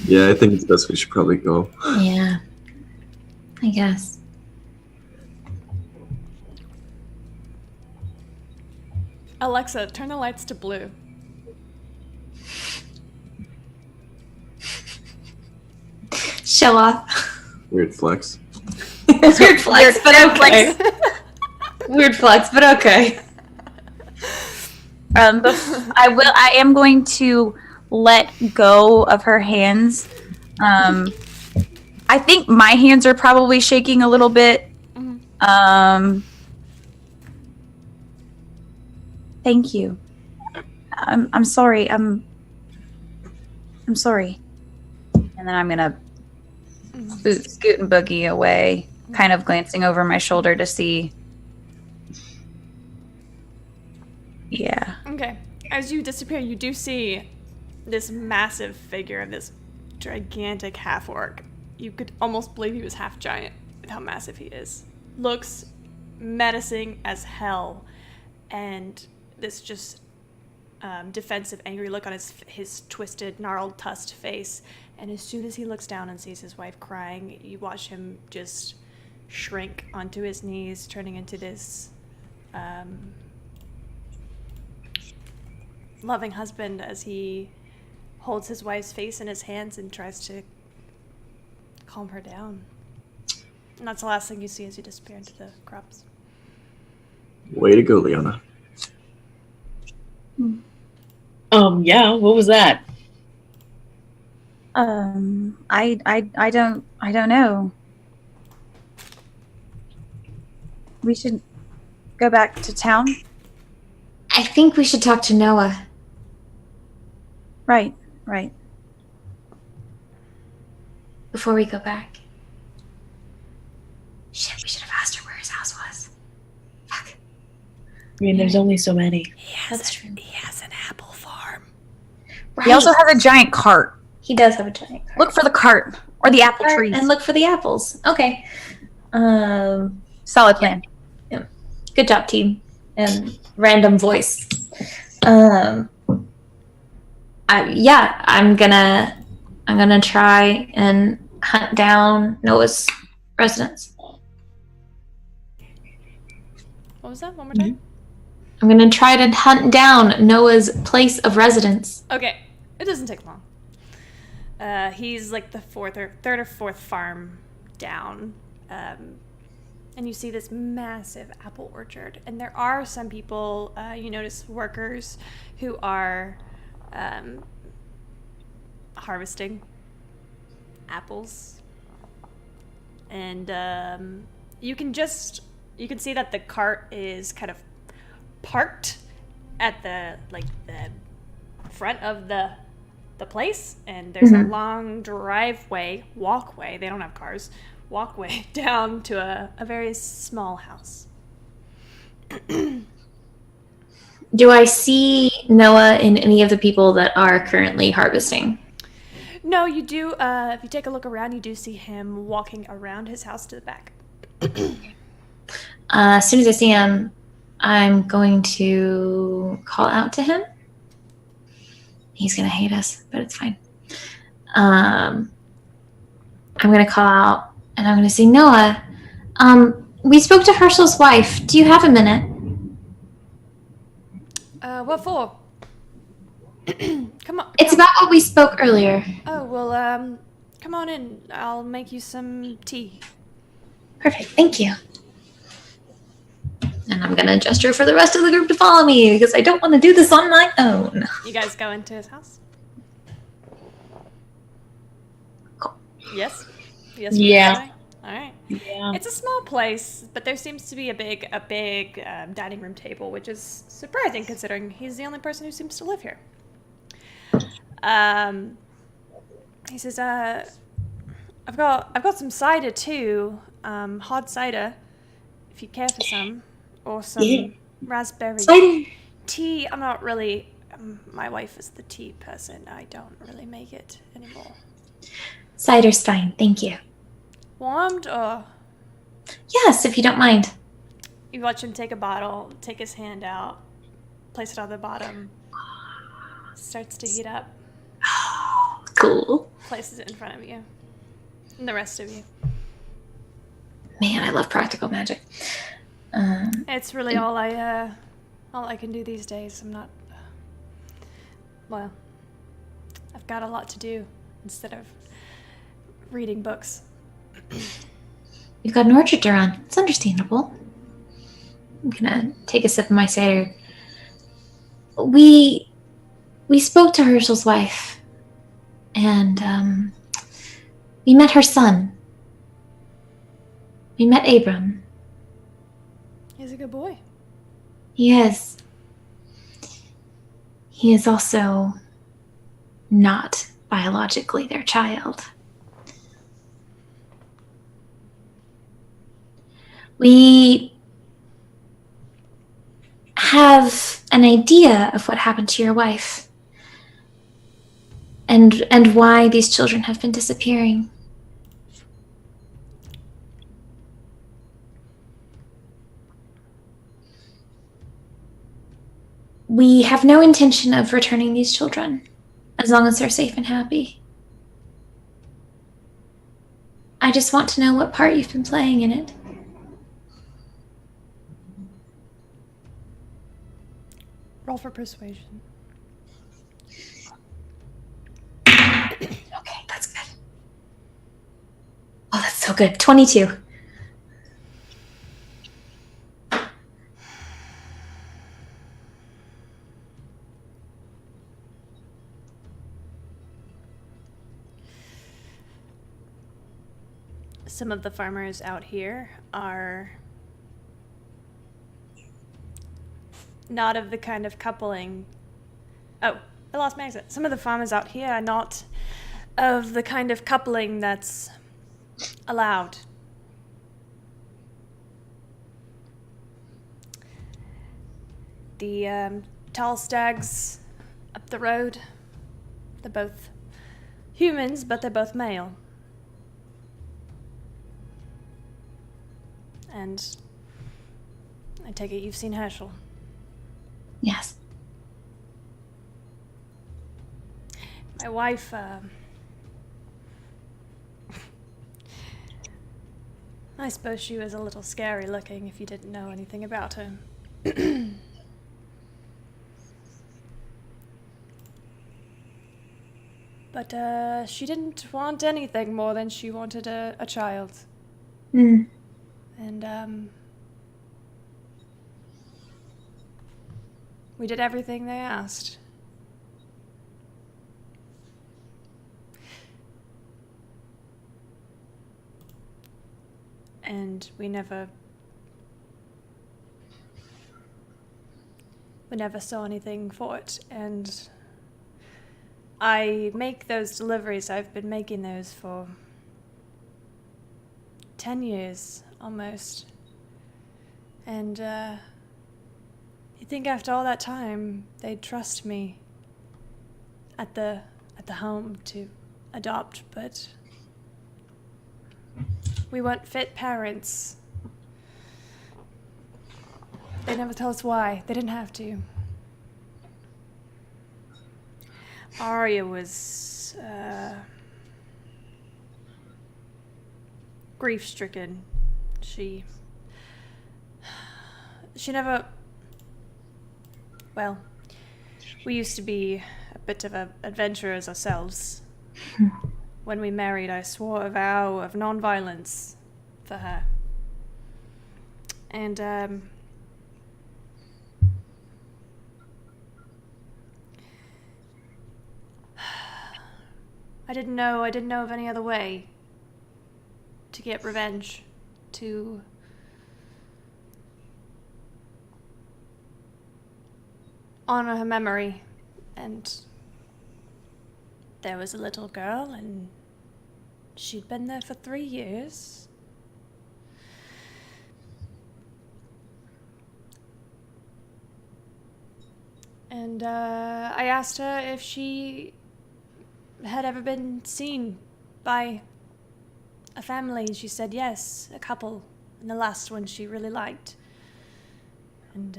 Yeah, I think it's best we should probably go. Yeah. I guess. Alexa, turn the lights to blue. Show off. Weird flex. Weird flex, but okay. Weird flex, but okay. I am going to let go of her hands. I think my hands are probably shaking a little bit. Thank you. I'm sorry. I'm sorry. And then I'm gonna scoot and boogie away, kind of glancing over my shoulder to see. Yeah. Okay. As you disappear, you do see this massive figure of this gigantic half-orc. You could almost believe he was half giant with how massive he is. Looks menacing as hell. And this just defensive, angry look on his twisted, gnarled, tusked face. And as soon as he looks down and sees his wife crying, you watch him just shrink onto his knees, turning into this loving husband as he holds his wife's face in his hands and tries to calm her down. And that's the last thing you see as you disappear into the crops. Way to go, Leona. Yeah, what was that? I don't know. We should go back to town. I think we should talk to Noah. Right. Before we go back. Shit, we should have asked her where his house was. Fuck. I mean, there's only so many. That's true. He has an apple farm. Right. He also has a giant cart. He does have a giant cart. Look for the cart or the apple trees. And look for the apples. Okay. Solid plan. Good job, team. And random voice. I'm gonna try and hunt down Noah's residence. What was that? One more time? I'm gonna try to hunt down Noah's place of residence. Okay. It doesn't take long. He's like the third or fourth farm down. And you see this massive apple orchard. And there are some people, you notice workers who are harvesting apples. and you can see that the cart is kind of parked at the front of the place, and there's a long walkway, they don't have cars, walkway down to a very small house. Do I see Noah and any of the people that are currently harvesting? No, you do. If you take a look around, you do see him walking around his house to the back. As soon as I see him, I'm going to call out to him. He's going to hate us, but it's fine. I'm going to call out, and I'm going to say, Noah, we spoke to Herschel's wife. Do you have a minute? What for? Come on. It's about what we spoke earlier. Oh, well, come on in. I'll make you some tea. Perfect, thank you. And I'm going to gesture for the rest of the group to follow me because I don't want to do this on my own. You guys go into his house? Cool. Yes? Yes. Yeah. All right. Yeah. It's a small place, but there seems to be a big dining room table, which is surprising considering he's the only person who seems to live here. He says, I've got some cider too, hard cider, if you care for some, or some raspberry Cider. tea. I'm not really. My wife is the tea person. I don't really make it anymore. Cider's fine, thank you. Warmed or? Yes, if you don't mind. You watch him take a bottle, take his hand out, place it on the bottom, starts to heat up, Cool. places it in front of you, and the rest of you. Man, I love practical magic. It's really all I can do these days. I'm not. Well, I've got a lot to do instead of reading books. You've got an orchard to run. It's understandable. I'm gonna take a sip of my cider. We spoke to Herschel's wife, and we met her son. We met Abram. He's a good boy. He is. He is also not biologically their child. We have an idea of what happened to your wife and why these children have been disappearing. We have no intention of returning these children as long as they're safe and happy. I just want to know what part you've been playing in it. Roll for persuasion. Okay, that's good. Oh, that's so good. 22. Some of the farmers out here are not of the kind of coupling. Oh, I lost my accent. Some of the farmers out here are not of the kind of coupling that's allowed. The tall stags up the road, they're both humans, but they're both male. And I take it you've seen Herschel. Yes. My wife, I suppose she was a little scary looking if you didn't know anything about her. But she didn't want anything more than she wanted a child. Mm. And we did everything they asked. and we never saw anything for it. And I make those deliveries. I've been making those for 10 years almost. And you think after all that time they'd trust me at the home to adopt, but we weren't fit parents. They never tell us why. They didn't have to. Arya was grief-stricken. She never... Well, we used to be a bit of adventurers ourselves. When we married, I swore a vow of non-violence for her. And, I didn't know of any other way to get revenge, to honor her memory. And there was a little girl, and she'd been there for 3 years. And I asked her if she had ever been seen by a family, and she said yes, a couple, and the last one she really liked. And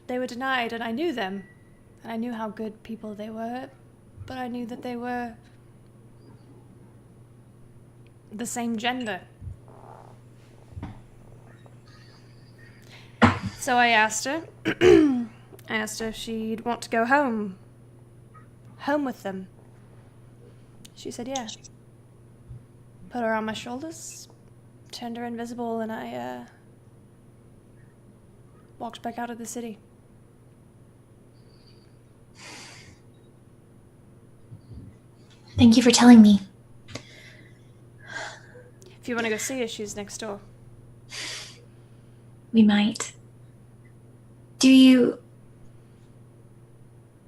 they were denied, and I knew them, and I knew how good people they were, but I knew that they were the same gender. So I asked her, if she'd want to go home with them. She said yeah. Put her on my shoulders, turned her invisible, and I walked back out of the city. Thank you for telling me. If you want to go see her, she's next door. We might.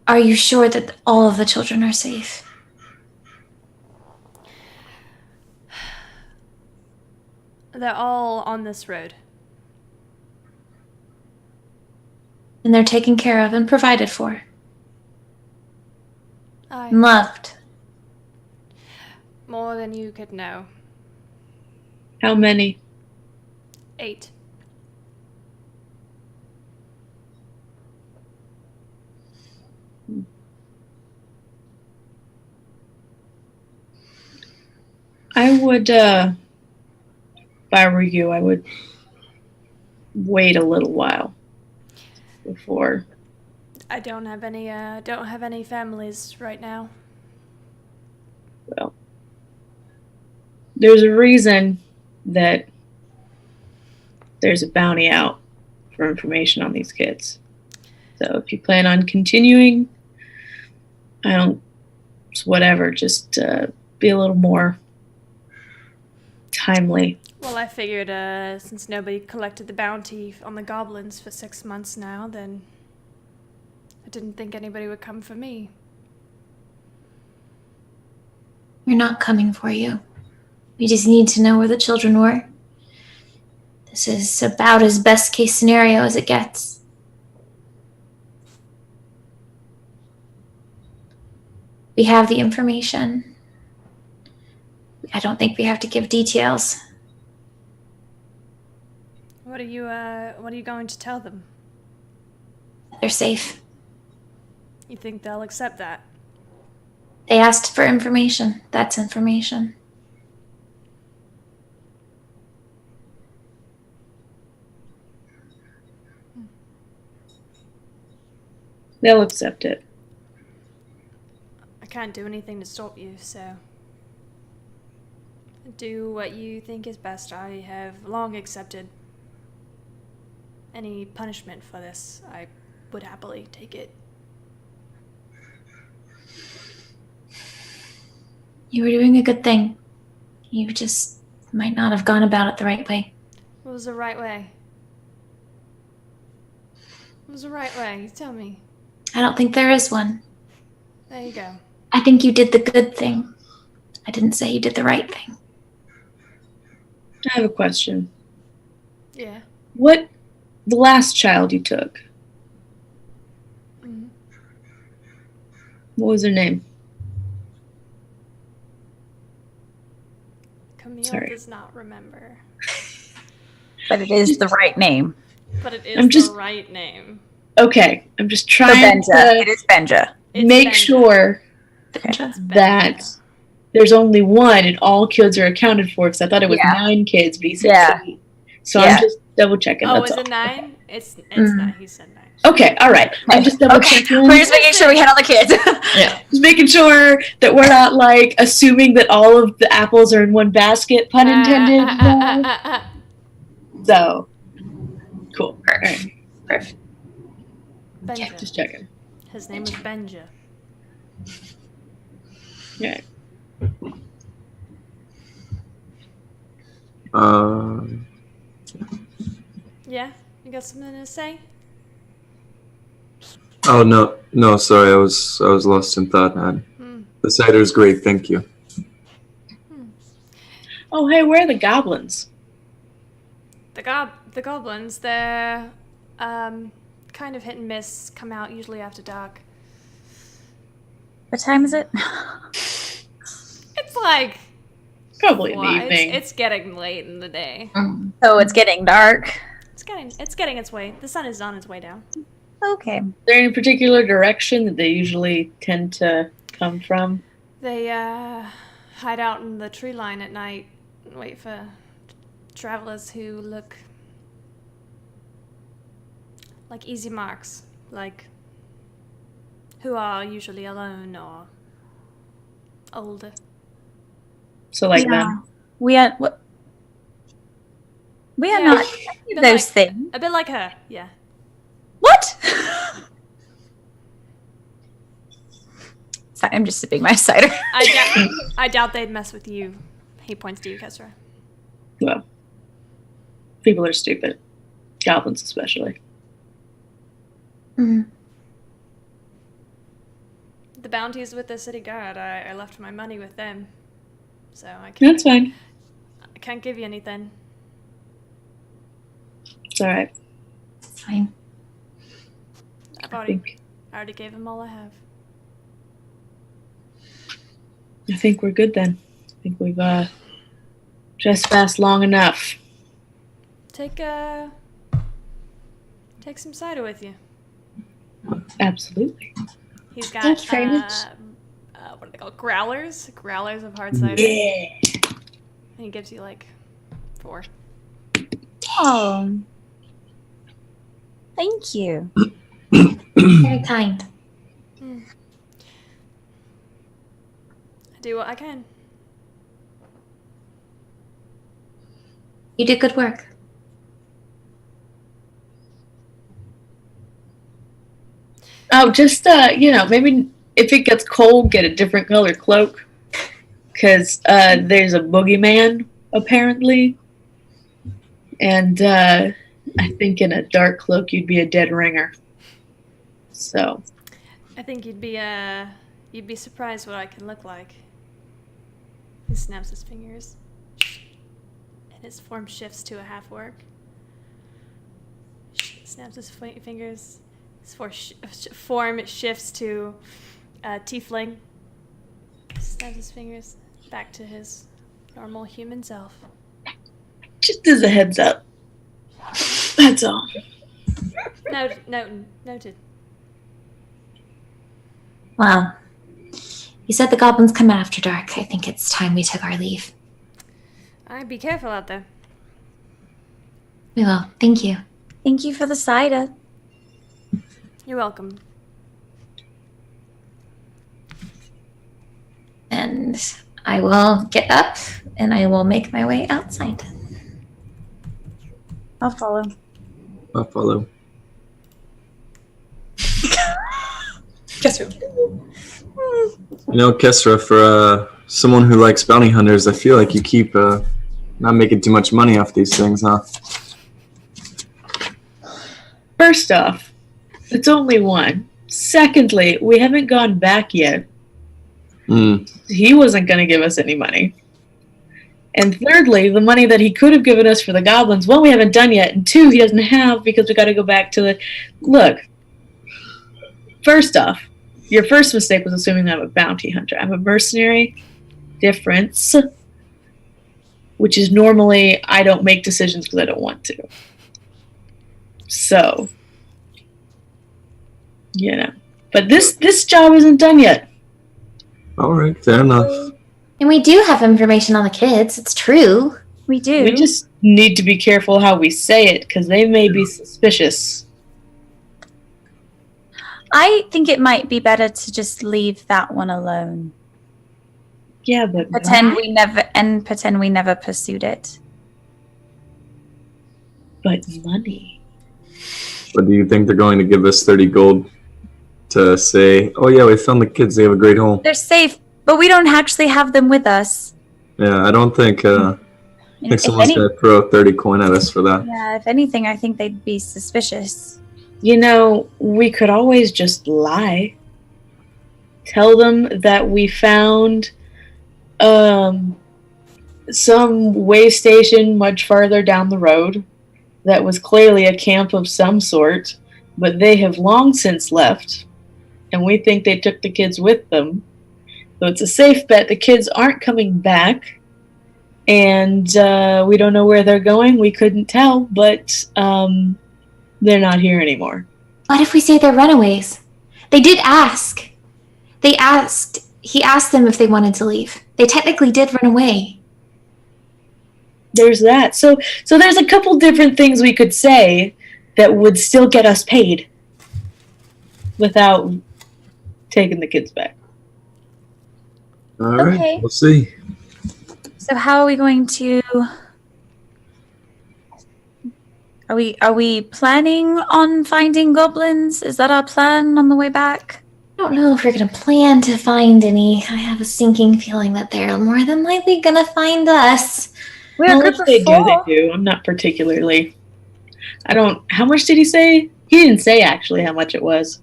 Are you sure that all of the children are safe? They're all on this road. And they're taken care of and provided for. Aye. And loved. More than you could know. How many? 8. I would, if I were you, I would wait a little while before. I don't have any families right now. Well, there's a reason that there's a bounty out for information on these kids. So if you plan on continuing, just be a little more timely. Well, I figured since nobody collected the bounty on the goblins for 6 months now, then I didn't think anybody would come for me. We're not coming for you. We just need to know where the children were. This is about as best case scenario as it gets. We have the information. I don't think we have to give details. What are you going to tell them? They're safe. You think they'll accept that? They asked for information. That's information. They'll accept it. I can't do anything to stop you, so do what you think is best. I have long accepted any punishment for this. I would happily take it. You were doing a good thing. You just might not have gone about it the right way. What was the right way? What was the right way? You tell me. I don't think there is one. There you go. I think you did the good thing. I didn't say you did the right thing. I have a question. Yeah. What, the last child you took, Mhm. what was her name? Camille Sorry. does not remember. But it is the right name. But it I'm is just- the right name. Okay, I'm just For trying Benja. It to is Benja. It's make Benja. sure Benja. that there's only one and all kids are accounted for, because I thought it was Yeah. 9 kids, but he said Yeah. 8. So Yeah. I'm just double checking. Oh, that's is all. it 9? It's Mm. 9. He said 9. Okay, all right. I'm just double Okay. checking. We're just making sure we had all the kids. Yeah, just making sure that we're not like assuming that all of the apples are in one basket, pun intended. So cool. All right, Perfect. Benja. just checking. His name is Benja. Yeah. Yeah? You got something to say? Oh no, sorry, I was lost in thought. The cider is great, thank you. Oh, hey, where are the goblins? The goblins, they're kind of hit and miss, come out usually after dark. What time is it? It's like Probably in the well, evening. it's getting late in the day. So it's getting dark. It's getting its way. The sun is on its way down. Okay. Is there any particular direction that they usually tend to come from? They hide out in the tree line at night and wait for travelers who look like easy marks, like who are usually alone or older. So like Yeah. them. We are what? We are Yeah. not any of those things. A bit like her, yeah. What? Sorry, I'm just sipping my cider. I doubt they'd mess with you. He points to you, Kesra. Well, people are stupid. Goblins especially. Mm. The bounty's with the city guard. I left my money with them, so I That's fine. I can't give you anything. It's all right. It's fine. I I think already gave him all I have. we're good then. I think we've trespassed long enough. Take some cider with you. Absolutely. He's got Thank you very much. What are they called? Growlers of hard cider. Yeah. And he gives you like 4. Oh. Thank you. Very kind. I do what I can. You did good work. Oh, just maybe if it gets cold, get a different color cloak, because there's a boogeyman apparently, and I think in a dark cloak you'd be a dead ringer. So I think you'd be surprised what I can look like. He snaps his fingers, and his form shifts to a half orc. Snaps his fingers. His form shifts to tiefling. Snaps his fingers back to his normal human self. just as a heads up, that's all. Noted. Well, you said the goblins come after dark. I think it's time we took our leave. Alright, be careful out there. We will. Thank you. Thank you for the cider. You're welcome. And I will get up and I will make my way outside. I'll follow. I'll follow. You know, Kesra, for someone who likes bounty hunters, I feel like you keep Not making too much money off these things, huh? First off, it's only one. Secondly, we haven't gone back yet. He wasn't going to give us any money. And thirdly, the money that he could have given us for the goblins, one, we haven't done yet, and two, he doesn't have because we got to go back to the... Look, first off, your first mistake was assuming I'm a bounty hunter. I'm a mercenary. Difference. Which is normally I don't make decisions because I don't want to. So, you know. But this job isn't done yet. All right, fair enough. And we do have information on the kids. It's true. We do. We just need to be careful how we say it because they may be suspicious. I think it might be better to just leave that one alone. Yeah, but Pretend we never pursued it. But money. But do you think they're going to give us 30 gold to say, oh yeah, we found the kids, they have a great home? They're safe, but we don't actually have them with us. Yeah, I don't think, I think someone's going to throw a 30 coin at us for that. Yeah, if anything, I think they'd be suspicious. You know, we could always just lie. Tell them that we found some way station much farther down the road that was clearly a camp of some sort, but they have long since left, and we think they took the kids with them. So it's a safe bet the kids aren't coming back, and we don't know where they're going. We couldn't tell, but they're not here anymore. What if we say they're runaways? They did ask. He asked them if they wanted to leave. They technically did run away. There's that. So there's a couple different things we could say that would still get us paid without taking the kids back. All right, Okay. we'll see. So how are we going to... Are we planning on finding goblins? Is that our plan on the way back? I don't know if we're going to plan to find any. I have a sinking feeling that they're more than likely going to find us. We're a Well, group if of they four. do, they do. I'm not particularly... How much did he say? He didn't say actually how much it was.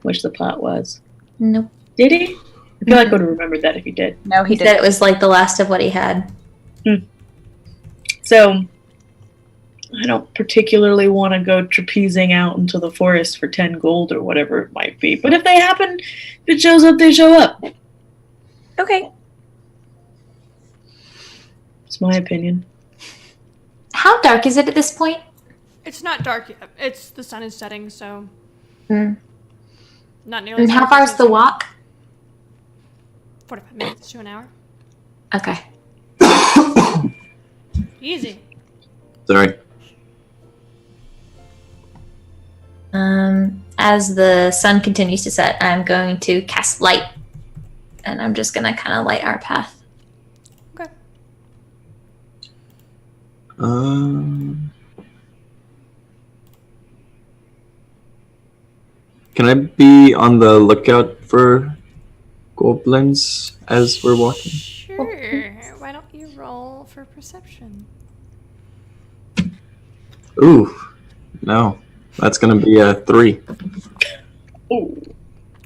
How much the pot was. Nope. Did he? I feel like I would have remembered that if he did. No, He said it was like the last of what he had. So, I don't particularly want to go trapezing out into the forest for 10 gold or whatever it might be. But if they happen, if it shows up, they show up. Okay. It's my opinion. How dark is it at this point? It's not dark yet. It's the sun is setting, so Hmm. not nearly. And as how dark far as is the walk? 45 minutes to an hour. Okay. Easy. Sorry. As the sun continues to set, I'm going to cast light. And I'm just going to kind of light our path. Okay. Can I be on the lookout for goblins as we're walking? Sure. Why don't you roll for perception? Ooh, no. That's gonna be a 3. Ooh.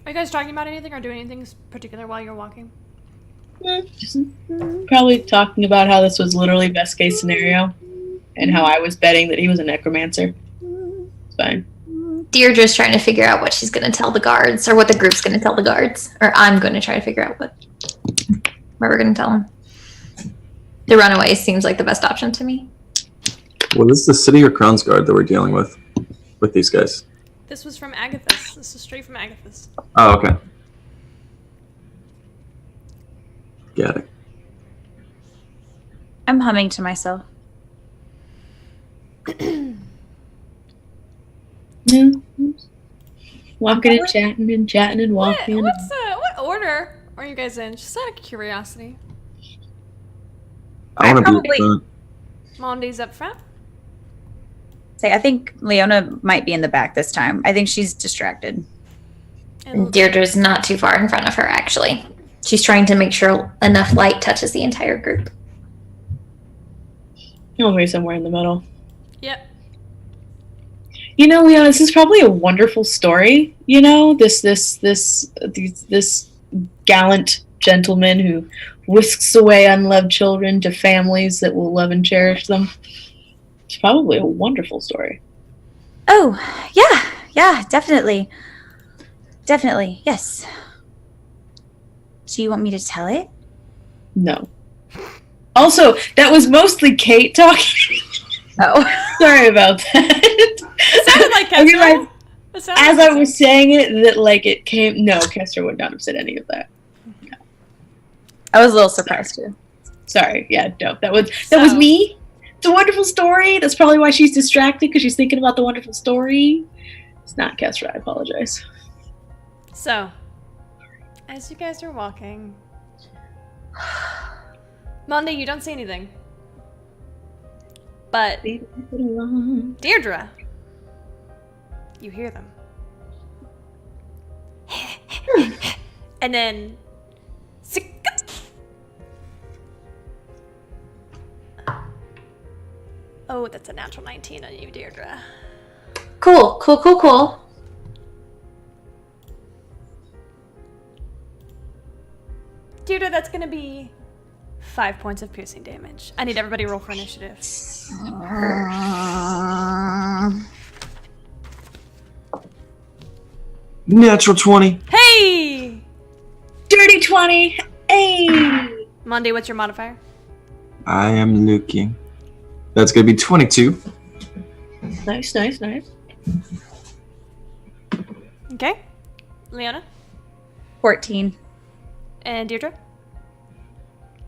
Are you guys talking about anything or doing anything particular while you're walking? Just probably talking about how this was literally best case scenario and how I was betting that he was a necromancer. It's fine. Deirdre's trying to figure out what she's going to tell the guards, or what the group's going to tell the guards. Or I'm going to try to figure out what we're going to tell them. The runaways seems like the best option to me. Well, this is the city or Crown's Guard that we're dealing with these guys. This was from Agathis. This is straight from Agathis. Oh, okay. Got it. I'm humming to myself. Yeah. Walking and chatting and walking. What order are you guys in? Just out of curiosity. I want to be probably- in front. Monde's up front. Say, I think Leona might be in the back this time. I think she's distracted. And Deirdre's not too far in front of her, actually. She's trying to make sure enough light touches the entire group. I'll be somewhere in the middle. Yep. You know, Leon, this is probably a wonderful story. You know, this gallant gentleman who whisks away unloved children to families that will love and cherish them. It's probably a wonderful story. Oh, yeah, definitely. Definitely, yes. Do you want me to tell it? No. Also, that was mostly Kate talking. Oh. Sorry about that. It sounded like I Kestra. realized It sounded as like I was saying it that like it came. No, Kester would not have said any of that. I was a little surprised too. Sorry. Yeah, no, that was me. It's a wonderful story. That's probably why she's distracted because she's thinking about the wonderful story. It's not Kestra. I apologize. So, as you guys are walking, Monday, you don't see anything. But Deirdre, you hear them. And then oh, that's a natural 19 on you, Deirdre. Cool. Deirdre, that's gonna be 5 points of piercing damage. I need everybody to roll for initiative. Natural 20. Hey! Dirty 20. Hey. Monday, what's your modifier? I am looking. That's going to be 22. Nice. Okay. Leona? 14. And Deirdre?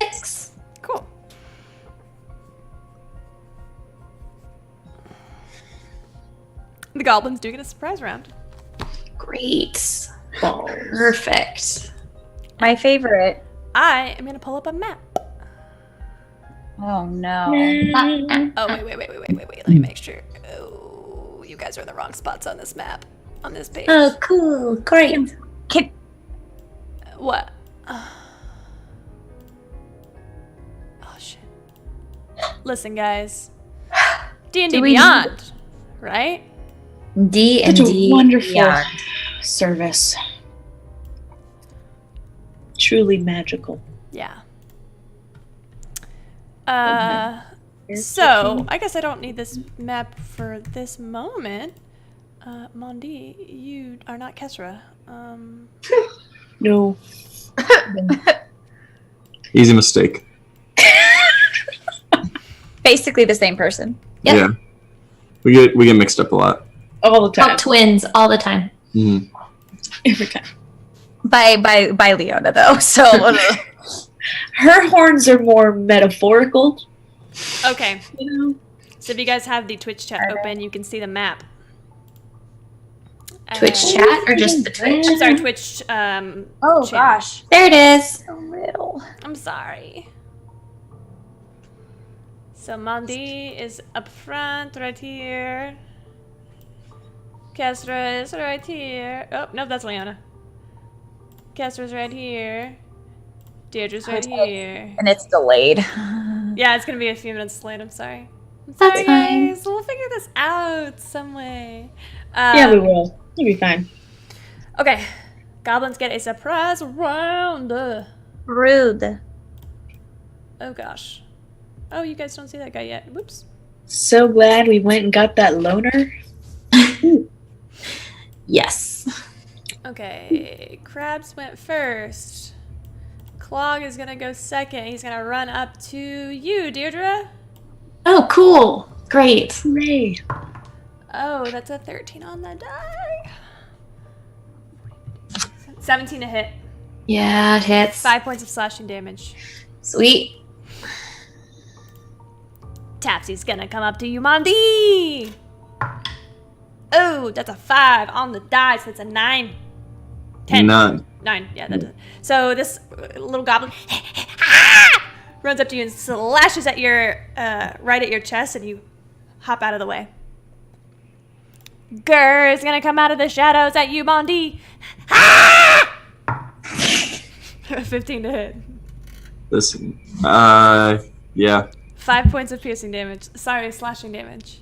6. Cool. The goblins do get a surprise round. Great. Balls. Perfect. My favorite. I am gonna pull up a map. Oh no. Oh, wait. Let me make sure. Oh, you guys are in the wrong spots on this map. On this page. Oh, cool. Great. What? Oh, shit. Listen, guys. D&D Beyond, right? D and Such a D. wonderful Beyond. service. Truly magical. Yeah. So, I guess I don't need this map for this moment. Mondi, you are not Kesra. No. Easy mistake. Basically the same person. Yep. Yeah. We get mixed up a lot. All the time. Talk twins all the time. Mhm. Every time. By Leona though. So Her horns are more metaphorical. Okay. You know? So if you guys have the Twitch chat open, you can see the map. Twitch chat or just the Twitch? I'm sorry, Twitch. oh channel. gosh. There it is. So little. I'm sorry. So Mondi is up front, right here. Kestra is right here. Oh, no, that's Leona. Kestra's right here. Deirdre's right here. And it's delayed. Yeah, it's gonna be a few minutes late. I'm sorry. I'm That's sorry, fine. guys. We'll figure this out some way. Yeah, we will. It'll be fine. Okay. Goblins get a surprise round. Rude. Oh gosh. Oh, you guys don't see that guy yet. Whoops. So glad we went and got that loner. Yes. Okay. Krabs went first. Clog is gonna go second. He's gonna run up to you, Deirdre. Oh, cool. Great. Hooray. Oh, that's a 13 on the die. 17 to hit. Yeah, it hits. 5 points of slashing damage. Sweet. Tapsy's gonna come up to you, Mondi. Oh, that's a 5 on the dice. That's a 9. 10. 9. Yeah, that does. So this little goblin runs up to you and slashes at your right at your chest, and you hop out of the way. Grr is gonna come out of the shadows at you, Mondi. 15 to hit. Listen. Yeah. 5 points of piercing damage. Sorry, slashing damage.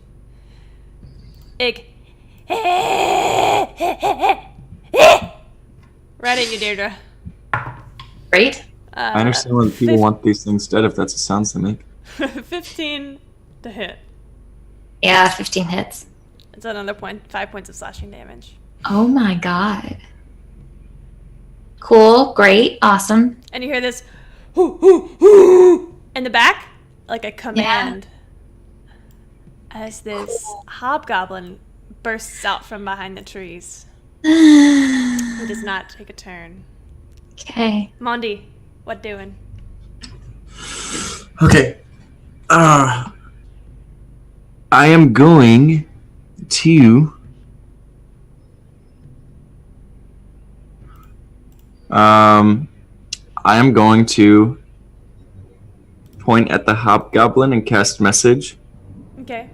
Right at you, Deirdre. Great. I understand why people want these things dead if that's the sounds they make. 15 to hit. Yeah, 15 hits. It's another 5 points of slashing damage. Oh my god. Cool, great, awesome. And you hear this hoo, hoo, hoo, in the back, like a command, as this hobgoblin bursts out from behind the trees. He does not take a turn. Okay. Mondi, what doing? Okay. I am going to I am going to point at the hobgoblin and cast message Okay.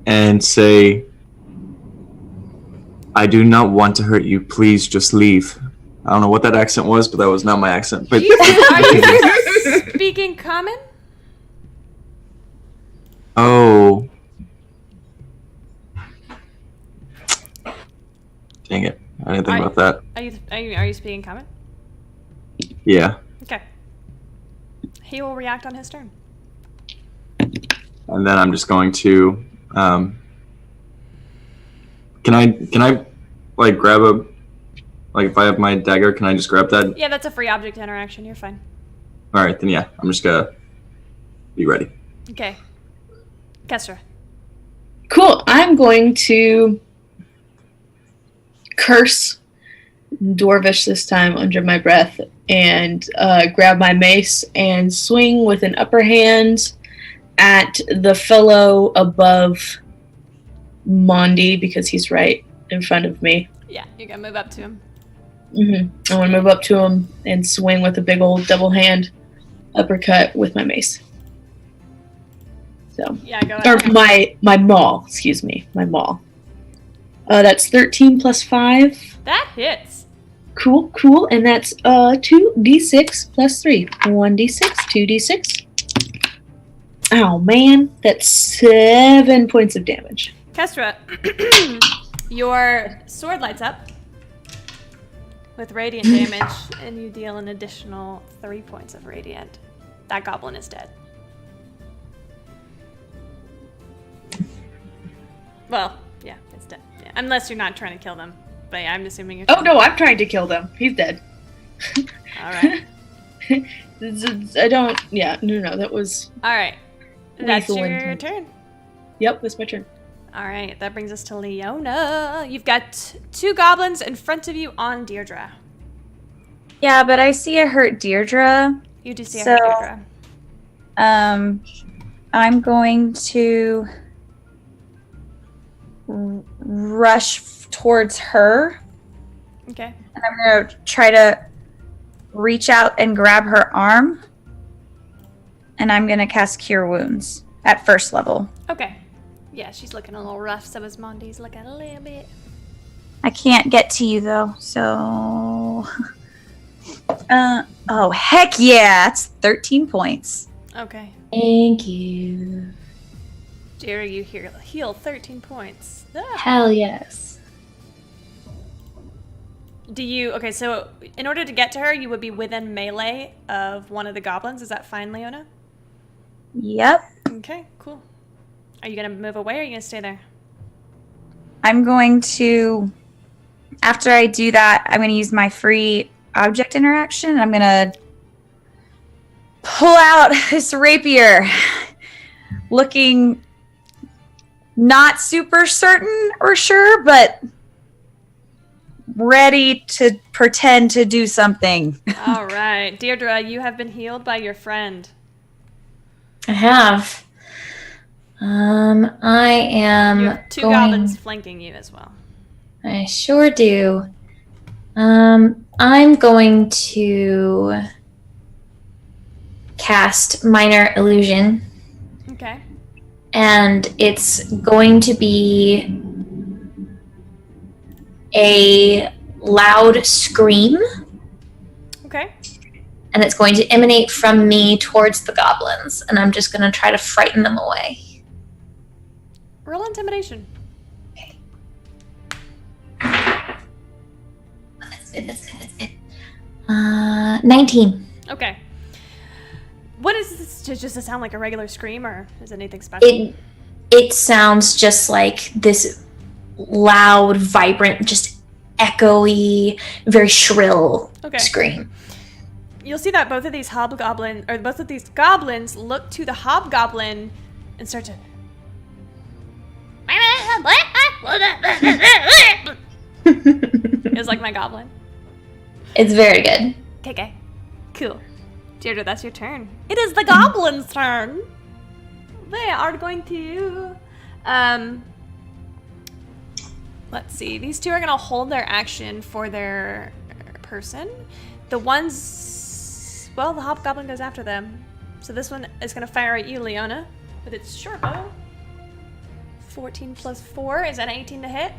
and say, I do not want to hurt you. Please just leave. I don't know what that accent was, but that was not my accent. But Are you speaking common? oh, dang it! I didn't think about that. Are you speaking common? Yeah, Okay. He will react on his turn. and then I'm just going to. Can I like grab a, like if I have my dagger, can I just grab that? Yeah, that's a free object interaction. You're fine. All right, then yeah, I'm just gonna be ready. Okay. Kestra. Cool. I'm going to curse Dwarvish this time under my breath and grab my mace and swing with an upper hand at the fellow above Mondi because he's right in front of me. Yeah, you're gonna move up to him. I want to move up to him and swing with a big old double hand uppercut with my mace. So, Yeah, go or ahead. my maul, excuse me, my maul. That's 13 plus 5. That hits. Cool, and that's 2d6 plus 3. 1d6, 2d6. Oh man, that's 7 points of damage. Kestra, your sword lights up with radiant damage, and you deal an additional 3 points of radiant. That goblin is dead. Well, yeah, it's dead. Yeah, unless you're not trying to kill them. But yeah, I'm assuming you're. Oh no, I'm trying to kill them. He's dead. All right. I don't. Yeah, no, that was. All right. That's Lethal your intent. turn. Yep, that's my turn. All right, that brings us to Leona. You've got 2 goblins in front of you on Deirdre. Yeah, but I see a hurt Deirdre. You do see a So- Deirdre. I'm going to rush towards her, Okay. and I'm going to try to reach out and grab her arm, and I'm going to cast Cure Wounds at first level. Okay. Yeah, she's looking a little rough, so is Mondi's looking a little bit. I can't get to you though, so oh heck yeah, it's 13 points. Okay. Thank you. Deirdre, you heal 13 points. Ah. Hell yes. Okay, so in order to get to her, you would be within melee of one of the goblins. Is that fine, Leona? Yep. Okay, cool. Are you going to move away or are you going to stay there? I'm going to, after I do that, I'm going to use my free object interaction. I'm going to pull out this rapier, looking not super certain or sure, but ready to pretend to do something. All right. Deirdre, you have been healed by your friend. I have. I am You have 2 going... goblins flanking you as well. I sure do. I'm going to cast Minor Illusion, Okay. and it's going to be a loud scream, Okay. and it's going to emanate from me towards the goblins, and I'm just going to try to frighten them away. Roll intimidation. That's good. 19. Okay. What is this? Just to sound like a regular scream, or is it anything special? It sounds just like this loud, vibrant, just echoey, very shrill scream. You'll see that both of these goblins look to the hobgoblin and start to. It's like my goblin. It's very good. Okay. Cool. Deirdre, that's your turn. It is the goblin's turn. They are going to let's see. These two are going to hold their action for their person. The the hobgoblin goes after them. So this one is going to fire at you, Leona, with its short bow. 14 plus 4 is an 18 to hit.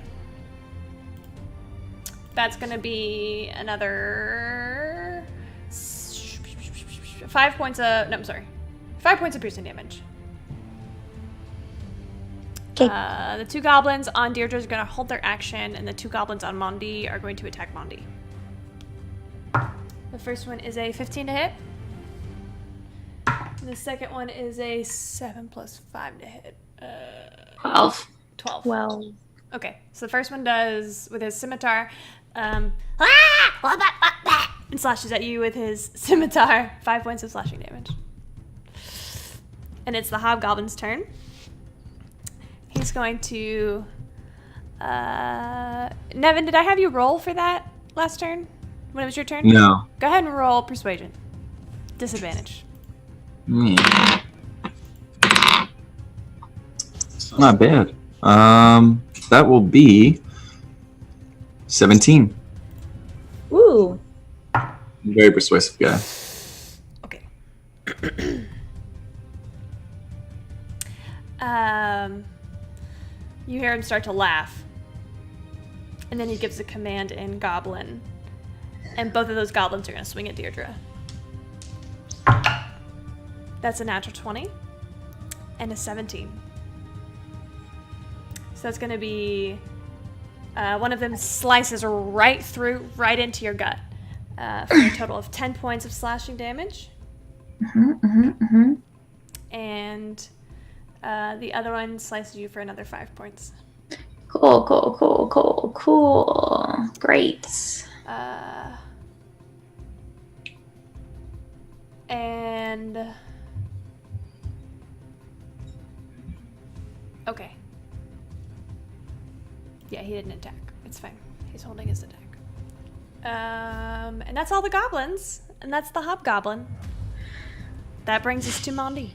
That's going to be another 5 points of 5 points of piercing damage. Okay. The two goblins on Deirdre is going to hold their action, and the two goblins on Mondi are going to attack Mondi. The first one is a 15 to hit. And the second one is a 7 plus 5 to hit. 12. 12. Okay, so the first one does, with his scimitar, and slashes at you with his scimitar. 5 points of slashing damage. And it's the hobgoblin's turn. He's going to... Nevin, did I have you roll for that last turn? When it was your turn? No. Go ahead and roll persuasion. Disadvantage. It's not bad. That will be 17. Ooh. Very persuasive guy. Okay. You hear him start to laugh. And then he gives a command in Goblin. And both of those goblins are going to swing at Deirdre. That's a natural 20. And a 17. So that's going to be... one of them slices right into your gut. For a total of 10 points of slashing damage. And the other one slices you for another 5 points. Cool. Great. And... Okay. Yeah, he didn't attack. It's fine. He's holding his attack. And that's all the goblins. And that's the hobgoblin. That brings us to Mondi.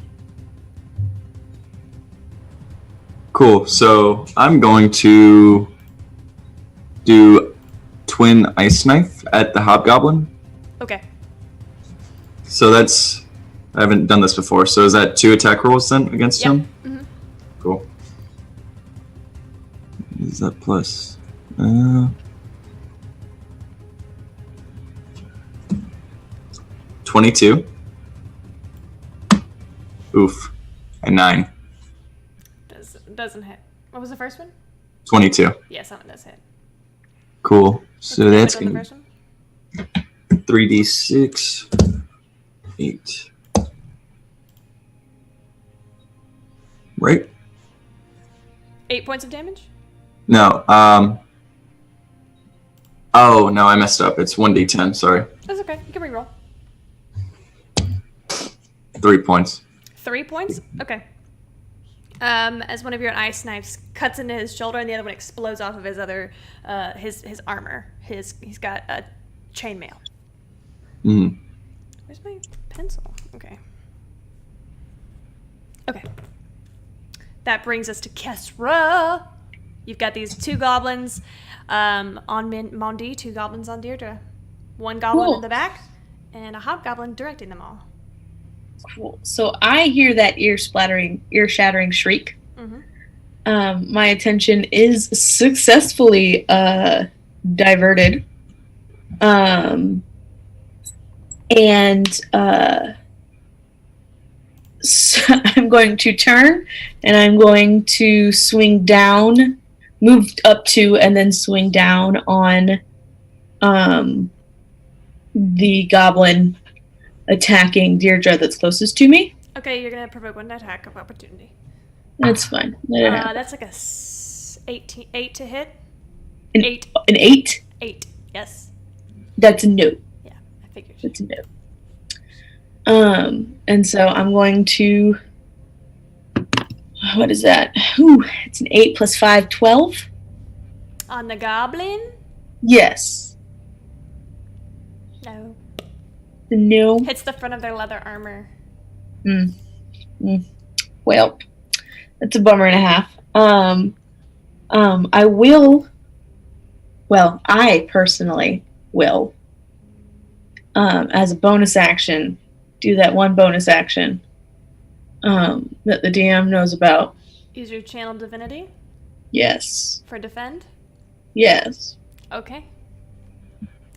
Cool. So I'm going to do twin ice knife at the hobgoblin. Okay. So that's... I haven't done this before. So is that 2 attack rolls then against him? Mm-hmm. Cool. Is that plus? 22. Oof. And 9. Doesn't hit. What was the first one? 22. Yes, that one does hit. Cool. So that's the gonna first one? 3d6. 8. Right? 8 points of damage? No. Oh, no, I messed up. It's 1d10, sorry. That's okay. You can reroll. 3 points. 3 points? Okay. As one of your ice knives cuts into his shoulder and the other one explodes off of his other, his armor. He's got a chainmail. Mm. Where's my pencil? Okay. Okay. That brings us to Kesra. You've got these 2 goblins on Mondi, 2 goblins on Deirdre. 1 goblin in the back, and a hobgoblin directing them all. Cool. So I hear that ear-shattering shriek. Mm-hmm. My attention is successfully diverted. And so I'm going to turn, and I'm going to swing down, move up to, and then swing down on the goblin attacking Deirdre that's closest to me. Okay, you're gonna provoke one attack of opportunity. That's fine. Let it happen. That's like a 8 to hit. An 8. An 8? 8. Yes. That's a no. Yeah, I figured. That's a no. And so I'm going to. What is that? Ooh, it's an 8 plus 5, 12. On the goblin? Yes. No. No. Hits the front of their leather armor. Well, that's a bummer and a half. I will. Well, I personally will, as a bonus action, do that one bonus action that the DM knows about. Use your channel divinity Yes. for defend. Yes. Okay.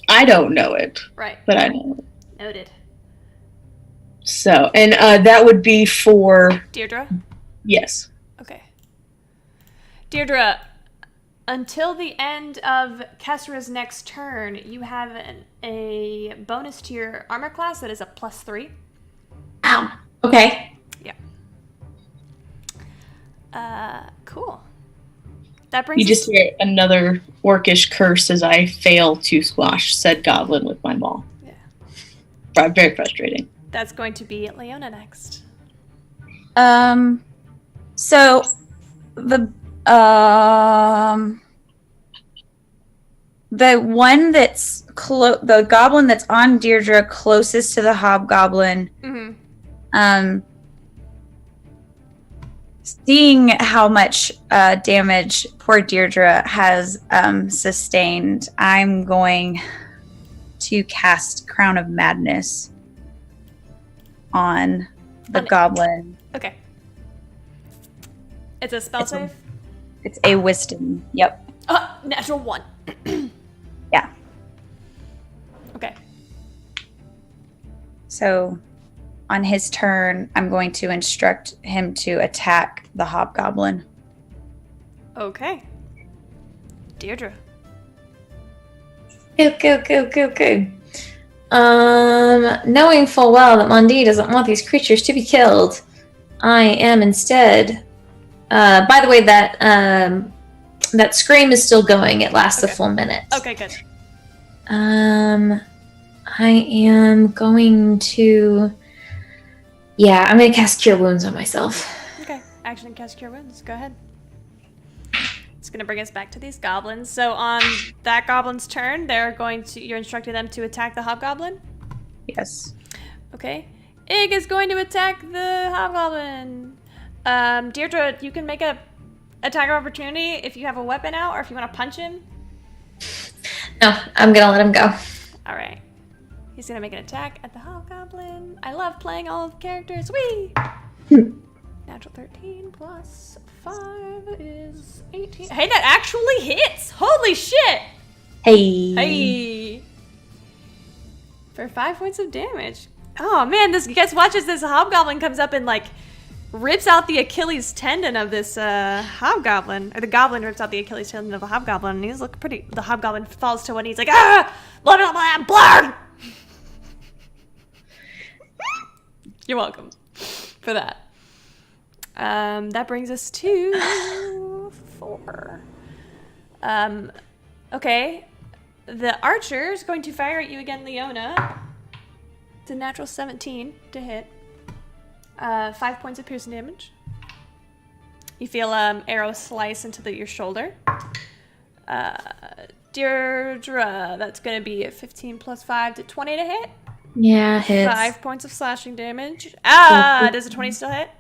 I don't know it, Right. but I know it. Noted. So, and that would be for. Deirdre? Yes. Okay. Deirdre, until the end of Kessra's next turn, you have a bonus to your armor class that is a +3. Wow. Okay. Cool. That brings You just us- hear another orcish curse as I fail to squash said goblin with my maul. Yeah. Very frustrating. That's going to be Leona next. So the one that's the goblin that's on Deirdre closest to the hobgoblin, Mm-hmm. Seeing how much damage poor Deirdre has sustained, I'm going to cast Crown of Madness on the goblin. Okay. It's a spell It's save? It's a wisdom. Yep. Natural 1. Yeah. Okay. So on his turn, I'm going to instruct him to attack the hobgoblin. Okay. Deirdre. Okay. Knowing full well that Mondi doesn't want these creatures to be killed, I am instead. By the way, that scream is still going. It lasts a full minute. Okay, good. I am going to. Yeah, I'm going to cast Cure Wounds on myself. Okay. Action and cast Cure Wounds. Go ahead. It's going to bring us back to these goblins. So on that goblin's turn, you're instructing them to attack the hobgoblin? Yes. Okay. Ig is going to attack the hobgoblin. Deirdre, you can make a attack of opportunity if you have a weapon out or if you want to punch him. No, I'm going to let him go. All right. He's going to make an attack at the hobgoblin. I love playing all of the characters. Whee! Natural 13 plus 5 is 18. Hey, that actually hits! Holy shit! Hey. Hey! For 5 points of damage. Oh man, this guys watches this hobgoblin comes up and like rips out the Achilles tendon of this hobgoblin. Or the goblin rips out the Achilles tendon of a hobgoblin and he's looking pretty. The hobgoblin falls to one knee. He's like, ah! Blah, blah, blah, blood! You're welcome for that. That brings us to 4. Okay. The archer is going to fire at you again, Leona. It's a natural 17 to hit. 5 points of piercing damage. You feel arrow slice into your shoulder. Deirdre, that's going to be a 15 plus 5 to 20 to hit. Yeah, hits. 5 points of slashing damage. Does a 20 still hit?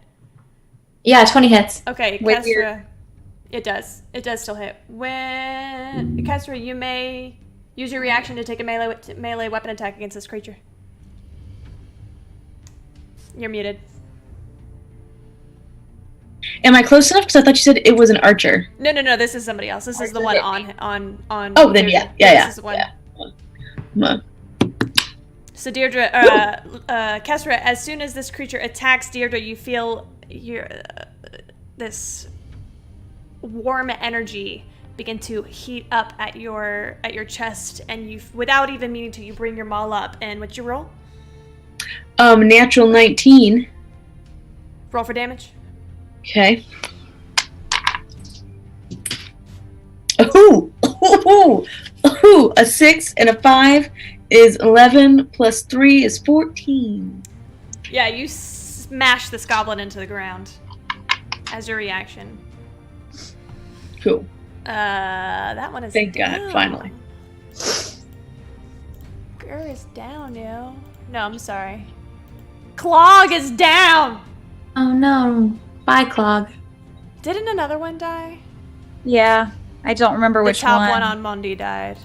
Yeah, 20 hits. Okay, With your- Kestra. It does. It does still hit. When Kestra, you may use your reaction to take a melee weapon attack against this creature. You're muted. Am I close enough? Because I thought you said it was an archer. No. This is somebody else. This is the one on. Oh, then yeah. This is the one. Come on. So Deirdre, Kesra, as soon as this creature attacks Deirdre, you feel this warm energy begin to heat up at your chest, and you, without even meaning to, you bring your maul up. And what's your roll? Natural 19. Roll for damage. Okay. Ooh, a 6 and a 5 is 11 plus 3 is 14. Yeah, you smash this goblin into the ground as your reaction. Cool. That one is Thank down. God, finally. Grr is down, yo. No, I'm sorry. Clog is down! Oh no. Bye, Clog. Didn't another one die? Yeah, I don't remember which The top one. one on Mundi died.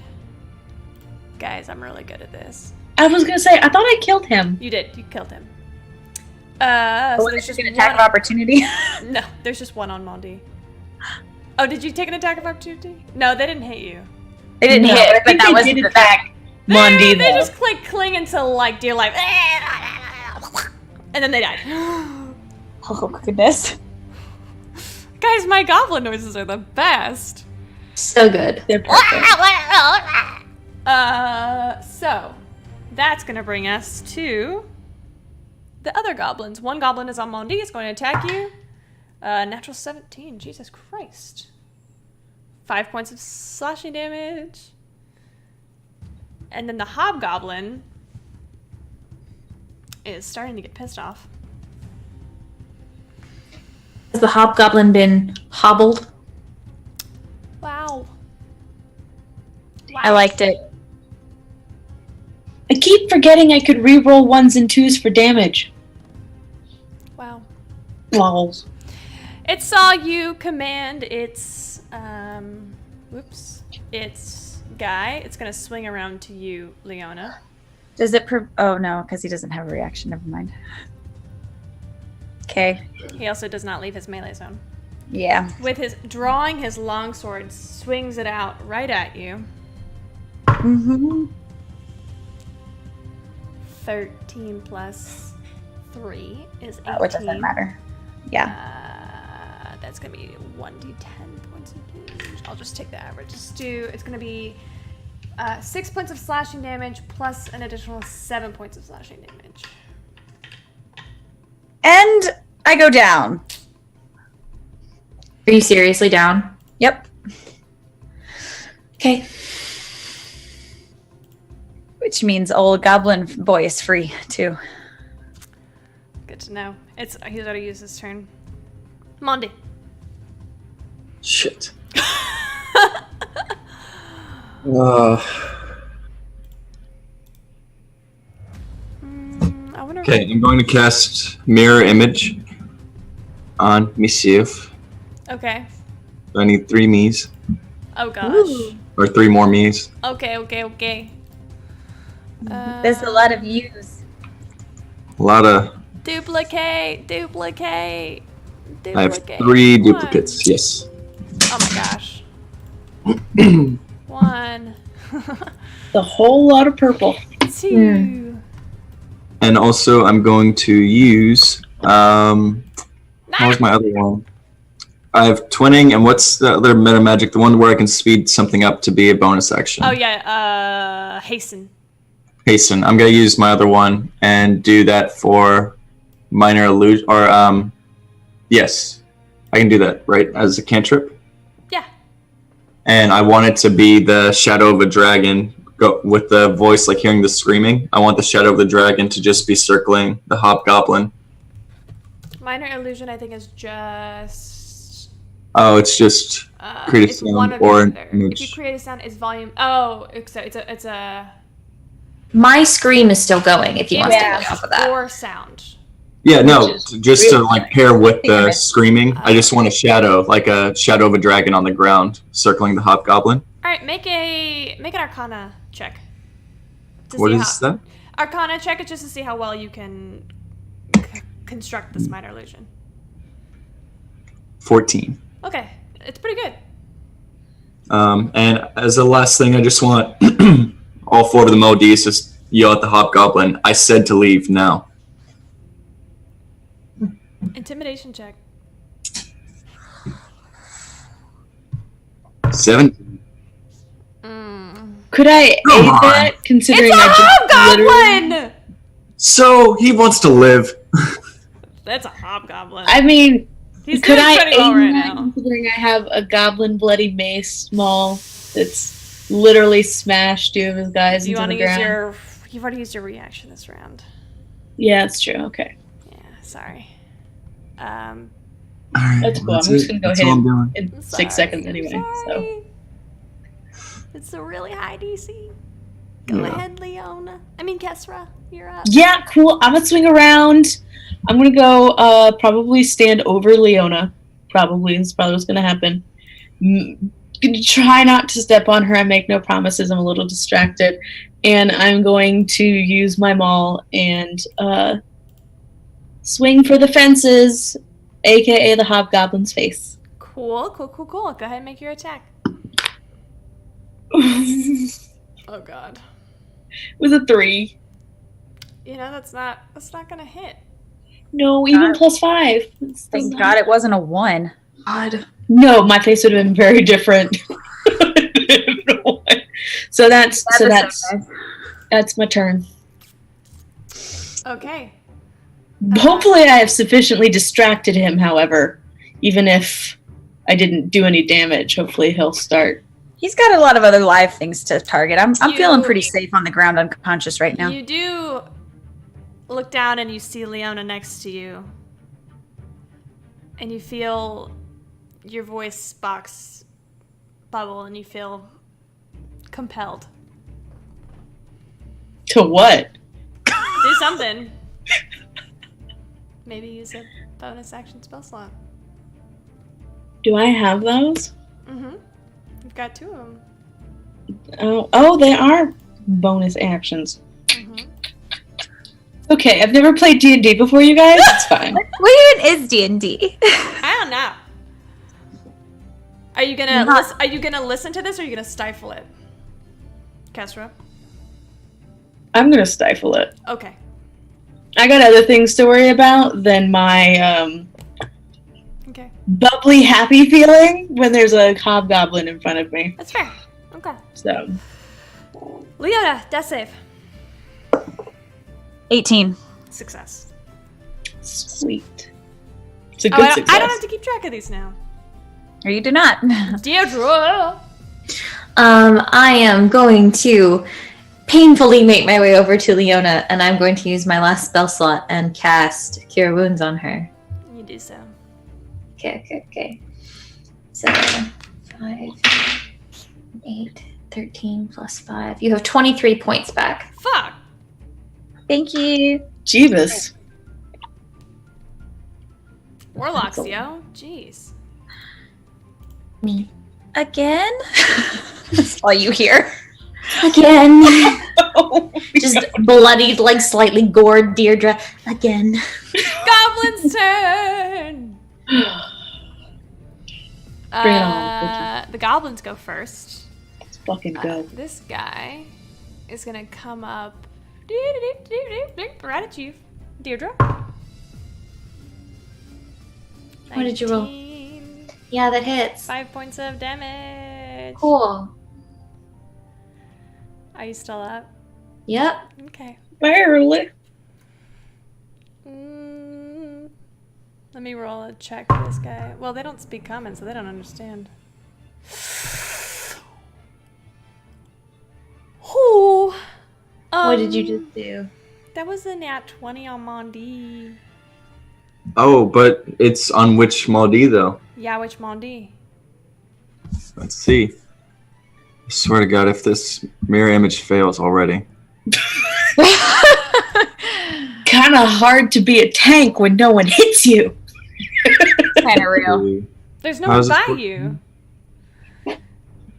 Guys, I'm really good at this. I was gonna say, I thought I killed him. You did. You killed him. Oh, So there's there's just just an attack one. of opportunity. No, there's just one on Mundi. Oh, did you take an attack of opportunity? No, they didn't hit you. They didn't No, hit, I but think that they was did the attack Mundi, They though. just cling to like dear life, and then they died. Oh goodness. Guys, my goblin noises are the best. So good. They're perfect. So that's gonna bring us to the other goblins. One goblin is on Mondi. It's going to attack you. Natural 17. Jesus Christ. 5 points of slashing damage. And then the hobgoblin is starting to get pissed off. Has the hobgoblin been hobbled? Wow. I liked it. I keep forgetting I could re-roll 1s and 2s for damage. Wow. Lols. It saw you command its its guy. It's gonna swing around to you, Leona. Does it? Oh no, because he doesn't have a reaction. Never mind. Okay. He also does not leave his melee zone. Yeah. With his drawing his longsword, swings it out right at you. Mm-hmm. 13 plus 3 is 18. Which doesn't matter. Yeah. That's gonna be 1d10 points of damage. I'll just take the average. It's gonna be 6 points of slashing damage plus an additional 7 points of slashing damage. And I go down. Are you seriously down? Yep. Okay. Which means old goblin boy is free too. Good to know. He's already used his turn. Mondi. Shit. I wonder. Okay, I'm going to cast Mirror Image on Mischief. Okay. So I need 3 me's. Oh gosh. Ooh. Or 3 more me's. Okay. There's a lot of use. A lot of... Duplicate. I have 3 duplicates, yes. Oh my gosh. 1, A whole lot of purple. 2. And also I'm going to use... what was my other one? I have Twinning, and what's the other meta magic? The one where I can speed something up to be a bonus action. Oh yeah, hasten. Hasten. I'm going to use my other one and do that for Minor Illusion, or, yes. I can do that, right? As a cantrip? Yeah. And I want it to be the Shadow of a Dragon, go with the voice, like hearing the screaming. I want the Shadow of the Dragon to just be circling the Hobgoblin. Minor illusion, I think, is just. Oh, it's just create a it's one sound or or the an other. If image. you create a sound, it's volume. Oh, it's a. My scream is still going if you want to Yeah. go off of that. Or sound. Yeah, no, Which is just to really like pair with the Ignorant. screaming. I just want a shadow, like a shadow of a dragon on the ground, circling the Hobgoblin. All right, make an Arcana check. To What see is that? Arcana check is just to see how well you can construct this minor illusion. 14. Okay, it's pretty good. And as the last thing, I just want all 4 of the Modis just, yell at the hobgoblin, "I said to leave now." Intimidation check. 17. Could I aid Come on. that, considering It's a I just literally... hobgoblin! So he wants to live. That's a hobgoblin. I mean, He's could doing I pretty aid well right that, now. considering I have a goblin bloody mace small that's literally smashed two of his guys Do you into want the to use ground? your... You've already used your reaction this round. Yeah, that's true. Okay. Yeah, sorry. All right, That's cool. that's I'm just it. gonna go That's hit all I'm him doing. in Sorry, 6 seconds I'm anyway. So sorry. It's a really high DC. Go Yeah. ahead, Leona. I mean, Kesra, you're up. yeah, cool. I'm gonna swing around. I'm gonna go probably stand over Leona. Probably that's probably what's gonna happen. Gonna try not to step on her. I make no promises. I'm a little distracted, and I'm going to use my maul and swing for the fences, aka the hobgoblin's face. Cool. Go ahead and make your attack. It Oh, God. was a 3. You know, that's not gonna hit. No, even God. +5. That's Thank not- God it wasn't a 1. God. No, my face would have been very different. so that's my turn. Okay. Hopefully, I have sufficiently distracted him. However, even if I didn't do any damage, hopefully he'll start. He's got a lot of other live things to target. I'm You- feeling pretty safe on the ground, unconscious right now. You do look down and you see Leona next to you. And you feel your voice box bubble and you feel compelled. To what? Do something. Maybe use a bonus action spell slot. Do I have those? Mm-hmm. You've got 2 of them. Oh, they are bonus actions. Mm-hmm. Okay, I've never played D&D before, you guys. It's fine. What even is D&D? I don't know. Are you gonna Are you gonna listen to this, or are you gonna stifle it, Kesra? I'm gonna stifle it. Okay. I got other things to worry about than my Okay. bubbly, happy feeling when there's a hobgoblin in front of me. That's fair. Okay. So, Leona, death save. 18. Success. sweet. It's a Oh, good I success. don't have to keep track of these now. Or you do not. Deirdre. I am going to painfully make my way over to Leona, and I'm going to use my last spell slot and cast Cure Wounds on her. You do so. Okay. So, 5, 8, 13 plus 5. You have 23 points back. Fuck. Thank you. Jeebus. Warlocks, yo. Jeez. Me. Again? That's all you hear. Again. Just bloodied, like slightly gored Deirdre. Again. Goblin's turn. Bring it on, The goblins go first. Let's fucking go. This guy is gonna come up right at you, Deirdre. What did you roll? 19. Yeah, that hits. 5 points of damage. Cool. Are you still up? Yep. Okay. Barely. Let me roll a check for this guy. Well, they don't speak common, so they don't understand. Ooh. What did you just do? That was a nat 20 on Mondi. Oh, but it's on which Maldi though? Yeah, which Mondi? Let's see. I swear to God, if this mirror image fails already. Kind of hard to be a tank when no one hits you. Kind of real. There's no How's one this by work? you.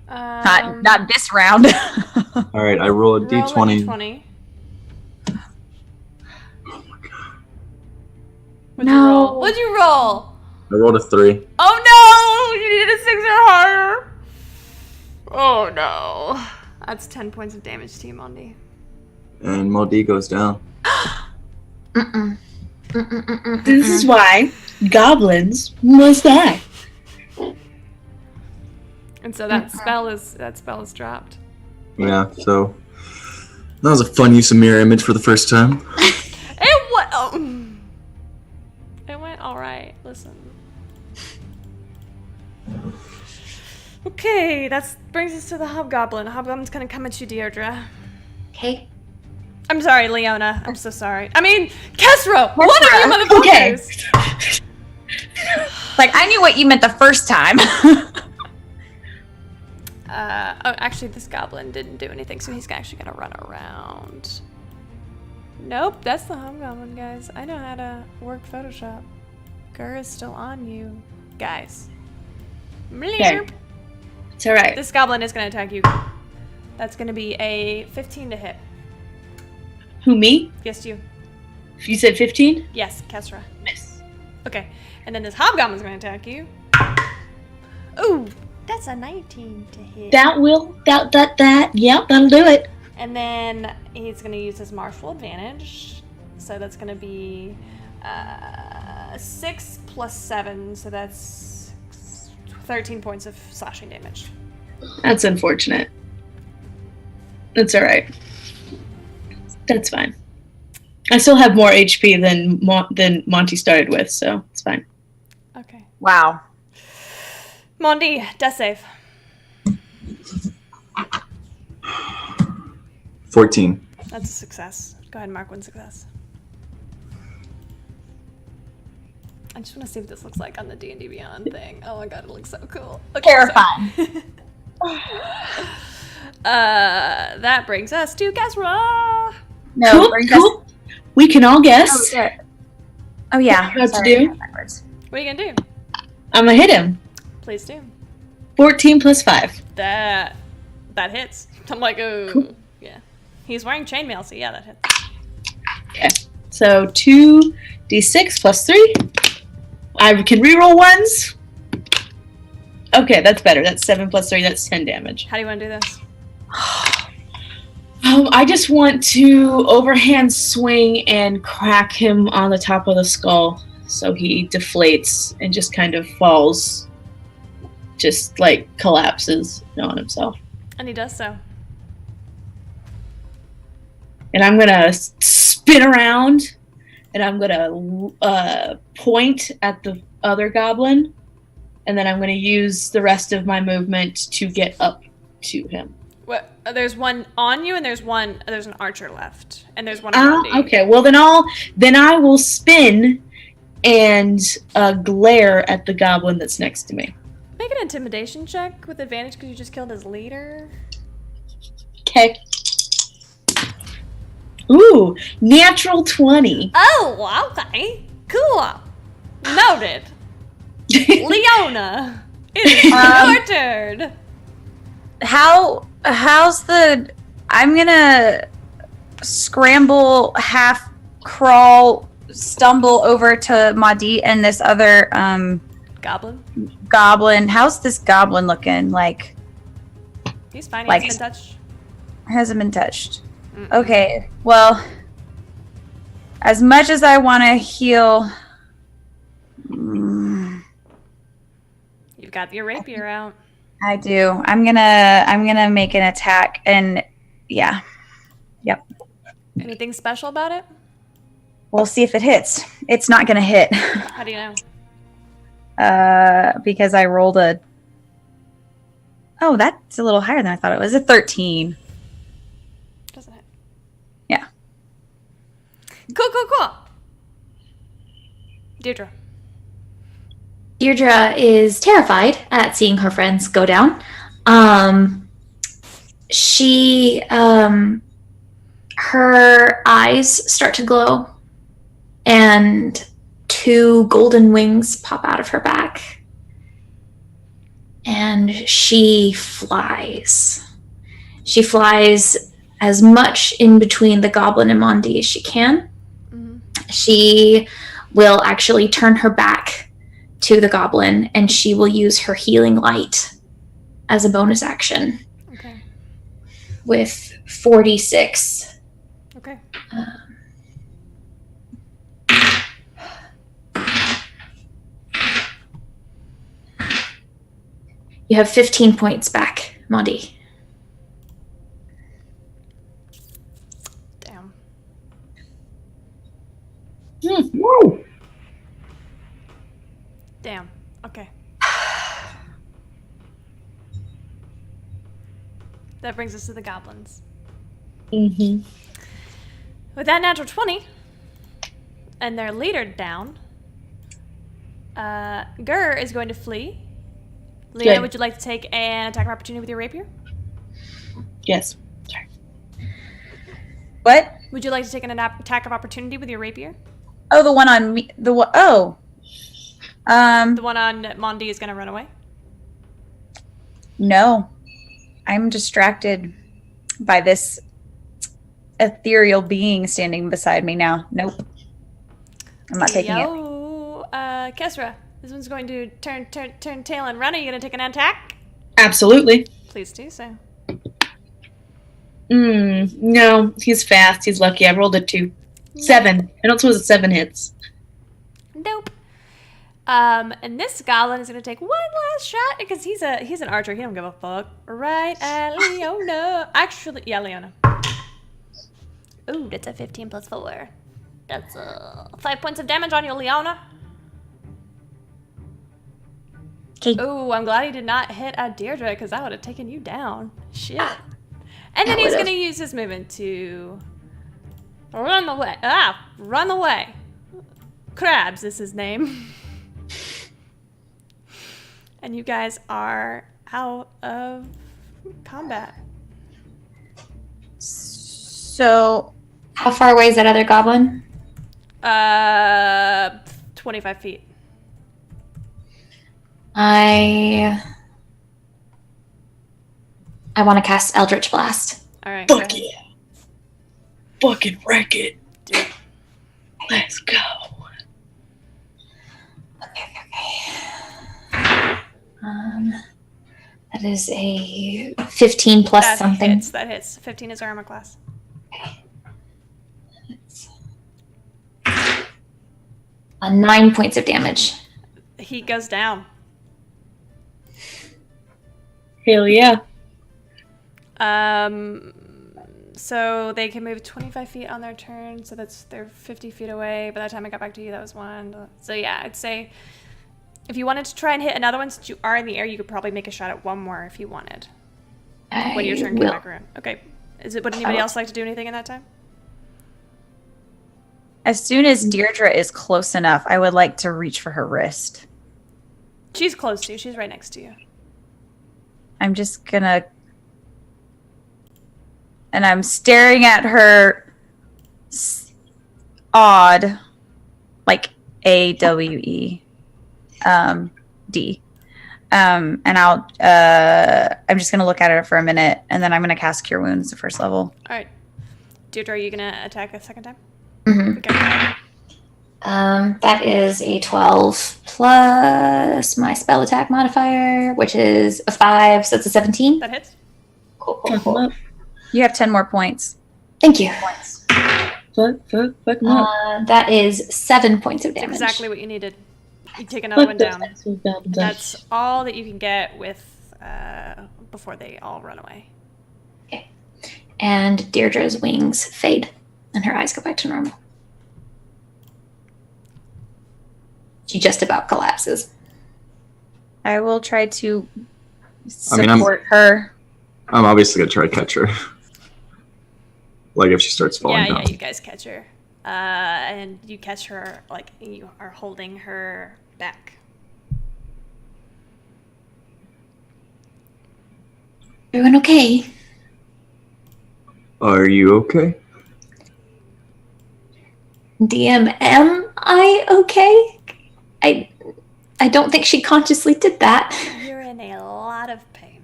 Not this round. All right, I roll a roll d20. D20. Oh my God. What'd you roll? What'd you roll? I rolled a 3. Oh no! You need a 6 or higher. Oh no. That's 10 points of damage to you, Mondi. and Maldi goes down. Mm-mm. Mm-mm-mm-mm-mm. This is why goblins must die. And so that spell is dropped. Yeah, so that was a fun use of mirror image for the first time. It went all right. Listen. Okay, that brings us to the hobgoblin. Hobgoblin's gonna come at you, Deirdre. Okay. I'm sorry, Leona. I'm so sorry. I mean, Kesro! What are you motherfuckers? Okay. Like, I knew what you meant the first time. Actually, this goblin didn't do anything, so he's actually gonna run around. Nope, that's the hobgoblin, guys. I know how to work Photoshop. Gur is still on you, guys. Okay. It's alright. This goblin is gonna attack you. That's gonna be a 15 to hit. Who, me? Yes, you. You said 15? Yes, Kesra. Miss. Okay, and then this hobgoblin's gonna attack you. Ooh, that's a 19 to hit. That. Yep, that'll do it. And then he's gonna use his martial advantage. So that's gonna be 6 plus 7, so that's 13 points of slashing damage. That's unfortunate. That's alright. That's fine. I still have more HP than Monty started with, so it's fine. Okay. Wow. Mondi, death save. 14. That's a success. Go ahead and mark one success. I just want to see what this looks like on the D&D Beyond thing. Oh my god, it looks so cool. Okay, Terrifying. that brings us to Kesra. No, Cool. We can all guess. Oh, yeah. What to Sorry, do? backwards. What are you gonna do? I'm gonna hit him. Please do. 14 plus 5. That hits. I'm like, oh, Cool. yeah. He's wearing chainmail, so yeah, that hits. Okay. So 2d6 plus 3. I can reroll ones. Okay, that's better. That's 7 plus 3. That's 10 damage. How do you want to do this? I just want to overhand swing and crack him on the top of the skull so he deflates and just kind of falls, just like collapses on himself. And he does so. And I'm gonna spin around and I'm gonna point at the other goblin, and then I'm gonna use the rest of my movement to get up to him. What? There's one on you, and there's an archer left, and there's one on Mondi. Okay. Well, then I will spin and glare at the goblin that's next to me. Make an intimidation check with advantage because you just killed his leader. Okay. Ooh, natural 20. Oh, okay. Cool. Noted. Leona, it is your turn. How's the... I'm gonna scramble, half crawl, stumble over to Madi and this other goblin. How's this goblin looking? Like, he's fine. He like- hasn't been touched. hasn't been touched. Okay, well, as much as I want to heal... You've got your rapier out. I do. I'm gonna make an attack, and yeah. Yep. Anything special about it? We'll see if it hits. It's not gonna hit. How do you know? Because I rolled a... Oh, that's a little higher than I thought it was. A 13. Doesn't hit. Yeah. Cool. Deirdre. Deirdre is terrified at seeing her friends go down. She, her eyes start to glow, and 2 golden wings pop out of her back, and she flies. She flies as much in between the goblin and Mondi as she can. Mm-hmm. She will actually turn her back to the goblin, and she will use her healing light as a bonus action Okay. with 46 You have 15 points back, Mondi. Damn. Whoa! Damn. Okay. That brings us to the goblins. Mm-hmm. With that natural 20, and their leader down, Gur is going to flee. Leanna, Good. would you like to take an attack of opportunity with your rapier? Yes. What? Would you like to take an attack of opportunity with your rapier? Oh, the one on me. The one. Oh. The one on Mondi is going to run away? No. I'm distracted by this ethereal being standing beside me now. Nope. I'm not taking it. Yo, Kesra, this one's going to turn tail and run. Are you going to take an attack? Absolutely. Please do so. No, he's fast. He's lucky. I rolled a 2. 7. I don't suppose it's 7 hits. Nope. And this goblin is gonna take one last shot because he's an archer. He don't give a fuck. Right at Leona. Actually, yeah, Leona. Ooh, that's a 15 plus 4. That's 5 points of damage on you, Leona. Okay. Ooh, I'm glad he did not hit at Deirdre because that would have taken you down. Shit. And then he's gonna use his movement to run away. Run away. Krabs is his name. And you guys are out of combat. So, How far away is that other goblin? 25 feet. I want to cast Eldritch Blast. All right. Fuck yeah. Fucking wreck it. Let's go. Okay. That is a 15 plus That something. hits. That hits. 15 is our armor class. It's 9 points of damage. He goes down. Hell yeah. So they can move 25 feet on their turn. So they're 50 feet away. By the time I got back to you, that was 1. So yeah, I'd say if you wanted to try and hit another one, since you are in the air, you could probably make a shot at one more if you wanted. When your turn came back around. Okay. Would anybody else like to do anything in that time? as soon as Deirdre is close enough, I would like to reach for her wrist. She's close to you. She's right next to you. I'm just gonna... And I'm staring at her odd, like AWE, D. And I'm just gonna look at her for a minute, and then I'm gonna cast Cure Wounds the first level. All right. Deirdre, are you going to attack a second time? Mm-hmm. Okay. That is a 12 plus my spell attack modifier, which is a 5, so it's a 17. That hits. Cool. You have 10 more points. Thank you. Fuck him up. That is 7 points of That's damage. exactly what you needed. You take another one down. That's That's all that you can get with before they all run away. And Deirdre's wings fade, and her eyes go back to normal. She just about collapses. I will try to I mean, support her. I'm obviously gonna try to catch her. Like if she starts falling down. Yeah, you guys catch her. And you catch her, like, you are holding her back. Everyone okay? Are you okay? DM, am I okay? I don't think she consciously did that. You're in a lot of pain.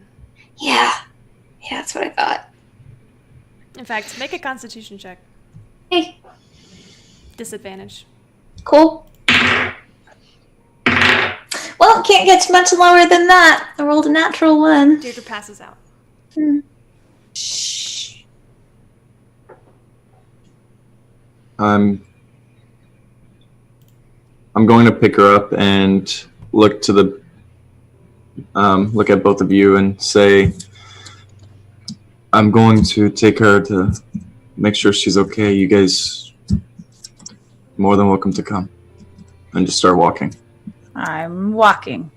Yeah, that's what I thought. In fact, make a constitution check. Hey, Disadvantage. cool. Well, can't get much lower than that. I rolled a natural 1. Deirdre passes out. Shh. I'm going to pick her up and look at both of you and say, I'm going to take her to make sure she's okay. You guys more than welcome to come. And just start walking. I'm walking.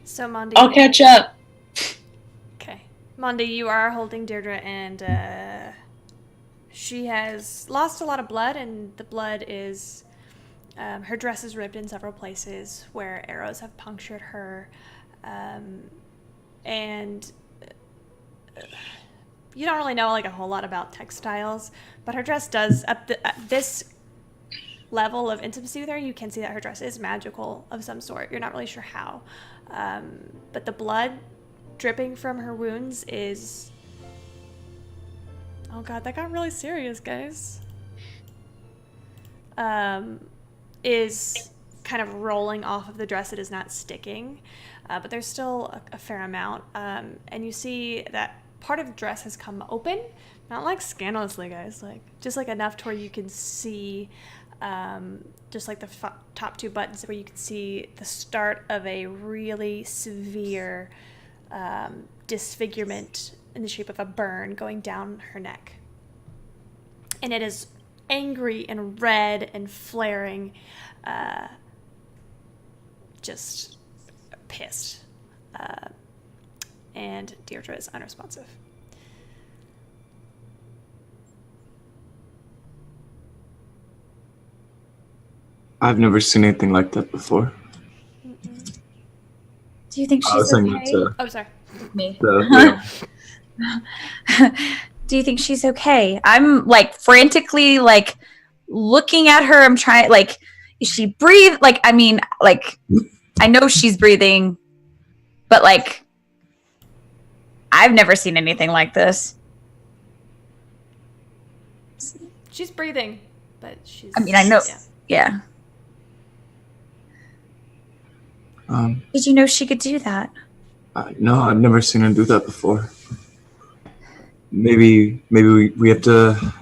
So Mondi, I'll catch up. okay, Mondi, you are holding Deirdre, and she has lost a lot of blood, and the blood is her dress is ripped in several places where arrows have punctured her, and you don't really know like a whole lot about textiles, but her dress does at this level of intimacy with her, you can see that her dress is magical of some sort. You're not really sure how, but the blood dripping from her wounds is, oh god, that got really serious, guys, is kind of rolling off of the dress. It is not sticking, but there's still a fair amount, and you see that part of the dress has come open, not like scandalously, guys, like just like enough to where you can see just like the top two buttons, where you can see the start of a really severe disfigurement in the shape of a burn going down her neck. And it is angry and red and flaring, just pissed. And Deirdre is unresponsive. I've never seen anything like that before. Do you think I was she's saying okay? that Oh, sorry. Me. yeah. Do you think she's okay? I'm like frantically like looking at her. I'm trying, like, is she breathe? Like, I mean, like, I know she's breathing, but like, I've never seen anything like this. She's breathing, but she's... I mean, I know. Yeah. Yeah. Did you know she could do that? No, I've never seen her do that before. Maybe we have to.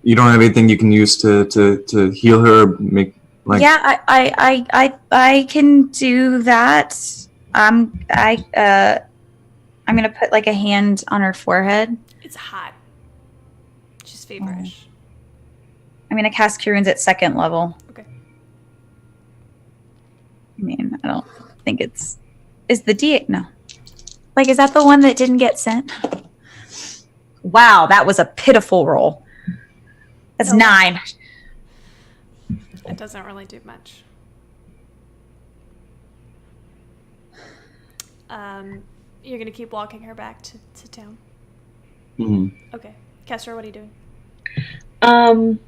You don't have anything you can use to heal her, make like. Yeah, I can do that. I'm gonna put like a hand on her forehead. It's hot. She's feverish. I'm gonna cast Cure Wounds at 2nd level. Okay. I mean, I don't think it's. Is the D no? Like, is that the one that didn't get sent? Wow, that was a pitiful roll. That's 9. It doesn't really do much. You're gonna keep walking her back to town. Mm-hmm. Okay, Kester, what are you doing?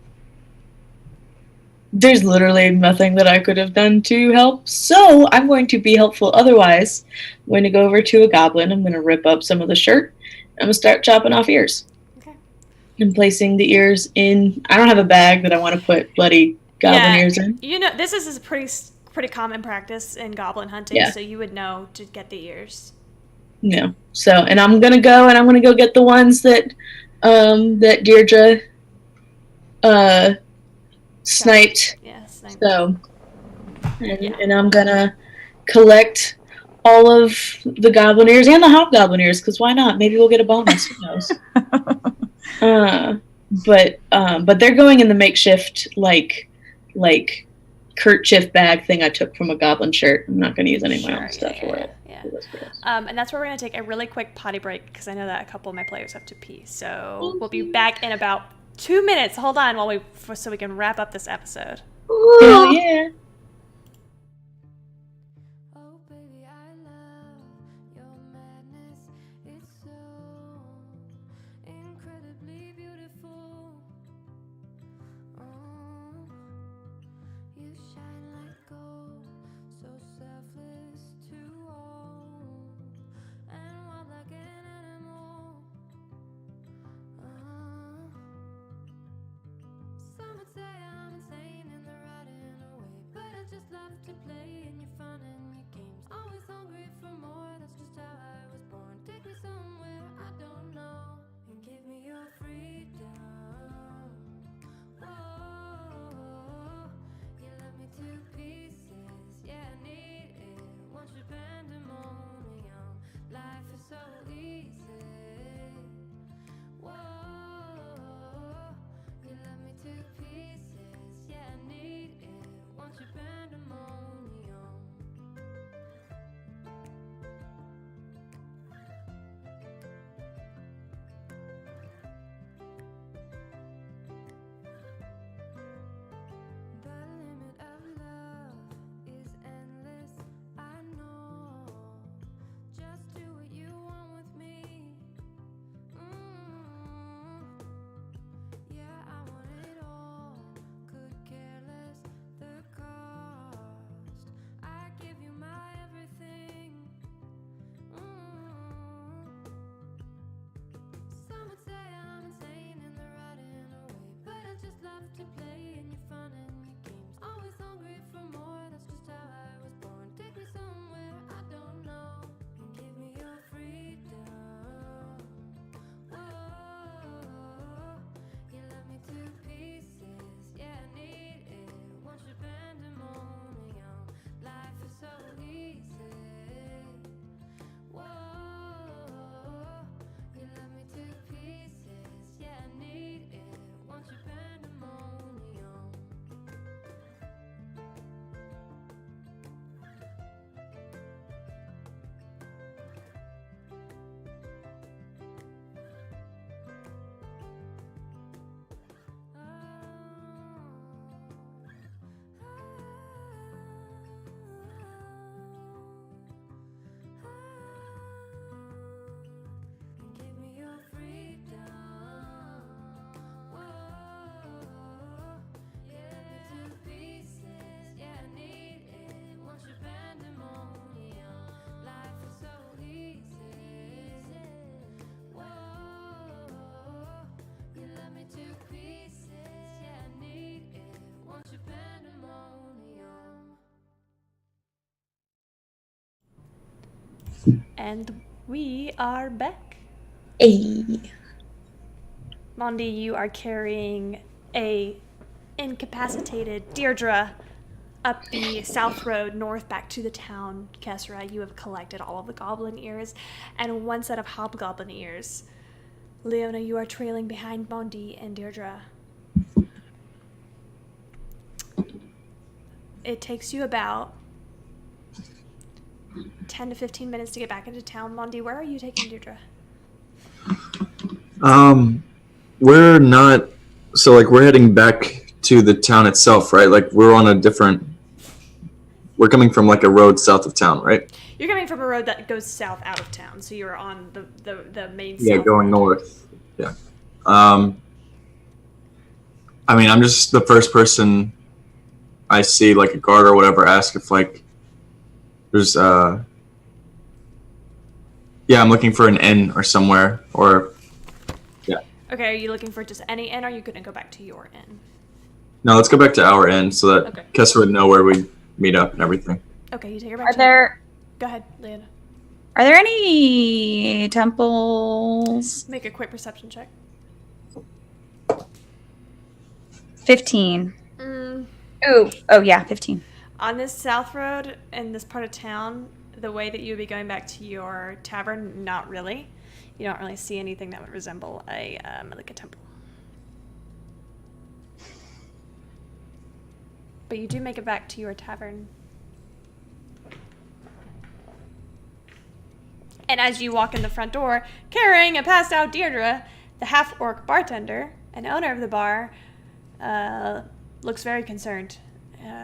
There's literally nothing that I could have done to help, so I'm going to be helpful otherwise. I'm going to go over to a goblin. I'm going to rip up some of the shirt. I'm going to start chopping off ears. Okay. And placing the ears in. I don't have a bag that I want to put bloody goblin ears in. You know, this is a pretty common practice in goblin hunting, so you would know to get the ears. Yeah. So, and I'm going to go get the ones that that Deirdre sniped. Yeah, sniped. So, and I'm gonna collect all of the goblin ears and the hobgoblin ears, because why not? Maybe we'll get a bonus. Who knows? But they're going in the makeshift like kerchief bag thing I took from a goblin shirt. I'm not gonna use any of my own stuff for it. Yeah. And that's where we're gonna take a really quick potty break, because I know that a couple of my players have to pee. So we'll be back in about 2 minutes. Hold on so we can wrap up this episode. Hell yeah. Oh baby, I love your madness. It's so incredibly beautiful. Oh, you shine like gold, so selfless to all, and wild like an animal. Some would say I'm insane in the right in a way, but I just love to play in your fun and your games. Always hungry for more, that's just how I was born. Take me somewhere I don't know, and give me your freedom. Whoa. And we are back. Hey. Mondi, you are carrying a incapacitated Deirdre up the south road north back to the town. Kessera, you have collected all of the goblin ears and one set of hobgoblin ears. Leona, you are trailing behind Mondi and Deirdre. It takes you about 10 to 15 minutes to get back into town. Mondi, where are you taking Deirdre? We're not. So like we're heading back to the town itself, right? Like we're on a different. We're coming from like a road south of town, right? You're coming from a road that goes south out of town, so you're on the main. Yeah, south going road. north. Yeah. I mean, I'm just the first person I see, like a guard or whatever, ask if like there's yeah, I'm looking for an inn or somewhere or. Okay, are you looking for just any inn, or are you going to go back to your inn? No, let's go back to our inn so that Okay. Kessler would know where we meet up and everything. Okay, you take her back Are to there Go ahead, Leona. any temples? Make a quick perception check. 15. Mm, Oh yeah, 15. on this south road in this part of town, the way that you would be going back to your tavern, not really. You don't really see anything that would resemble a temple. But you do make it back to your tavern. And as you walk in the front door, carrying a passed out Deirdre, the half-orc bartender and owner of the bar looks very concerned.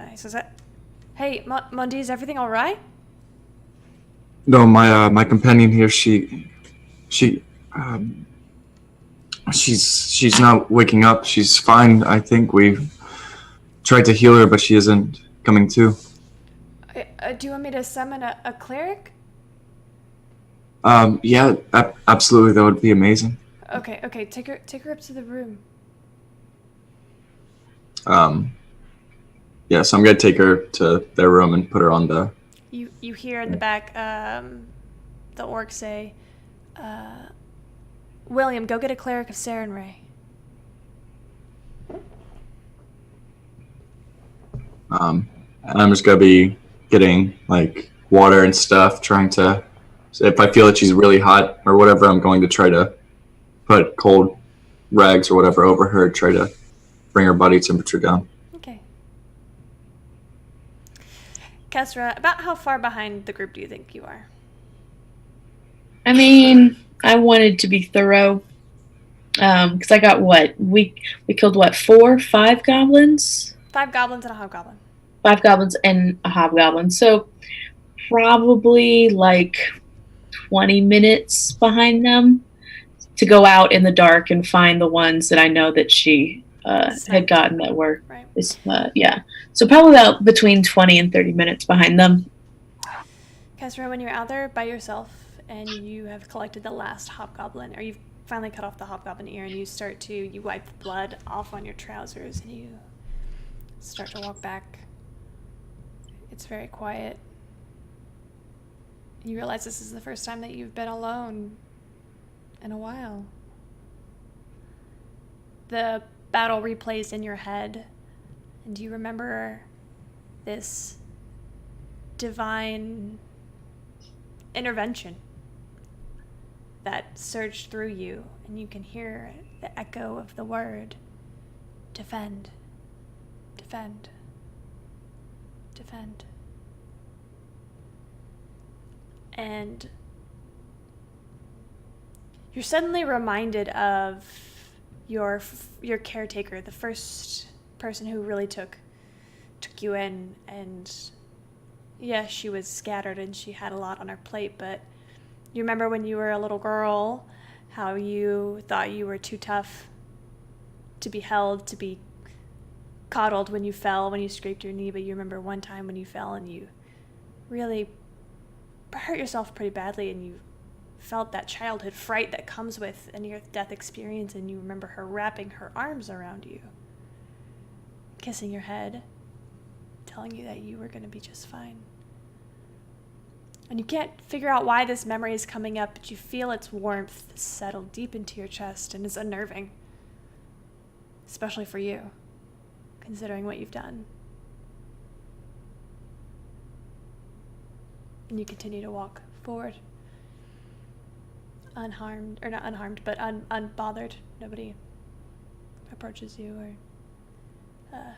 He says, "Hey, Mondi, is everything all right?" No, my companion here, she's not waking up. She's fine. I think we've tried to heal her, but she isn't coming to. Do you want me to summon a cleric? Yeah, absolutely. That would be amazing. Okay, take her up to the room. Yeah, so I'm gonna take her to their room and put her on the. You hear in the back the orc say, "William, go get a cleric of Sarenrae." And I'm just gonna be getting like water and stuff, trying to. If I feel that she's really hot or whatever, I'm going to try to put cold rags or whatever over her, try to bring her body temperature down. Okay. Kessera, about how far behind the group do you think you are? I mean, I wanted to be thorough. Because I got we killed 5 goblins? 5 goblins and a hobgoblin. 5 goblins and a hobgoblin. So probably like 20 minutes behind them to go out in the dark and find the ones that I know that she had gotten that were, Right. yeah. So probably about between 20 and 30 minutes behind them. Kessera, when you're out there by yourself and you have collected the last hobgoblin, or you've finally cut off the hobgoblin ear and you wipe the blood off on your trousers and you start to walk back. It's very quiet. You realize this is the first time that you've been alone in a while. The battle replays in your head, and you remember this divine intervention that surged through you, and you can hear the echo of the word, defend, defend, defend. And you're suddenly reminded of your caretaker, the first person who really took you in. And yes, she was scattered and she had a lot on her plate, but you remember when you were a little girl, how you thought you were too tough to be held, to be coddled when you fell, when you scraped your knee. But you remember one time when you fell and you really hurt yourself pretty badly, and you felt that childhood fright that comes with a near-death experience, and you remember her wrapping her arms around you, kissing your head, telling you that you were going to be just fine. And you can't figure out why this memory is coming up, but you feel its warmth settle deep into your chest, and it's unnerving. Especially for you, considering what you've done. And you continue to walk forward. Unharmed, or not unharmed, but unbothered. Nobody approaches you, or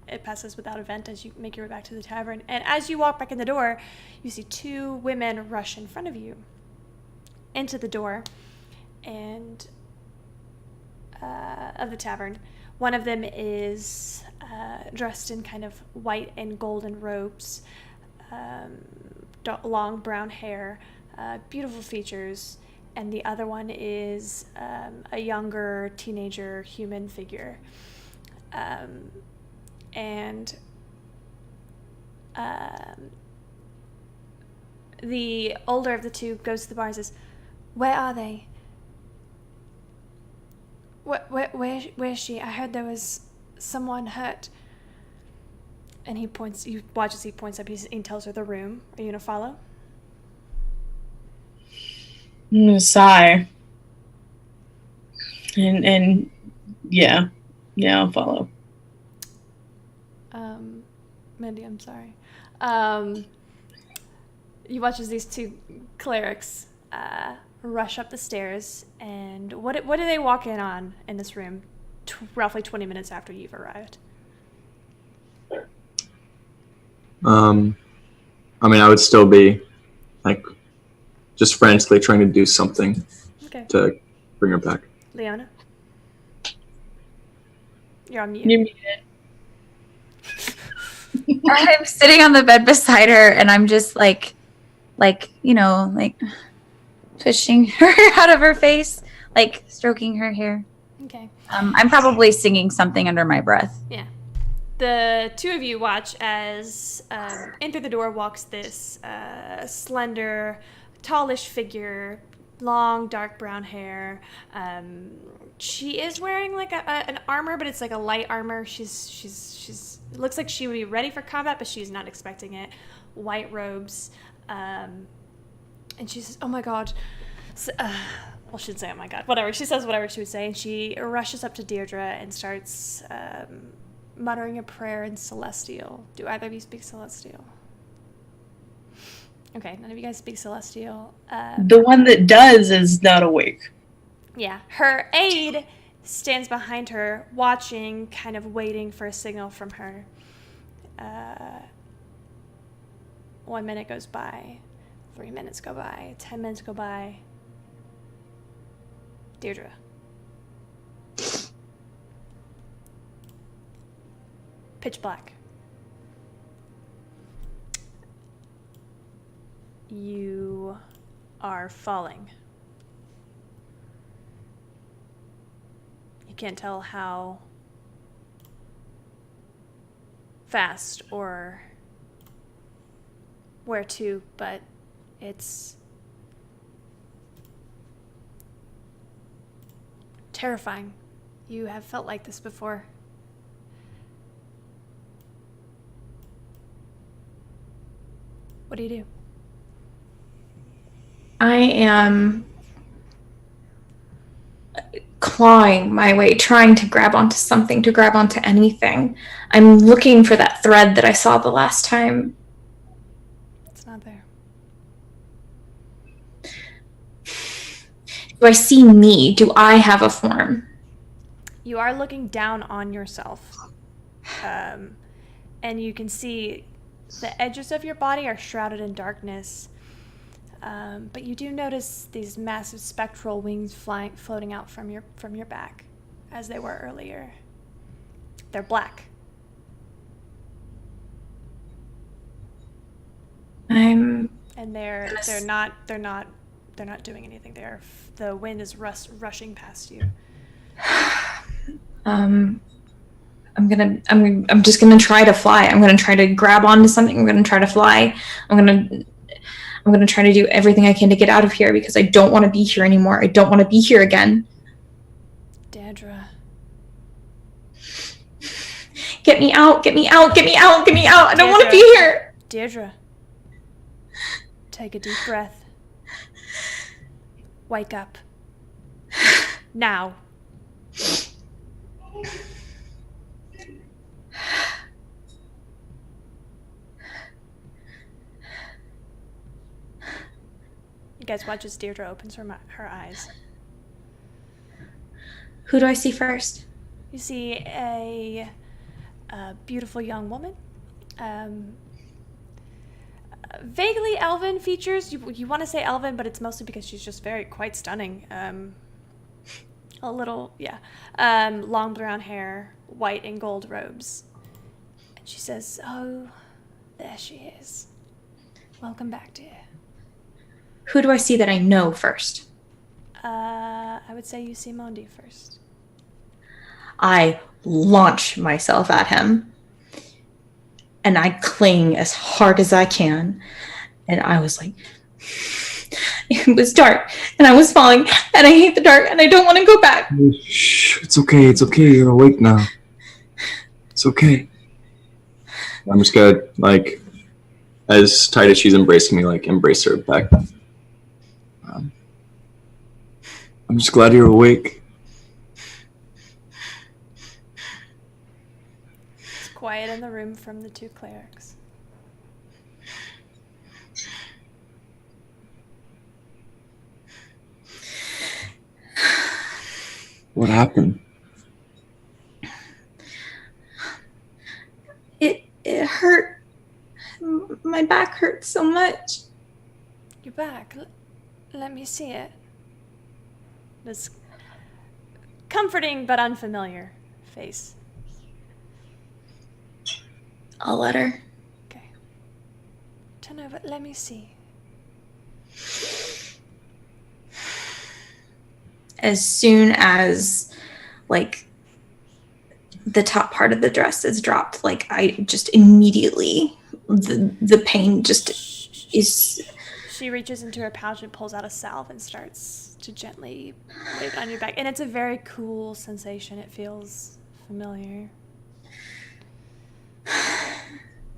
it passes without event as you make your way back to the tavern. And as you walk back in the door, you see two women rush in front of you into the door and of the tavern. One of them is dressed in kind of white and golden robes, long brown hair, beautiful features, and the other one is a younger teenager human figure. The older of the two goes to the bar and says, "Where are they? Where's she? I heard there was someone hurt." And he points. You watch as he points up. He tells her the room. Are you gonna follow? I'm gonna sigh. And yeah, I'll follow. Mindy, I'm sorry. You watch as these two clerics rush up the stairs, and what do they walk in on in this room roughly 20 minutes after you've arrived? I mean, I would still be, like, just frantically trying to do something to bring her back. Leona? You're on mute. You're muted. I'm sitting on the bed beside her, and I'm just like pushing her out of her face, like stroking her hair. Okay. I'm probably singing something under my breath. Yeah. The two of you watch as in through the door walks this slender, tallish figure, long, dark brown hair. She is wearing like an armor, but it's like a light armor. She's it looks like she would be ready for combat, but she's not expecting it. White robes, and she says, "Oh my God." So, well, she didn't say "oh my God." Whatever. She says whatever she would say, and she rushes up to Deirdre and starts muttering a prayer in Celestial. Do either of you speak Celestial? Okay, none of you guys speak Celestial. The one that does is not awake. Yeah, her aide stands behind her, watching, kind of waiting for a signal from her. 1 minute goes by, 3 minutes go by, 10 minutes go by. Deirdre. Pitch black. You are falling. You can't tell how fast or where to, but it's terrifying. You have felt like this before. What do you do? I am clawing my way, trying to grab onto something, to grab onto anything. I'm looking for that thread that I saw the last time. It's not there. Do I see me? Do I have a form? You are looking down on yourself. And you can see the edges of your body are shrouded in darkness. But you do notice these massive spectral wings floating out from your back, as they were earlier. They're black. I'm. And they're not doing anything. The wind is rushing past you. I'm just gonna try to fly. I'm gonna try to grab onto something. I'm gonna try to fly. I'm gonna try to do everything I can to get out of here because I don't want to be here anymore. I don't want to be here again. Deirdre. Get me out, get me out, get me out, get me out. I don't want to be here. Deirdre. Take a deep breath. Wake up. Now. You guys watch as Deirdre opens her eyes. Who do I see first? You see a beautiful young woman. Vaguely elven features. You want to say elven, but it's mostly because she's just quite stunning. A little, yeah. Long brown hair, white and gold robes. And she says, "Oh, there she is. Welcome back, dear." Who do I see that I know first? I would say you see Mondi first. I launch myself at him and I cling as hard as I can. And I was like, it was dark and I was falling and I hate the dark and I don't want to go back. Shh, it's okay. It's okay. You're awake now. It's okay. I'm just gonna, like, as tight as she's embracing me, like, embrace her back. I'm just glad you're awake. It's quiet in the room from the two clerics. What happened? It hurt. My back hurts so much. Your back. Let me see it. This comforting but unfamiliar face. I'll let her. Okay. Turn over. Let me see. As soon as, like, the top part of the dress is dropped, like, I just immediately, the pain just is... She reaches into her pouch and pulls out a salve and starts to gently wave it on your back. And it's a very cool sensation. It feels familiar.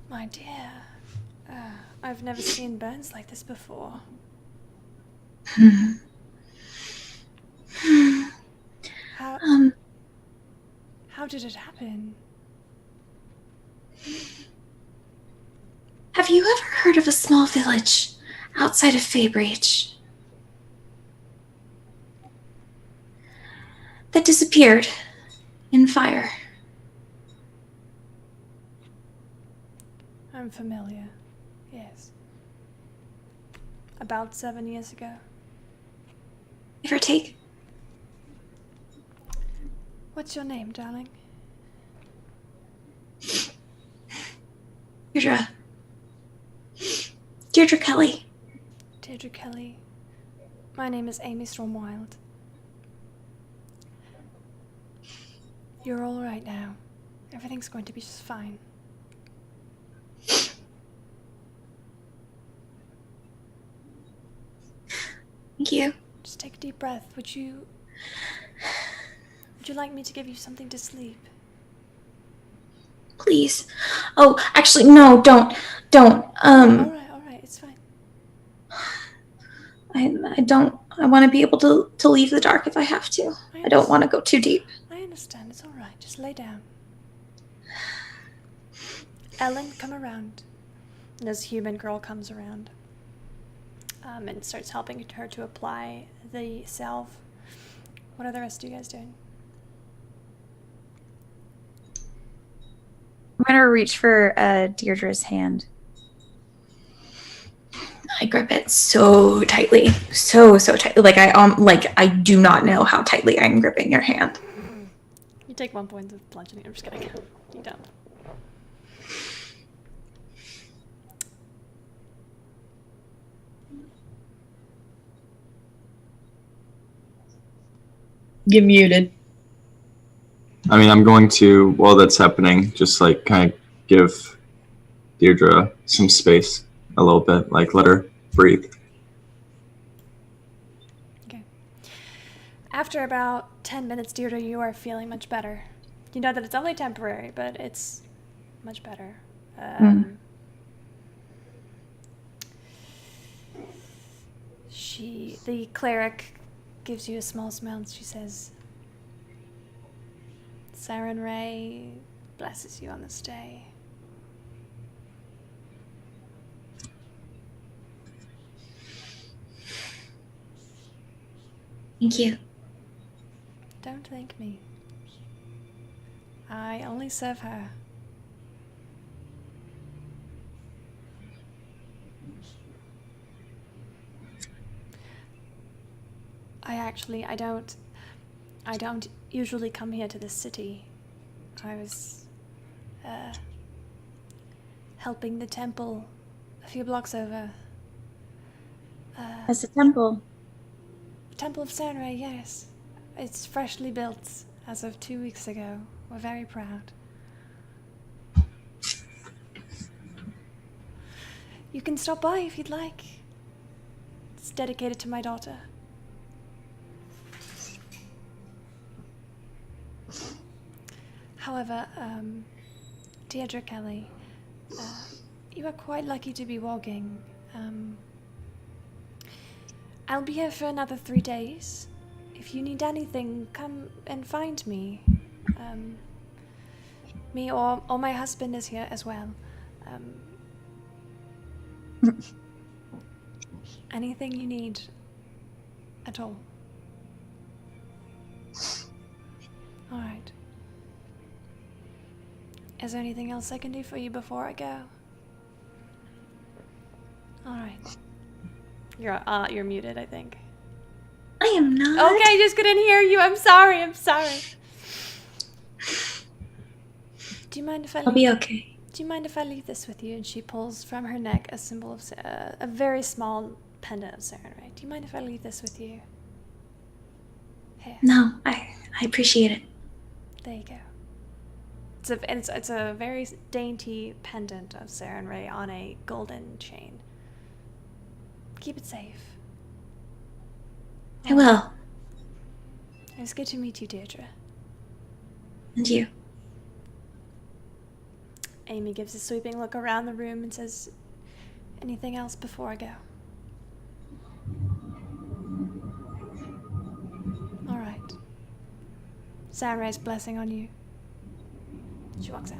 My dear, I've never seen burns like this before. How did it happen? Have you ever heard of a small village outside of Faybreach that disappeared in fire? I'm familiar. Yes. About 7 years ago. Give or take. What's your name, darling? Deirdre. Deirdre Kelly. Deirdre Kelly. My name is Amy Stormwild. You're all right now. Everything's going to be just fine. Thank you. Just take a deep breath. Would you like me to give you something to sleep? Please. Oh, actually, no, don't. All right, it's fine. I don't. I want to be able to leave the dark if I have to. I don't want to go too deep. I understand. It's all right. Just lay down. Ellen, come around. And this human girl comes around and starts helping her to apply the salve. What are the rest of you guys doing? I'm gonna reach for Deirdre's hand. I grip it so tightly, so tightly. Like I do not know how tightly I'm gripping your hand. You take 1 point of bludgeoning. I'm just kidding. You don't. Get muted. I mean, I'm going to, while that's happening, just like kind of give Deirdre some space a little bit, like let her breathe. Okay. After about 10 minutes, Deirdre, you are feeling much better. You know that it's only temporary, but it's much better. The cleric gives you a small smile and she says, Saren Ray blesses you on this day. Thank you. Don't thank me. I only serve her. I don't usually come here to this city. I was helping the temple a few blocks over. As a temple. Temple of Saren Ray, yes. It's freshly built as of 2 weeks ago. We're very proud. You can stop by if you'd like. It's dedicated to my daughter. However, Deirdre Kelly, you are quite lucky to be walking. I'll be here for another 3 days. If you need anything, come and find me. Me or my husband is here as well. Anything you need at all. All right. Is there anything else I can do for you before I go? All right. You're muted, I think. I am not. Okay, I just couldn't hear you. I'm sorry. Do you mind if I'll be okay. Do you mind if I leave this with you? And she pulls from her neck a symbol of a very small pendant of Saren Ray. Do you mind if I leave this with you? Here. No, I appreciate it. There you go. It's a very dainty pendant of Saren Ray on a golden chain. Keep it safe. I will. It was good to meet you, Deirdre. And you. Amy gives a sweeping look around the room and says, anything else before I go? All right. Saren Ray's blessing on you. She walks out.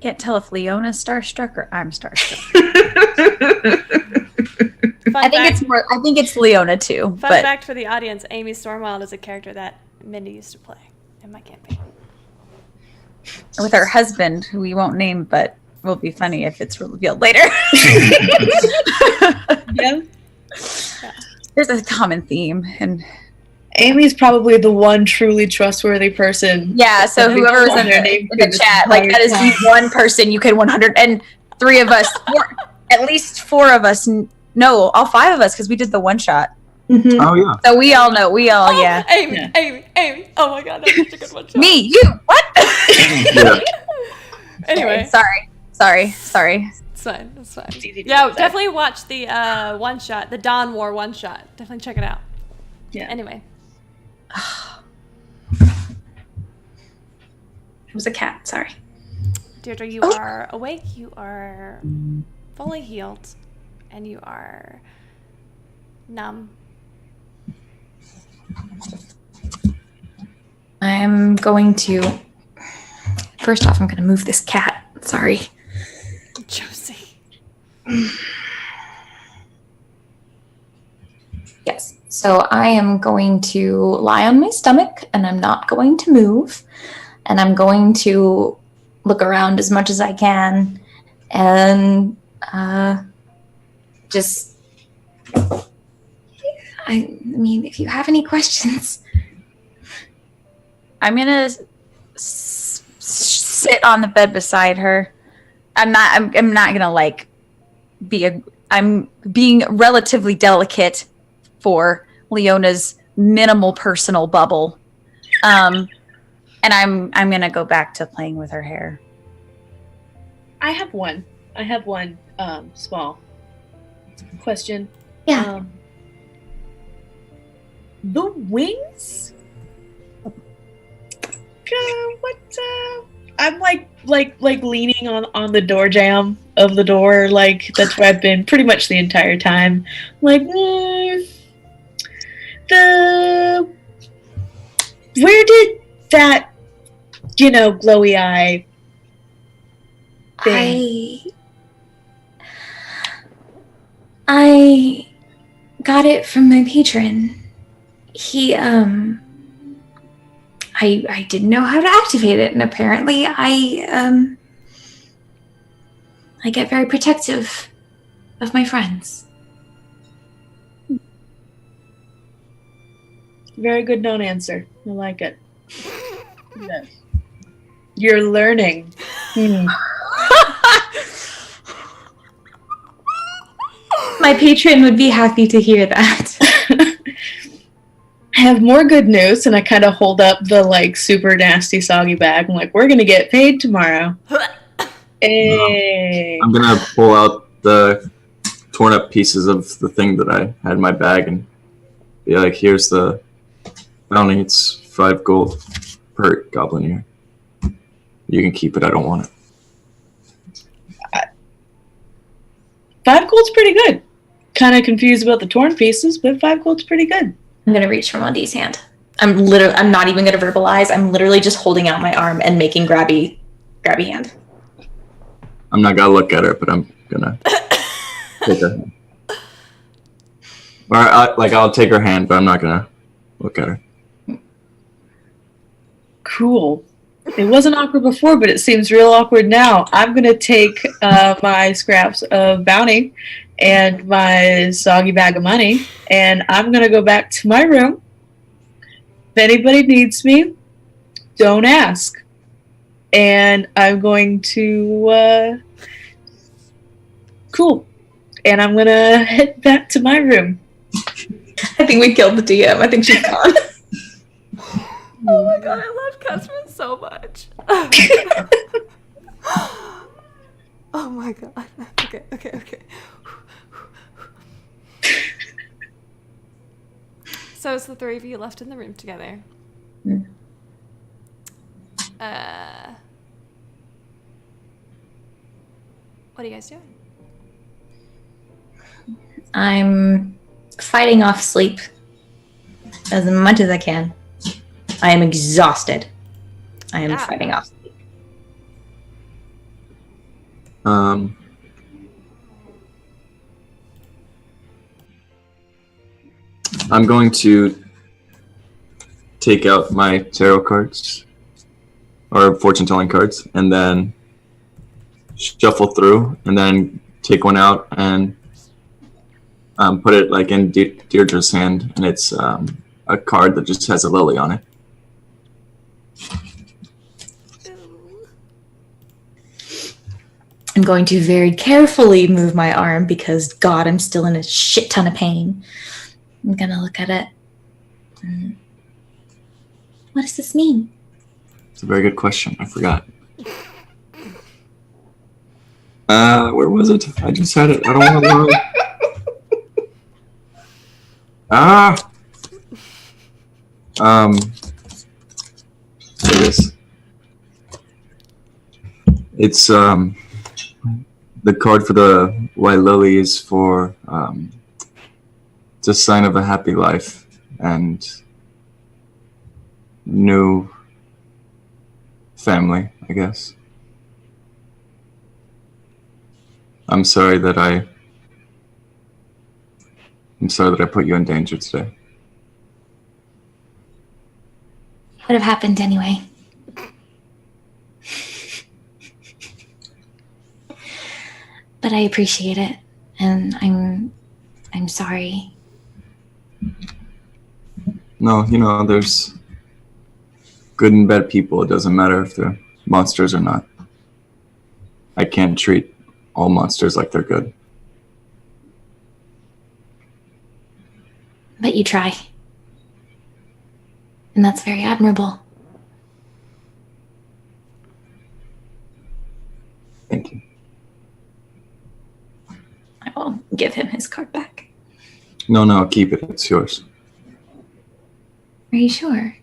Can't tell if Leona's starstruck or I'm starstruck. I think it's Leona too. Fun but fact for the audience, Amy Stormwild is a character that Mindy used to play in my campaign. with her husband, who we won't name, but will be funny if it's revealed later. Yeah. There's a common theme, and Amy's probably the one truly trustworthy person. yeah. So whoever was in the chat, like that is the one person you can 103 of us, at least 4 of us. No, all 5 of us, because we did the one shot. Mm-hmm. Oh yeah. So we all know. We all yeah. Amy. Oh my god, that's such a good one shot. Me, you, what? Yeah. Anyway. Sorry. It's fine. It's easy to Yeah, do that. definitely watch the one shot, the Dawn War one shot. Definitely check it out. Yeah. Anyway. It was a cat, sorry. Deirdre, you are awake, you are fully healed, and you are numb. I'm going to... First off, I'm going to move this cat. Sorry. Josie. Yes. So I am going to lie on my stomach, and I'm not going to move. And I'm going to look around as much as I can, and just... I mean, if you have any questions... I'm gonna sit on the bed beside her. I'm not gonna like I'm being relatively delicate for Leona's minimal personal bubble. And I'm gonna go back to playing with her hair. I have one small question. Yeah. The wings? I'm like leaning on the door jamb of the door. Like that's where I've been pretty much the entire time. Like where did that glowy eye thing? I got it from my patron. He I didn't know how to activate it, and apparently I get very protective of my friends. Very good non-answer. I like it. Yes. You're learning. My patron would be happy to hear that. I have more good news, and I kind of hold up the super nasty soggy bag. I'm like, we're gonna get paid tomorrow. Hey. I'm gonna pull out the torn up pieces of the thing that I had in my bag and be like, here's the bounty. It's 5 gold per goblin ear. You can keep it. I don't want it. 5 gold's pretty good. Kind of confused about the torn pieces, but 5 gold's pretty good. I'm gonna reach for Mundy's hand. I'm not even gonna verbalize. I'm literally just holding out my arm and making grabby hand. I'm not gonna look at her, but I'm gonna take her hand. Or I'll take her hand, but I'm not gonna look at her. Cool. It wasn't awkward before, but it seems real awkward now. I'm gonna take my scraps of bounty and my soggy bag of money, and I'm gonna go back to my room. If anybody needs me, don't ask. And I'm going to cool. And I'm gonna head back to my room. I think we killed the DM. I think she's gone. Oh my god, I love Catherine so much. Oh my god. Okay. So it's the 3 of you left in the room together. Mm. What are you guys doing? I'm fighting off sleep as much as I can. I am exhausted. I am fighting off sleep. I'm going to take out my tarot cards or fortune telling cards and then shuffle through and then take one out and put it in Deirdre's hand, and it's a card that just has a lily on it. I'm going to very carefully move my arm because, God, I'm still in a shit ton of pain. I'm gonna look at it. What does this mean? It's a very good question. I forgot. Where was it? I just had it. I don't want to lie. It is. It's the card for the white lily is for it's a sign of a happy life and new family, I guess. I'm sorry that I put you in danger today. Would have happened anyway. But I appreciate it, and I'm sorry. No, there's good and bad people. It doesn't matter if they're monsters or not. I can't treat all monsters like they're good. But you try. And that's very admirable. Thank you. I will give him his card back. No, keep it. It's yours. Are you sure?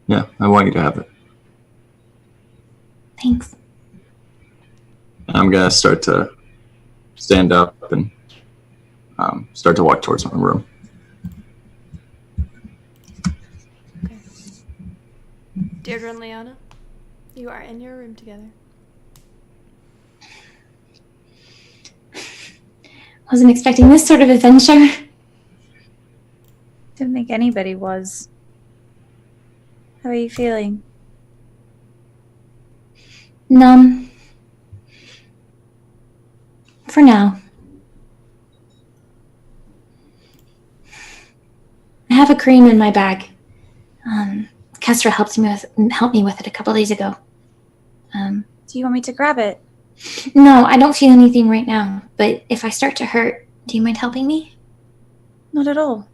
Yeah, I want you to have it. Thanks. I'm gonna start to stand up and start to walk towards my room. Okay. Deirdre and Liana, you are in your room together. Wasn't expecting this sort of adventure. Didn't think anybody was. How are you feeling? Numb. For now. I have a cream in my bag. Kestra helped me with it a couple days ago. Do you want me to grab it? No, I don't feel anything right now. But if I start to hurt, do you mind helping me? Not at all.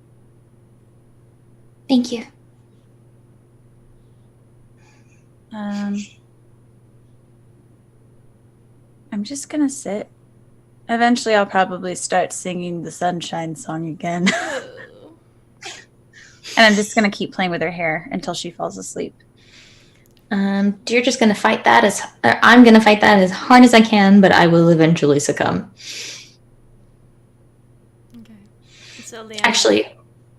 Thank you. I'm just gonna sit. Eventually, I'll probably start singing the Sunshine Song again. And I'm just gonna keep playing with her hair until she falls asleep. You're just gonna fight that I'm gonna fight that as hard as I can, but I will eventually succumb. Okay. So Liana, Actually,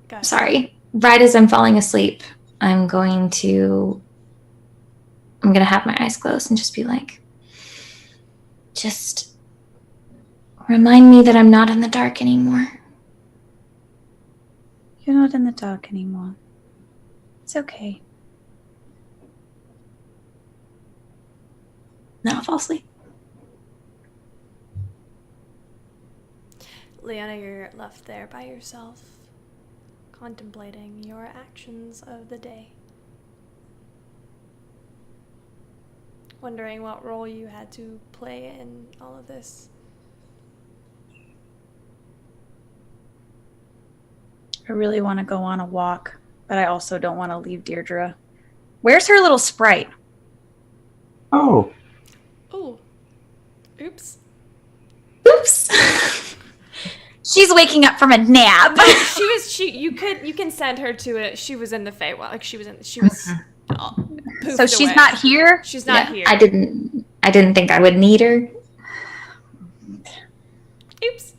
go ahead. sorry. Right as I'm falling asleep, I'm gonna have my eyes closed and just be like, just remind me that I'm not in the dark anymore. You're not in the dark anymore. It's okay. Now I'll fall asleep. Liana, you're left there by yourself, contemplating your actions of the day. Wondering what role you had to play in all of this. I really want to go on a walk, but I also don't want to leave Deirdre. Where's her little sprite? Oh, Ooh. Oops. Oops. She's waking up from a nap. You can send her to it. She was in the Feywild. Like she was poofed So she's away. not here? She's not Yeah, here. I didn't think I would need her. Oops.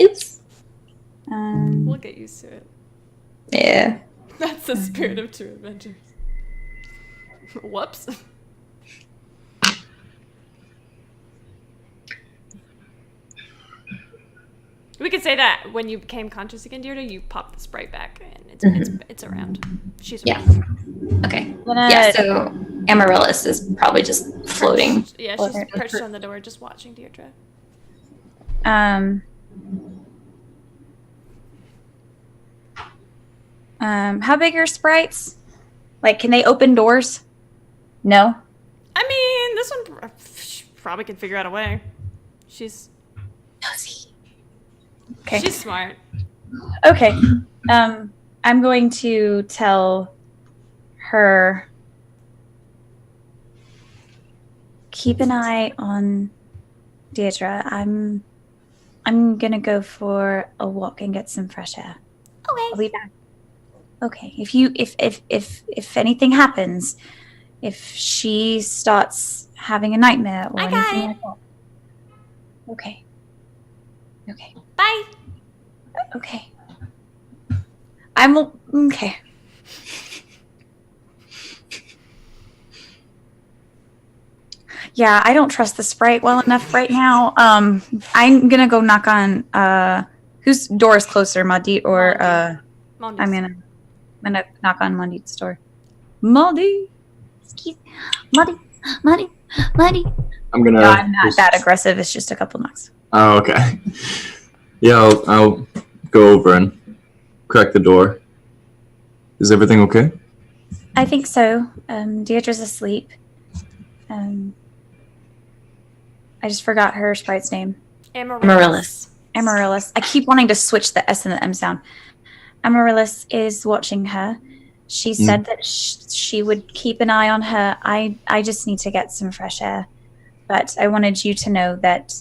Oops. We'll get used to it. Yeah. That's the spirit of true adventures. Whoops. We could say that when you became conscious again, Deirdre, you popped the sprite back, and it's around. She's Yeah. around. Okay. Yeah, so Amaryllis is probably just floating. Yeah, she's perched on the door, just watching Deirdre. How big are sprites? Like, can they open doors? No? I mean, this one she probably can figure out a way. She's Okay. She's smart. Okay. I'm going to tell her, keep an eye on Deirdre. I'm gonna go for a walk and get some fresh air. Okay. I'll be back. Okay. If anything happens, if she starts having a nightmare or I got anything it. like that. Okay. Okay. Bye. Okay. I'm okay. Yeah, I don't trust the sprite well enough right now. I'm gonna go knock on whose door is closer, Madit or Mondi's. I'm gonna knock on Madit's door. Madi. Excuse Muddy. I'm gonna. No, I'm not that aggressive. It's just a couple knocks. Oh, okay. Yeah, I'll go over and crack the door. Is everything okay? I think so. Deirdre's asleep. I just forgot her sprite's name. Amaryllis. Amaryllis. I keep wanting to switch the S and the M sound. Amaryllis is watching her. She said that she would keep an eye on her. I just need to get some fresh air. But I wanted you to know that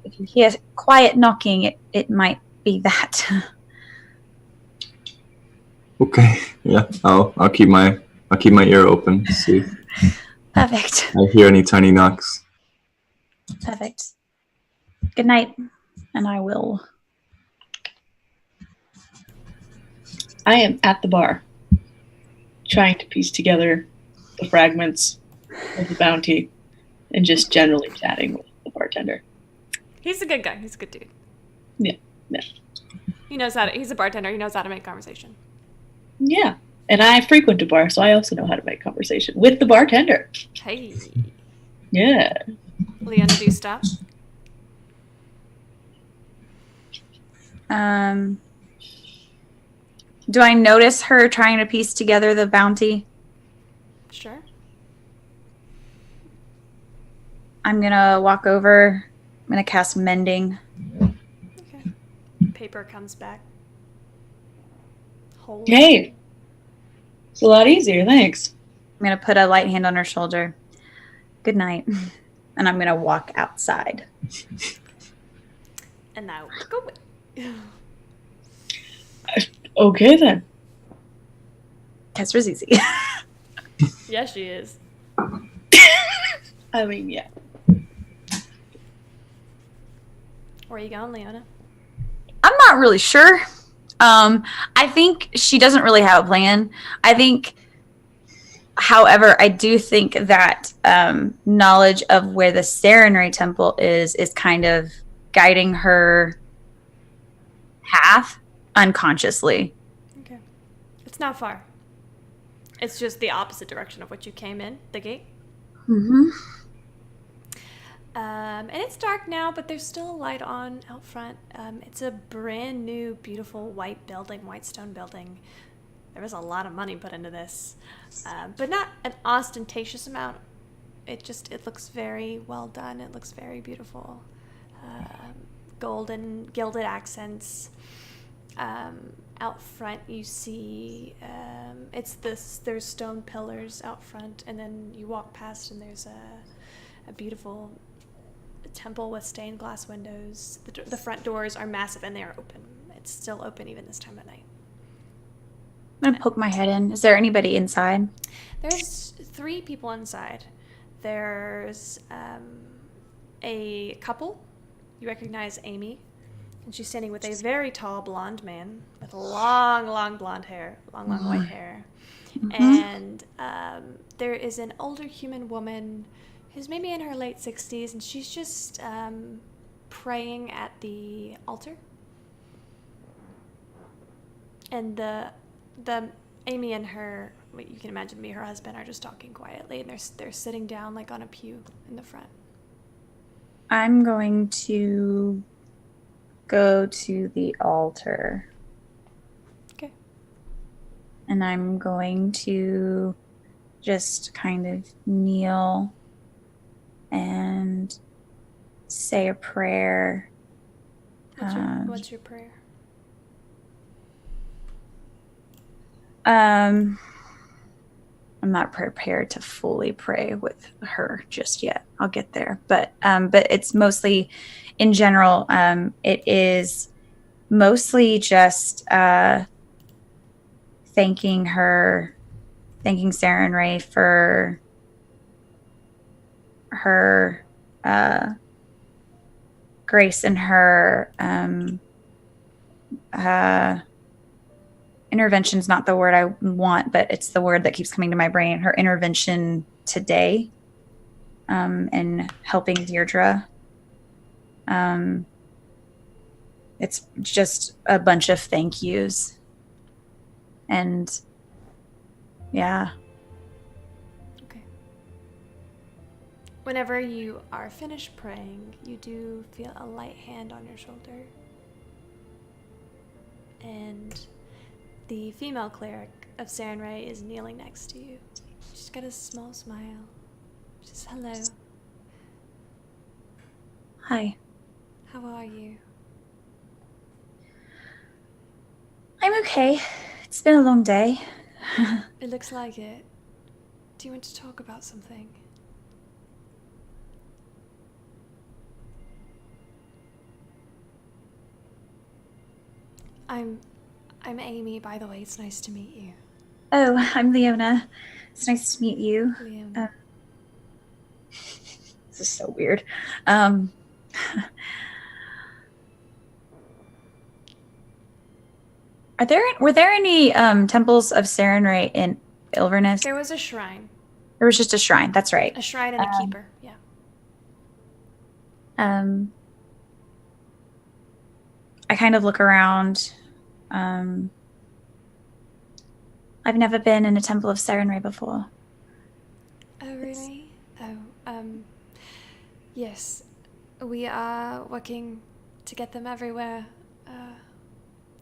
if you hear quiet knocking, it might be that. Okay. Yeah, I'll keep my ear open to see. Perfect. I hear any tiny knocks. Perfect. Good night. And I will. I am at the bar, trying to piece together the fragments of the bounty and just generally chatting with the bartender. He's a good guy. He's a good dude. Yeah. Yeah. He knows how to. He's a bartender. He knows how to make conversation. Yeah. And I frequent a bar, so I also know how to make conversation with the bartender. Hey, Yeah. Leona, do you stop? Do I notice her trying to piece together the bounty? Sure. I'm gonna walk over. I'm gonna cast mending. Okay. Paper comes back. Whole. Hey. It's a lot easier, thanks. I'm gonna put a light hand on her shoulder. Good night. And I'm gonna walk outside. And now go away. Okay then. Kesra's easy. Yeah, she is. I mean, yeah. Where are you going, Leona? I'm not really sure. I think she doesn't really have a plan. I think, however, I do think that knowledge of where the Sarenrae Temple is kind of guiding her path unconsciously. Okay. It's not far. It's just the opposite direction of what you came in, the gate. Mm-hmm. And it's dark now, but there's still a light on out front. It's a brand new, beautiful white building, white stone building. There was a lot of money put into this, but not an ostentatious amount. It looks very well done. It looks very beautiful. Golden, gilded accents. Out front, you see there's stone pillars out front, and then you walk past, and there's a beautiful temple with stained glass windows. The front doors are massive, and they are open. It's still open even this time of night. I'm gonna poke my head in. Is there anybody inside? There's 3 people inside. There's a couple. You recognize Amy, and she's standing with a very tall blonde man with long blonde hair, long white hair. And there is an older human woman who's maybe in her late 60s, and she's just praying at the altar. And the Amy and her, what you can imagine to be her husband, are just talking quietly, and they're sitting down like on a pew in the front. I'm going to go to the altar. Okay. And I'm going to just kind of kneel and say a prayer. What's your prayer? I'm not prepared to fully pray with her just yet. I'll get there, but it's mostly, in general, it is mostly just thanking Sarenrae for her grace and her intervention is not the word I want, but it's the word that keeps coming to my brain. Her intervention today in helping Deirdre. It's just a bunch of thank yous. And yeah. Okay. Whenever you are finished praying, you do feel a light hand on your shoulder. And the female cleric of Sarenrae is kneeling next to you. She's got a small smile. She says, "Hello. Hi. How are you?" I'm okay. It's been a long day. It looks like it. Do you want to talk about something? I'm Amy, by the way. It's nice to meet you. Oh, I'm Leona. It's nice to meet you. Liam. is so weird. Were there any temples of Sarenrae in Ilverness? There was a shrine. There was just a shrine. That's right. A shrine and a keeper. Yeah. I kind of look around. I've never been in a temple of Sarenrae before. Oh, really? Yes. We are working to get them everywhere.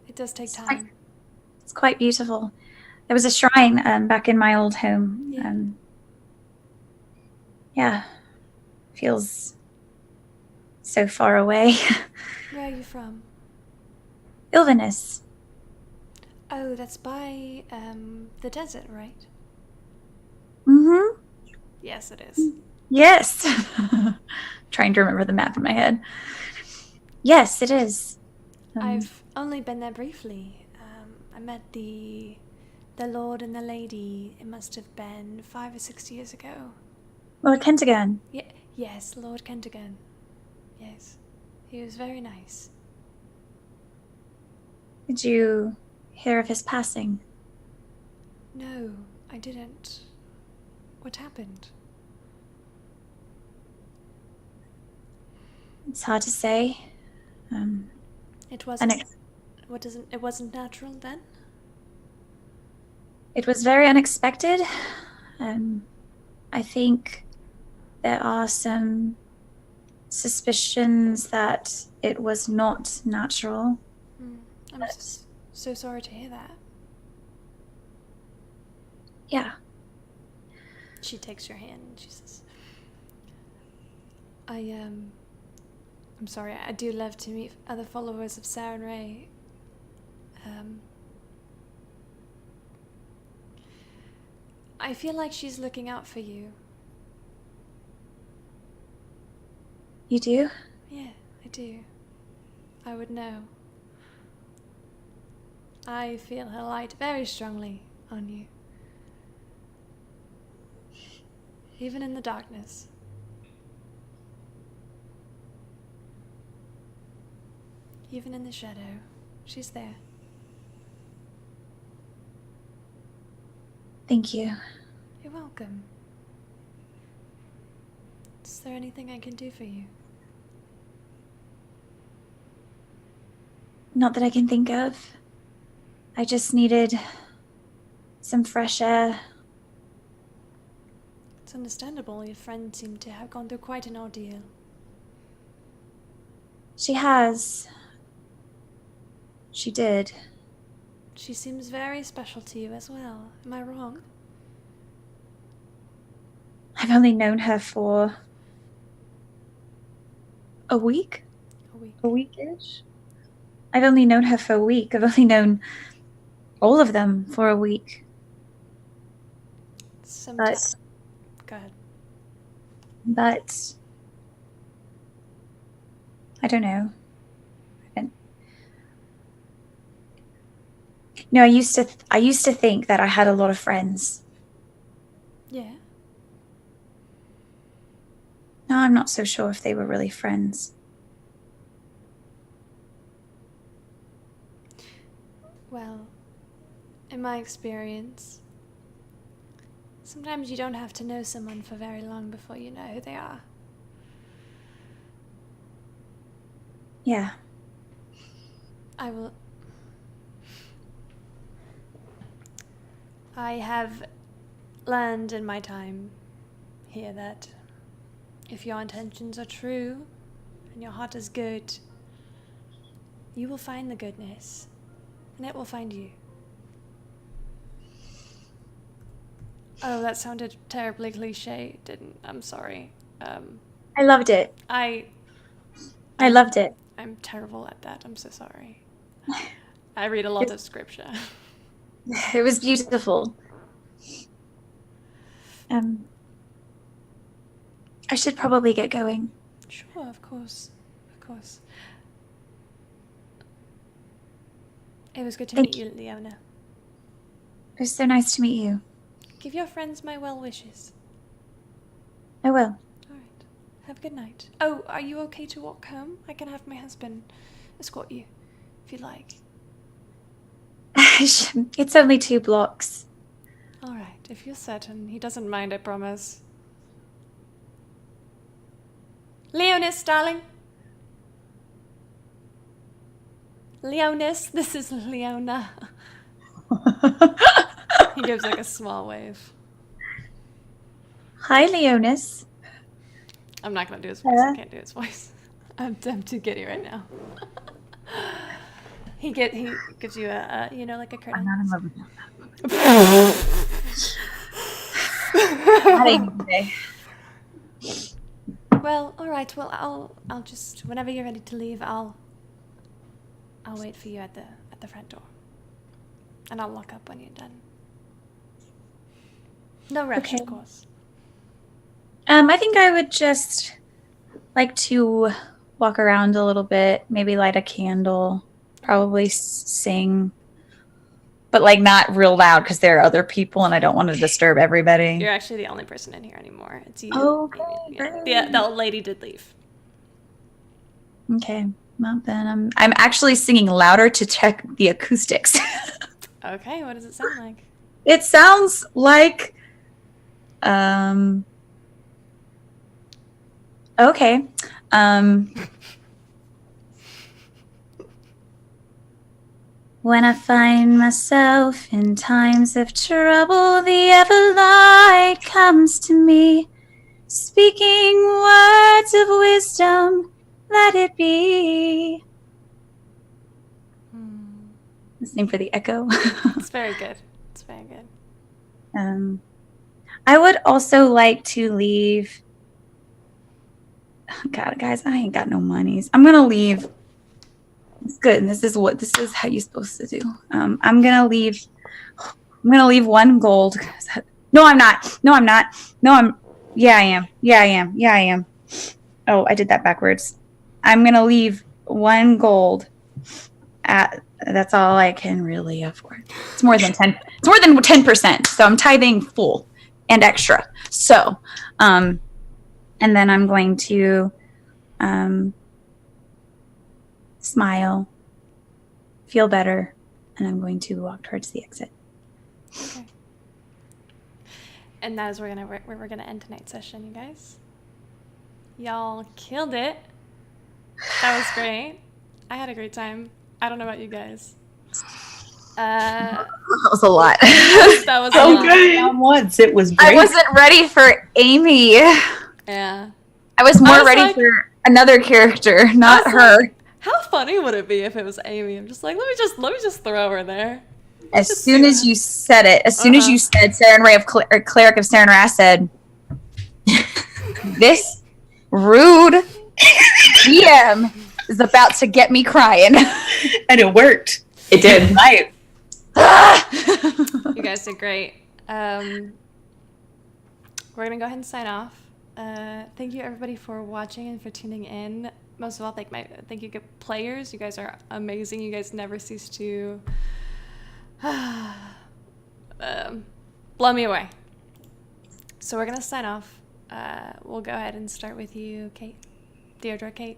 It does take time. It's quite beautiful. There was a shrine back in my old home. Yeah. Feels so far away. Where are you from? Ilverness. Oh, that's by the desert, right? Mm-hmm. Yes, it is. Yes. Trying to remember the map in my head. Yes, it is. I've only been there briefly. I met the Lord and the Lady. It must have been 5 or 6 years ago. Lord Kentigern. Yes, Lord Kentigern. Yes, he was very nice. Did you hear of his passing? No, I didn't. What happened? It's hard to say. It wasn't. It wasn't natural then. It was very unexpected. I think there are some suspicions that it was not natural. I'm so sorry to hear that. Yeah. She takes your hand and she says, I'm sorry, I do love to meet other followers of Sarenrae. I feel like she's looking out for you. You do? Yeah, I do. I would know. I feel her light very strongly on you. Even in the darkness. Even in the shadow, she's there. Thank you. You're welcome. Is there anything I can do for you? Not that I can think of. I just needed some fresh air. It's understandable. Your friend seemed to have gone through quite an ordeal. She has. She did. She seems very special to you as well. Am I wrong? I've only known her for a week? A week. A week-ish? I've only known her for a week. I've only known all of them for a week. Sometimes. Go ahead. But I don't know. No, I used to think that I had a lot of friends. Yeah. Now I'm not so sure if they were really friends. Well, in my experience, sometimes you don't have to know someone for very long before you know who they are. Yeah. I have learned in my time here that if your intentions are true and your heart is good, you will find the goodness and it will find you. Oh, that sounded terribly cliche, didn't? I'm sorry. I loved it. I loved it. I'm terrible at that. I'm so sorry. I read a lot of scripture. It was beautiful. I should probably get going. Sure, of course. Of course. It was good to meet you, Leona. It was so nice to meet you. Give your friends my well wishes. I will. All right. Have a good night. Oh, are you okay to walk home? I can have my husband escort you, if you like. It's only 2 blocks. All right, if you're certain. He doesn't mind, I promise. Leonis, darling. Leonis, this is Leona. He gives like a small wave. Hi, Leonis. I'm not gonna do his voice. I can't do his voice. I'm too giddy right now. He gives you a like a I'm curtain. not in love with him. Not even today. Well, all right. Well, I'll just whenever you're ready to leave, I'll wait for you at the front door, and I'll lock up when you're done. No rush, Okay. of course. I think I would just like to walk around a little bit, maybe light a candle, probably sing, but like not real loud because there are other people and I don't want to disturb everybody. You're actually the only person in here anymore. It's you. Okay, Yeah, the old lady did leave. Okay, well then I'm actually singing louder to check the acoustics. Okay, what does it sound like? It sounds like okay. When I find myself in times of trouble, the ever light comes to me, speaking words of wisdom, let it be. Listening for the echo. It's very good. It's very good. I would also like to leave. God, guys, I ain't got no monies. I'm gonna leave. It's good. This is how you're supposed to do. I'm gonna leave 1 gold. No, I'm not. No, I'm not. No, I'm. Yeah, I am. Yeah, I am. Yeah, I am. Oh, I did that backwards. I'm gonna leave 1 gold. That's all I can really afford. It's more than 10. It's more than 10%. So I'm tithing full and extra. So, and then I'm going to smile, feel better, and I'm going to walk towards the exit. Okay. And that is where we're gonna end tonight's session, you guys. Y'all killed it. That was great. I had a great time. I don't know about you guys. That was a lot. That was a lot. Down once. It was great. I wasn't ready for Amy. Yeah. I was more I was ready like- for another character, not was her. like, how funny would it be if it was Amy? I'm just like, let me just throw her there. As just soon see as what you said it, as soon as you said Saren Ray of Cleric of Saren Ras said, this rude DM is about to get me crying. And it worked. It did. Right. You guys did great. We're gonna go ahead and sign off. Thank you everybody for watching and for tuning in. Most of all, thank you good players. You guys are amazing. You guys never cease to blow me away. So we're gonna sign off. We'll go ahead and start with you, Kate. Deirdre, Kate.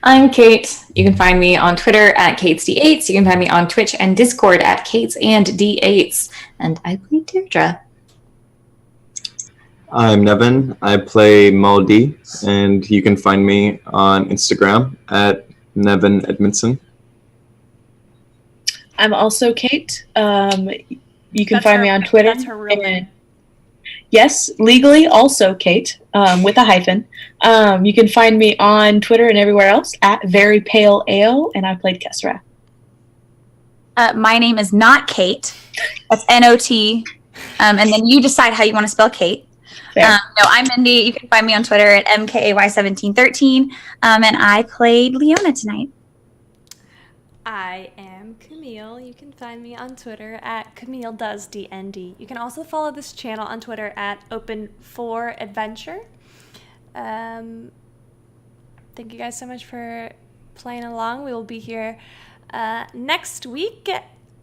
I'm Kate. You can find me on Twitter at KatesD8s. You can find me on Twitch and Discord at Kates and D8s. And I play Deirdre. I'm Nevin. I play Maldi, and you can find me on Instagram at Nevin Edmondson. I'm also Kate. You can That's find her- me on Twitter. that's her real name. Yes, legally also Kate, with a hyphen. You can find me on Twitter and everywhere else at Very Pale Ale, and I played Kesra. My name is not Kate. That's N-O-T. And then you decide how you want to spell Kate. Fair. No, I'm Mindy. You can find me on Twitter at MKAY1713. And I played Leona tonight. I am Camille. You can find me on Twitter at CamilleDoesDND. You can also follow this channel on Twitter at Open4Adventure. Thank you guys so much for playing along. We will be here next week.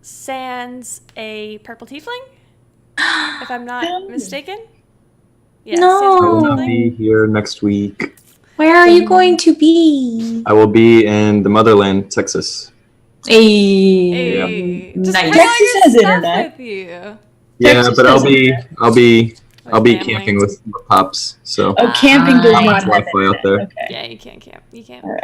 Sans a purple tiefling, if I'm not mistaken. Yes, No. Sam's I doing will not something? be here next week. Where are you going to be? I will be in the motherland, Texas. Hey. Hey, just Nice. bring all Texas your has stuff internet. with you. Yeah, Texas but has I'll be Family. camping with my pops. So Oh, camping does Ah, not have Wi-Fi out internet. there. Okay. Yeah, you can't camp. You can't. All right.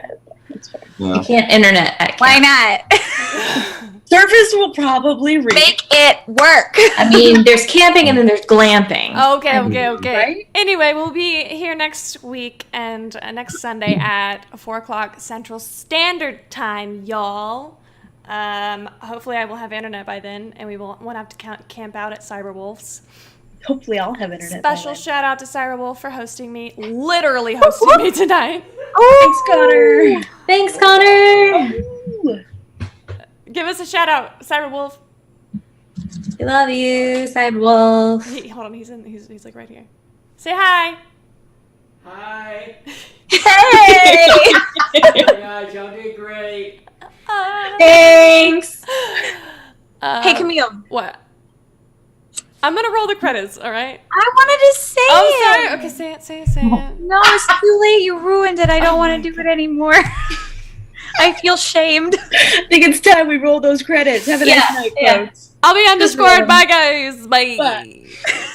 That's fair. yeah. You can't internet at camp. Why not? Surface will probably reach. Make it work. I mean, there's camping and then there's glamping. Okay. Right? Anyway, we'll be here next week and next Sunday at 4 o'clock Central Standard Time, y'all. Hopefully I will have internet by then, and we won't have to camp out at Cyberwolves. Hopefully, I'll have internet. by Special then. shout out to Cyberwolf for hosting me, literally hosting me tonight. Thanks, Connor. Thanks, Connor. Ooh. Give us a shout out, Cyberwolf. We love you, Sidewolf. Hold on, he's like right here. Say hi. Hi. Hey! Hey guys, y'all did great. Thanks. Hey, Camille. What? I'm gonna roll the credits, all right? I wanted to say Oh, it. sorry. Okay, say it. No, it's too late. You ruined it. I don't want to do it anymore. I feel shamed. I think it's time we roll those credits. Have a nice night, yeah. folks. I'll be on Discord. Bye, guys. Bye. Bye.